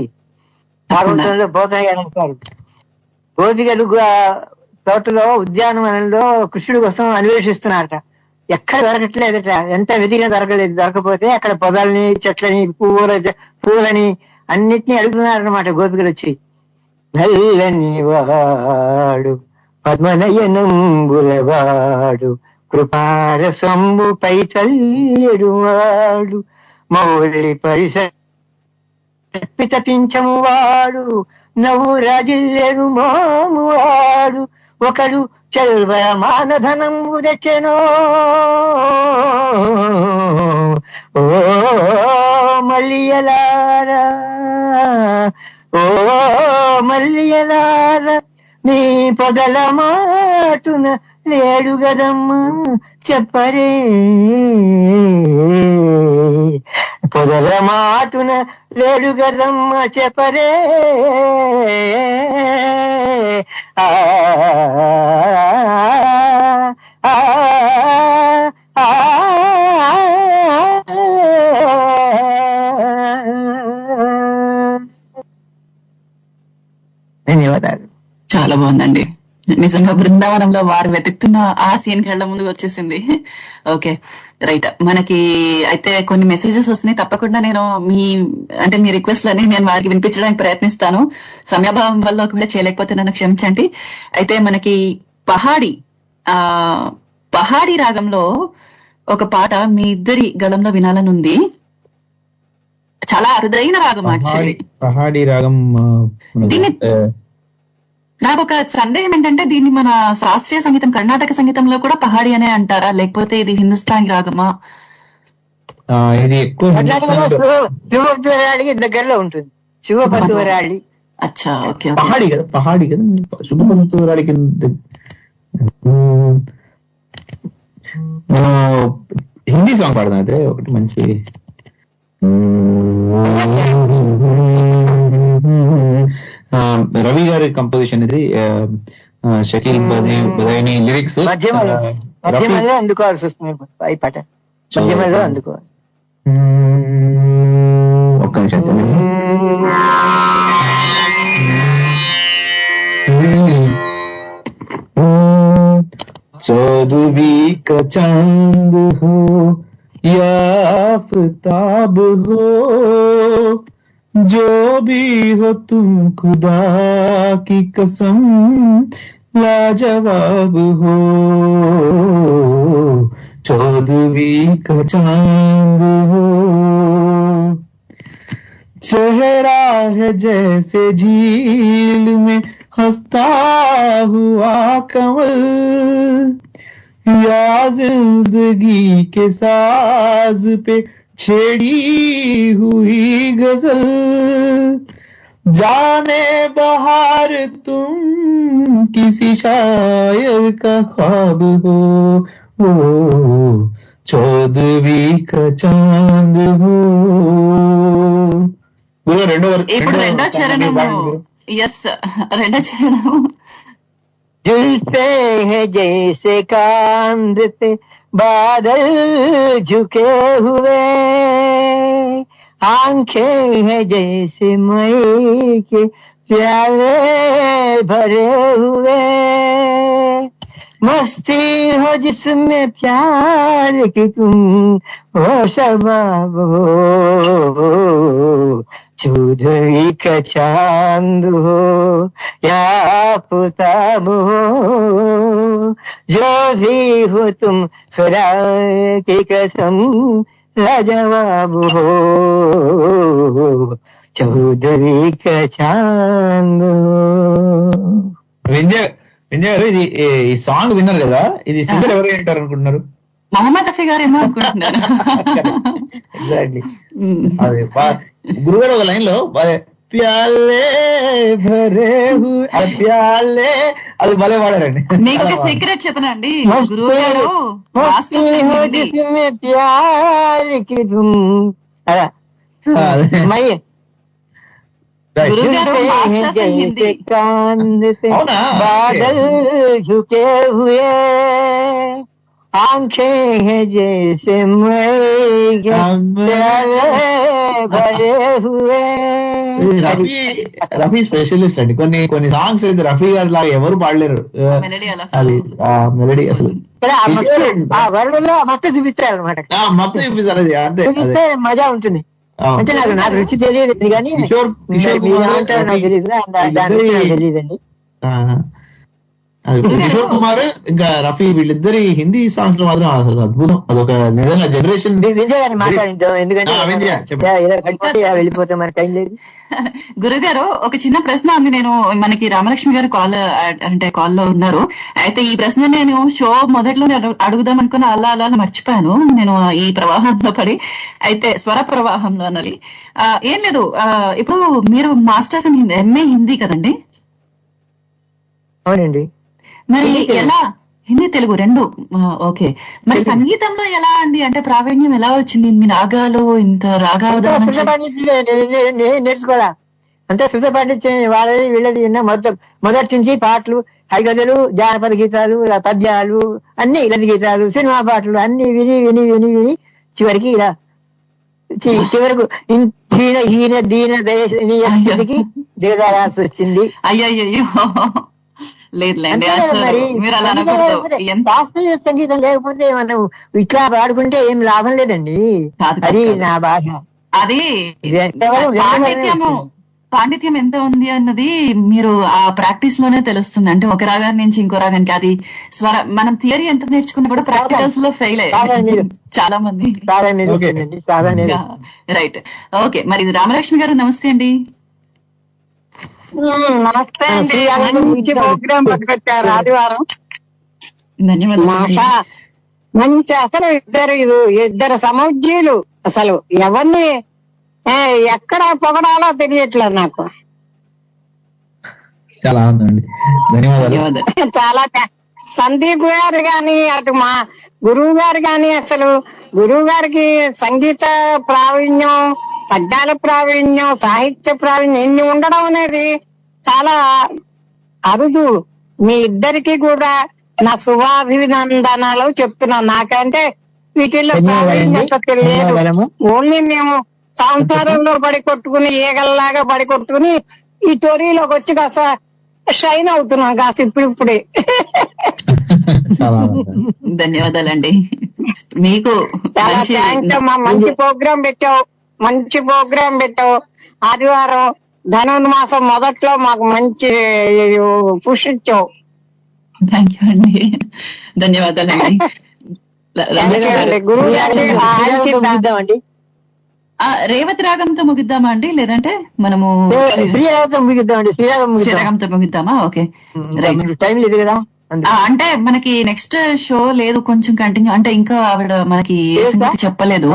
భాగవతంలో పోతాడు. గోపికలు తోటలో ఉద్యానవనంలో కృష్ణుడి కోసం అన్వేషిస్తున్నారట. ఎక్కడ దొరకట్లేదట. ఎంత వెతికినా దొరకలేదు. దొరకపోతే అక్కడ పొదల్ని, చెట్లని, పూలని అన్నిటినీ అడుగుతున్నారనమాట గోపికలు వచ్చి. నల్లని వాడు పద్మనయనంబులవాడు కృపారసంబుపై చల్లెడు వాడు మౌళి పరిసర్పించము వాడు నవ్వు రాజిల్లెడు మోము వాడు ఒకడు చెల్వర మానధనంబు తెచ్చెనో ఓ మల్లియలారా ఓ మల్లియలారా నీ పొదల మాటున లేడు గదమ్మ చెప్పరే పొదల మాటున లేడు గదమ్మ చెప్పరే ఆ ధన్యవాదాలు. చాలా బాగుందండి. నిజంగా బృందావనంలో వారు వెతుకుతున్న ఆ సీన్ కళ్ళ ముందుకు వచ్చేసింది. Okay, right. మనకి అయితే కొన్ని మెసేజెస్ వస్తున్నాయి. తప్పకుండా నేను మీ రిక్వెస్ట్ లని నేను వారికి వినిపించడానికి ప్రయత్నిస్తాను. సమయాభావం వల్ల ఒకవేళ చేయలేకపోతే నన్ను క్షమించండి. అయితే మనకి పహాడీ రాగంలో ఒక పాట మీ ఇద్దరి గళంలో వినాలని ఉంది. చాలా అరుదైన రాగం. పహాడీ రాగం. నాకు ఒక సందేహం ఏంటంటే దీన్ని మన శాస్త్రీయ సంగీతం, కర్ణాటక సంగీతంలో కూడా పహాడీ అనే అంటారా, లేకపోతే ఇది హిందుస్థానీ రాగమా? ఇది ఎక్కువ శివపంతురాళికి దగ్గరలో ఉంటుంది. శివపంతురాళి. అచ్చా, ఓకే. పహాడీ కదా, పహాడీ కదా, శుభపంతురాళికి హిందీ సాంగ్ పాడదాం అయితే ఒకటి మంచి. రవి గారి కంపోజిషన్ ఇది. షకీల్ బదైని లిరిక్స్. మధ్యమలో అందుకోవాల్సి వస్తుంది ఈ పాట. మధ్యమలో అందుకోవాలి. ఒక్క నిమిషం. चौदहवी का चांद हो या आफताब हो, जो भी हो तुम खुदा की कसम लाजवाब हो. चौदहवी का चांद हो, चेहरा है जैसे झील में हंसता हुआ कमल, या जिंदगी के साज पे छेड़ी हुई गजल. जाने बहार तुम किसी शायर का ख्वाब हो, चौदहवी का चांद हो. ఇప్పుడు రెండో చరణము. ఎస్, రెండో చరణం. जुल्फे है जैसे कांध पे बादल झुके हुए, आंखें है जैसे मई के प्याले भरे हुए, मस्ती हो जिसमें प्यार की तुम हो शबाब हो, चौदहवी का चांद हो या आफताब हो, जो भी हो तुम खुदा की कसम लाजवाब हो, चौदहवी का चांद हो. వింధ్య గారు, ఇది ఈ సాంగ్ విన్నారు కదా, ఇది సింగర్ ఎవరు అంటారు అనుకుంటున్నారు? మొహమ్మద్ రఫీ గారు ఏమో అనుకుంటున్నారు. ఎగ్జాక్ట్లీ. అదే గురుగారు ఒక లైన్ లో ప్యాలే భరే ప్యాలే అది భలే పాడారండి. మీకు ఒక సీక్రెట్ చెప్పనండి, గురువు గారు బాదల్ झुके हुए आंखें हैं जैसे भरे हुए. రఫీ స్పెషలిస్ట్ అండి. కొన్ని సాంగ్స్ అయితే రఫీ గారు లాగా ఎవరు పాడలేరు. అది మెలడీ అసలు వరడలో మత్తు చూపిస్తారు అనమాట. మత్తు చూపిస్తారు, అది అంతే. మజా ఉంటుంది. అంటే నాకు రుచి తెలియదు కానీ నాకు తెలియదండి. కిషోర్ కుమార్ ఇంకా రఫీ వీళ్ళిద్దరి హిందీ సాంగ్స్ లో మాత్రం అసలు అద్భుతం. అదొక నిజంగా జనరేషన్. మాట్లాడించాం ఎందుకంటే వెళ్ళిపోతే మన టైం లేదు. గురుగారు ఒక చిన్న ప్రశ్న ఉంది. నేను మనకి రామలక్ష్మి గారు కాల్లో ఉన్నారు. అయితే ఈ ప్రశ్న నేను షో మొదట్లోనే అడుగుదాం అనుకుని అలా మర్చిపోయాను నేను ఈ ప్రవాహంలో పడి. అయితే స్వర ప్రవాహంలో అనాలి. ఏం లేదు, ఇప్పుడు మీరు మాస్టర్స్ ఎంఏ హిందీ కదండి? అవునండి. మరి ఎలా హిందీ తెలుగు రెండు? ఓకే. మరి సంగీతంలో ఎలా అండి, అంటే ప్రావీణ్యం ఎలా వచ్చింది? మీ రాగాలు ఇంత రాగావధానం నేర్చుకోవాలా అంటే శుద్ధ పాండిత్యం వాళ్ళది వీళ్ళది మొదటి నుంచి పాటలు, హరికథలు, జానపద గీతాలు, పద్యాలు, అన్ని ఇలాంటి గీతాలు, సినిమా పాటలు అన్ని విని విని విని విని చివరికి ఇలా చివరకు హీన దీన దయకి దిగదారాల్సి వచ్చింది. అయ్యయ్యో లేదులేండి, శాస్త్రీయ సంగీతం లేకపోతే మనం ఇట్లా పాడుకుంటే ఏం లాభం లేదండి. అది నా బాధ. అది పాండిత్యం ఎంత ఉంది అన్నది మీరు ఆ ప్రాక్టీస్ లోనే తెలుస్తుంది. అంటే ఒక రాగాన్ని నుంచి ఇంకో రాగానికి అది స్వర మనం థియరీ ఎంత నేర్చుకున్నా కూడా ప్రాక్టికల్స్ లో ఫెయిల్ అయ్యారు చాలా మంది. Right, okay. మరి రామలక్ష్మి గారు నమస్తే అండి. నమస్తే అండి. మంచి ప్రోగ్రామ్ పట్టుకొచ్చారు ఆదివారం. ధన్యవాదాలు. మంచి అసలు ఇద్దరు సమౌజ్యులు. అసలు ఎవరిని ఎక్కడ పొగడాలో తెలియట్లేదు నాకు. చాలా ఆనందండి, ధన్యవాదాలు. చాలా సందీప్ గారు గాని అటు మా గురువు గారు గాని అసలు గురువు గారికి సంగీత ప్రావీణ్యం, పద్యాల ప్రావీణ్యం, సాహిత్య ప్రావీణ్యం ఇన్ని ఉండడం అనేది చాలా అరుదు. మీ ఇద్దరికి కూడా నా శుభాభినందనాలు చెప్తున్నాను. నాకంటే వీటిల్లో ప్రావీణ్యత తెలియదు. ఓన్లీ మేము సంసారంలో పడి కొట్టుకుని ఈగల్లాగా పడి కొట్టుకుని ఈ టోరీలోకి వచ్చి కాస్త షైన్ అవుతున్నాం కాస్త ఇప్పుడిప్పుడే. ధన్యవాదాలండి మీకు. మంచి ప్రోగ్రాం పెట్టావు. ఆదివారం ధనుర్మాసం మొదట్లో మాకు మంచి పుష్ ఇచ్చావు. థ్యాంక్ యూ అండి, ధన్యవాదాలండి. రేవతి రాగంతో ముగిద్దామా అండి, లేదంటే మనము శ్రీరాగంతో ముగిద్దామా? ఓకే, టైం లేదు కదా. అంటే మనకి నెక్స్ట్ షో లేదు, కొంచెం కంటిన్యూ అంటే ఇంకా ఆవిడ మనకి చెప్పలేదు,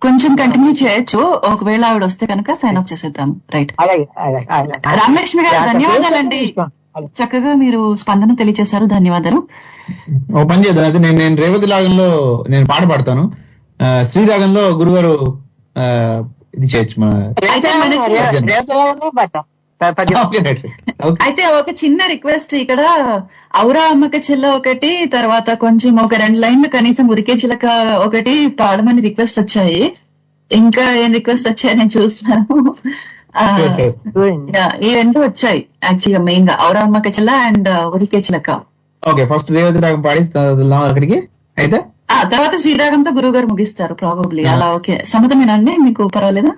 కొంచెం కంటిన్యూ చేయొచ్చు. ఒకవేళ ఆవిడ వస్తే కనుక సైన్ అప్ చేసేద్దాం. రైట్, రామలక్ష్మి గారు ధన్యవాదాలండి, చక్కగా మీరు స్పందన తెలియజేశారు. ధన్యవాదాలు. ఓ పని చేద్దాం అయితే, నేను రేవతి రాగంలో నేను పాట పాడతాను, శ్రీరాగంలో గురుగారు ఇది చేయొచ్చు. అయితే ఒక చిన్న రిక్వెస్ట్, ఇక్కడ ఔరా అమ్మక చిల్ల ఒకటి, తర్వాత కొంచెం ఒక 2 లైన్లు కనీసం ఉరికే చిలక ఒకటి పాడమని రిక్వెస్ట్ వచ్చాయి. ఇంకా ఏం రిక్వెస్ట్ వచ్చాయి నేను చూస్తున్నాను. ఈ 2 వచ్చాయి యాక్చువల్గా, మెయిన్ గా ఔరా అమ్మక చిల్ల అండ్ ఉరికే చిలక. ఓకే, ఫస్ట్ రేవతి రాగం పాడిస్తాం అక్కడికి. అయితే తర్వాత శ్రీరాగంతో గురువు గారు ముగిస్తారు ప్రాబబ్లీ. అలా ఓకే, సమ్మతమేనండి మీకు? పర్వాలేదా?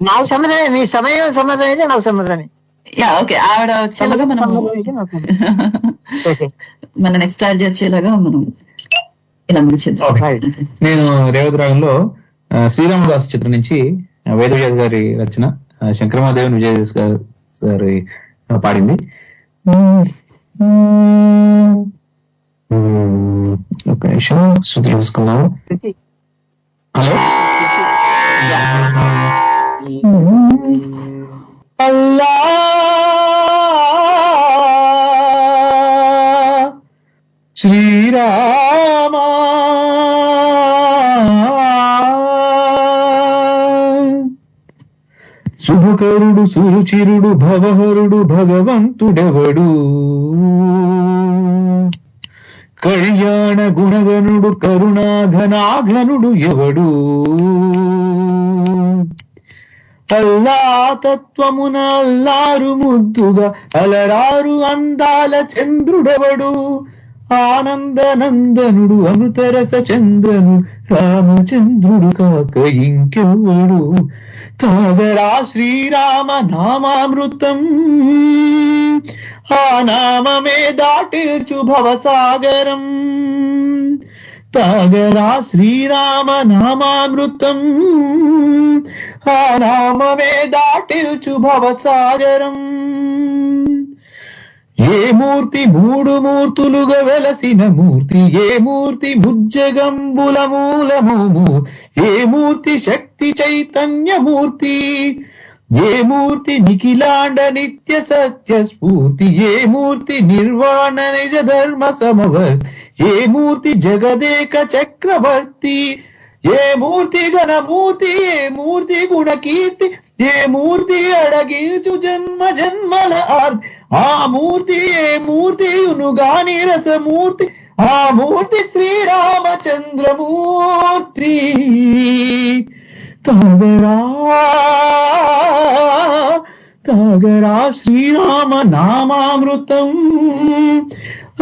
నాకు సమ్మతమే, మీ సమయం సమ్మతమే, నాకు సమ్మతమే. యా ఓకే, ఆవిడ వచ్చేలాగా మనం మన నెక్స్ట్ స్టార్ట్ వచ్చేలాగా మనం ఇలా ముగిచేద్దాం. నేను రేవతి రాగంలో శ్రీరామదాస్ చిత్రం నుంచి వేదవ్యాస్ గారి రచన, శంకరమహాదేవన్ విజయదాస్ గారి పాడింది. ఒక నిమిషం శృతి చూసుకుందాము. హలో శుభకరుడు సురుచిరుడు భవహరుడు భగవంతుడెవడు, కళ్యాణ గుణగణుడు కరుణాఘనాఘనుడు ఎవడు, అల్లా తత్వమున అల్లారు ముద్దుగా అలరారు అందాల చంద్రుడెవడు, ఆనందనందనుడు అమృతరస చందనుడు రామచంద్రుడు కాక ఇంకెవడు, తాగరా శ్రీరామ నామామృతం, ఆ నామమే దాటిచు భవసాగరం, తాగరా శ్రీరామ నామామృతం, ఆ నామమే దాటిచు భవసాగరం. ఏ మూర్తి మూడు మూర్తులుగా వెలసిన మూర్తి, ఏ మూర్తి ముజ్జగంబుల మూలము, ఏ మూర్తి శక్తి చైతన్యమూర్తి, ఏ మూర్తి నిఖిలాండ నిత్య సత్య స్ఫూర్తి, ఏ మూర్తి నిర్వాణ నిజ ధర్మ సమవర్, ఏ మూర్తి జగదేక చక్రవర్తి, ఏ మూర్తి ఘనమూర్తి, ఏ మూర్తి గుణకీర్తి, ఏ మూర్తి అడగీచు జన్మ జన్మల ఆర్తి, ఆ మూర్తి ఏ మూర్తి యునుగాని రసమూర్తి, ఆ మూర్తి శ్రీరామచంద్రమూర్తి. తాగరా తాగరా శ్రీరామ నామామృతం,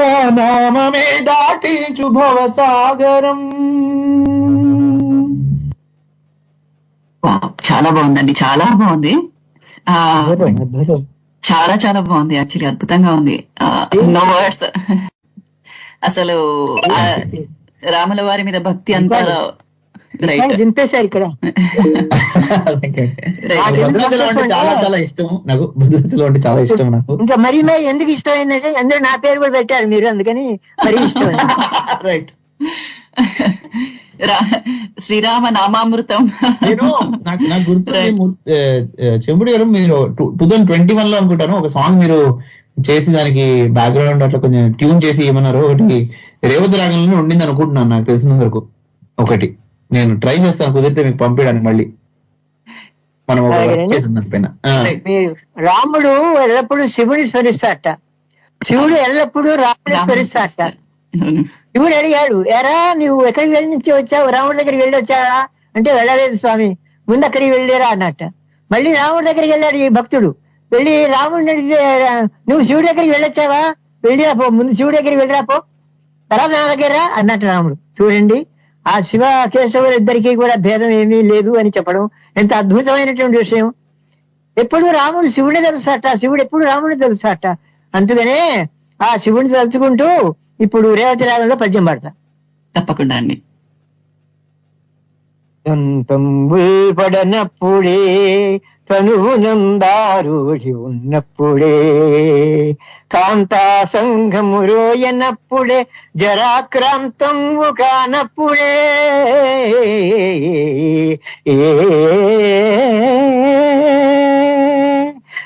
ఆ నామమే దాటించు భవసాగరం. చాలా బాగుందండి, చాలా బాగుంది. చాలా చాలా బాగుంది, యాక్చువల్లీ అద్భుతంగా ఉంది. No words. అసలు రాముల వారి మీద భక్తి అంతా దింపేశారు ఇక్కడ. భద్రాచలం అంటే చాలా చాలా ఇష్టం నాకు, భద్రాచలం అంటే చాలా ఇష్టం నాకు. ఇంకా మరీ ఎందుకు ఇష్టమైందంటే అందరూ నా పేరు కూడా పెట్టారు మీరు, అందుకని మరీ ఇష్టం. రైట్. శ్రీరామ నామామృతం. నేను నాకు గుర్తు చెంబుడి గారు, మీరు 2021 లో అనుకుంటాను ఒక సాంగ్ మీరు చేసి దానికి బ్యాక్గ్రౌండ్ అట్లా కొంచెం ట్యూన్ చేసి ఏమన్నారు, ఒకటి రేవతి రాగంలో ఉండింది అనుకుంటున్నాను నాకు తెలిసినంత వరకు. ఒకటి నేను ట్రై చేస్తాను, కుదిరితే మీకు పంపించడానికి మళ్ళీ మనం దానిపైన. రాముడు ఎల్లప్పుడూ శివుని స్మరిస్తాట, శివుడు ఎల్లప్పుడూ రాముని స్మరిస్తాట. శివుడు అడిగాడు, ఎరా నువ్వు ఎక్కడికి వెళ్ళి నుంచి వచ్చావు, రాముడి దగ్గరికి వెళ్ళి వచ్చావా అంటే వెళ్ళలేదు స్వామి, ముందు అక్కడికి వెళ్ళారా అన్నట్ట. మళ్ళీ రాముడి దగ్గరికి వెళ్ళాడు ఈ భక్తుడు, వెళ్ళి రాముడిని అడిగితే నువ్వు శివుడి దగ్గరికి వెళ్ళొచ్చావా, వెళ్ళిరాపో, ముందు శివుడి దగ్గరికి వెళ్ళిరాపో, తర్వాత నా దగ్గర అన్నట్టు రాముడు. చూడండి, ఆ శివ కేశవులు ఇద్దరికీ కూడా భేదం ఏమీ లేదు అని చెప్పడం ఎంత అద్భుతమైనటువంటి విషయం. ఎప్పుడు రాముడు శివుడే తెలుసాట, శివుడు ఎప్పుడు రాముడిని తెలుసాట. అందుకనే ఆ శివుడిని తలుచుకుంటూ ఇప్పుడు రేవతి రాగంలో పద్యం పాడతా. తప్పకుండా అండి. పడనప్పుడే తనువు నందారూఢి ఉన్నప్పుడే, కాంతా సంఘము రోయనప్పుడే, జరాక్రాంతము కానప్పుడే,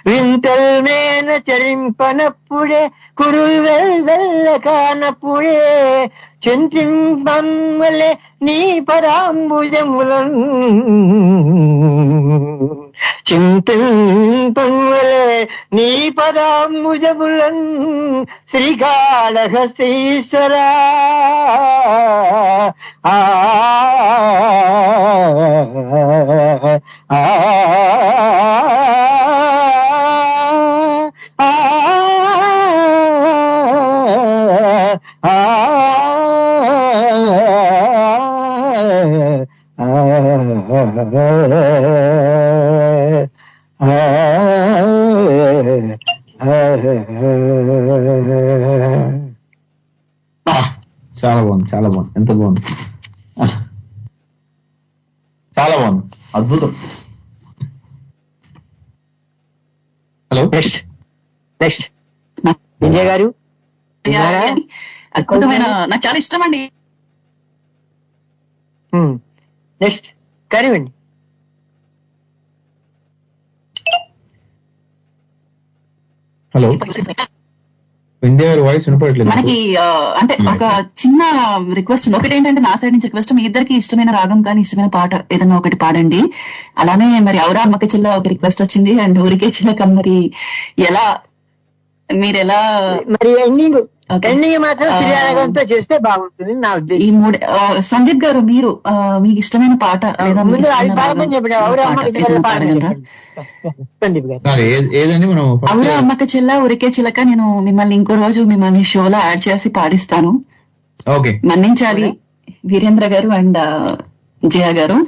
వింతల్మేన చరింపనప్పుడే, కురుల్ వెళ్ళ కానప్పుడే, చింతింపమ్మలే నీ పరాంబుజములన్, చింతింపమ్మలే నీ పరాంబుజములన్, శ్రీకాళహస్తీశ్వరా. ఆ చాలా బాగుంది, చాలా బాగుంది, ఎంత బాగుంది, చాలా బాగుంది, అద్భుతం. హలో, నెక్స్ట్ విజయ్ గారు. అద్భుతమైన, నాకు చాలా ఇష్టం అండి. నెక్స్ట్ కానివ్వండి. హలో, వింధ్య గారి వాయిస్ వినపడట్లేదు. మనకి అంటే ఒక చిన్న రిక్వెస్ట్ ఉంది. ఒకటి ఏంటంటే నా సైడ్ నుంచి రిక్వెస్ట్, మీ ఇద్దరికి ఇష్టమైన రాగం కానీ ఇష్టమైన పాట ఏదైనా ఒకటి పాడండి. అలానే మరి ఔరా అమ్మక చిల్ల ఒక రిక్వెస్ట్ వచ్చింది, అండ్ ఊరికే చిల్లక మరి ఎలా మీరెలా మరి ఎండింగ్ మాత్రం శ్రీరాగంతో చేస్తే బాగుంటుంది నా ఉద్దేశం. ఈ మూడు సందీప్ గారు మీరు మీకు ఇష్టమైన పాట లేదా మీకు ఇష్టమైన ఏదండి మనం ఔరా అమ్మక చిల్ల ఊరికే చిలక నేను మిమ్మల్ని ఇంకో రోజు మిమ్మల్ని షోలో యాడ్ చేసి పాడిస్తాను. ఓకే, మన్నించాలి వీరేంద్ర గారు అండ్ జయ గారు.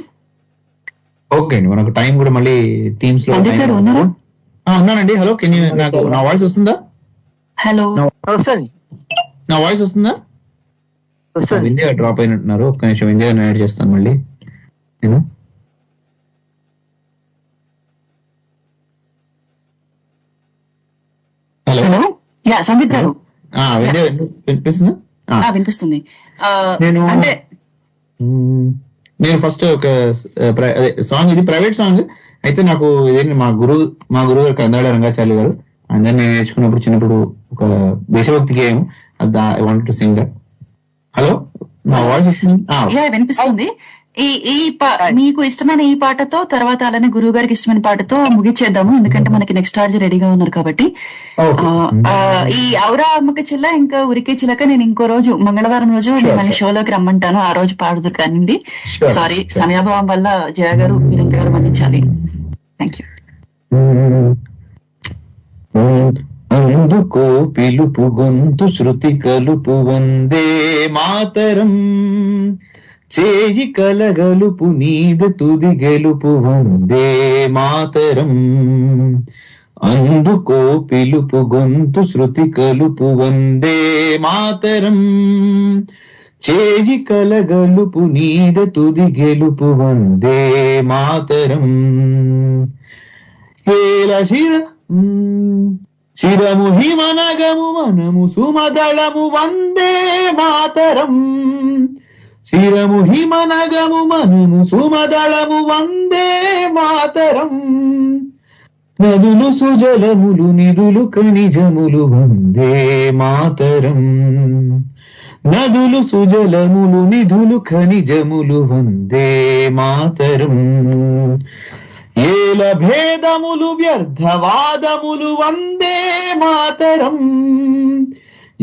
ఓకే అండి, మనకు టైం కూడా మళ్ళీ టీమ్స్ లో ఉన్నారా? ఉన్నానండి. హలో, నాకు నా వాయిస్ వస్తుందా? హలో, వస్తుంది. నా వాయిస్ వస్తుందా? వింధ్య డ్రాప్ అయినట్టున్నారు. ఒక్క నిమిషం, వింధ్య యాడ్ చేస్తాను మళ్ళీ నేను. హలో, యా సందీప్ గారు వింధ్య వినిపిస్తుందా? వినిపిస్తుంది. నేను ఫస్ట్ ఒక సాంగ్, ఇది ప్రైవేట్ సాంగ్ అయితే నాకు ఇదేంటి మా గురువు గారు కందాడ రంగాచార్య గారు అందరినీ నేను నేర్చుకున్నప్పుడు చిన్నప్పుడు ఒక దేశభక్తి గేయం I want to sing. Hello, నా వాయిస్ వస్తుంది? వినిపిస్తుంది. మీకు ఇష్టమైన ఈ పాటతో తర్వాత అలానే గురువు గారికి ఇష్టమైన పాటతో ముగిచ్చేద్దాము, ఎందుకంటే మనకి నెక్స్ట్ చార్జ్ రెడీగా ఉన్నారు కాబట్టి. ఈ ఔరా అమ్మక చిల్ల ఇంకా ఉరికే చిలక నేను ఇంకో రోజు మంగళవారం రోజు మిమ్మల్ని షోలోకి రమ్మంటాను, ఆ రోజు పాడుదురు కానివ్వండి. సారీ, సమయాభావం వల్ల జయ గారు వీరేంద్ర గారు మన్నించాలి. Thank you. అందుకో పిలుపు గొంతు శృతి కలుపు వందే మాతరం, చేయి కలగలుపు నీద తుది గెలుపు వందే మాతరం. అందుకో పిలుపు గొంతు శృతి కలుపు వందే మాతరం, చేయి కలగలుపు నీద తుది గెలుపు వందే మాతరం. శిరము హిమనగము మనము సుమదళము వందే మాతరం, శిరము హిమనగము మనము సుమదళము వందే మాతరం. నదులు సుజలములు నిధులు ఖనిజములు వందే మాతరం, నదులు సుజలములు నిధులు ఖనిజములు వందే మాతరం. ఏల భేదములు వ్యర్థవాదములు వందే మాతరం,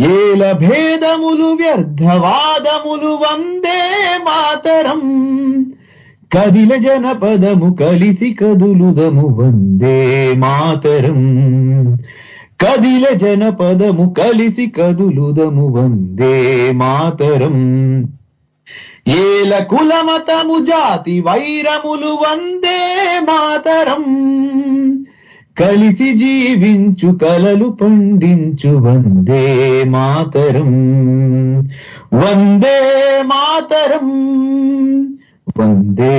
ఏల భేదములు వ్యర్థవాదములు వందే మాతరం. కదిల జనపదము కలిసి కదులుదము వందే మాతరం, కదిల జనపదము కలిసి కదులుదము వందే మాతరం. ఏల కులమతము జాతి వైరములు వందే మాతరం, కలిసి జీవించు కలలు పండించు వందే మాతరం, వందే మాతరం, వందే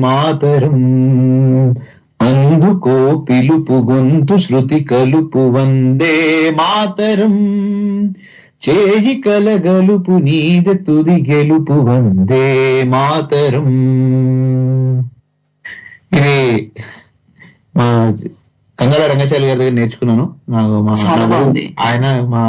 మాతరం. అందుకో పిలుపు గొంతు శృతి కలుపు వందే మాతరం, చేయి కలగలుపు నీద తుది గెలుపు వందే మాతరం. ఇది మా కంగాళ రంగాచార్య గారి దగ్గర నేర్చుకున్నాను. ఆయన మా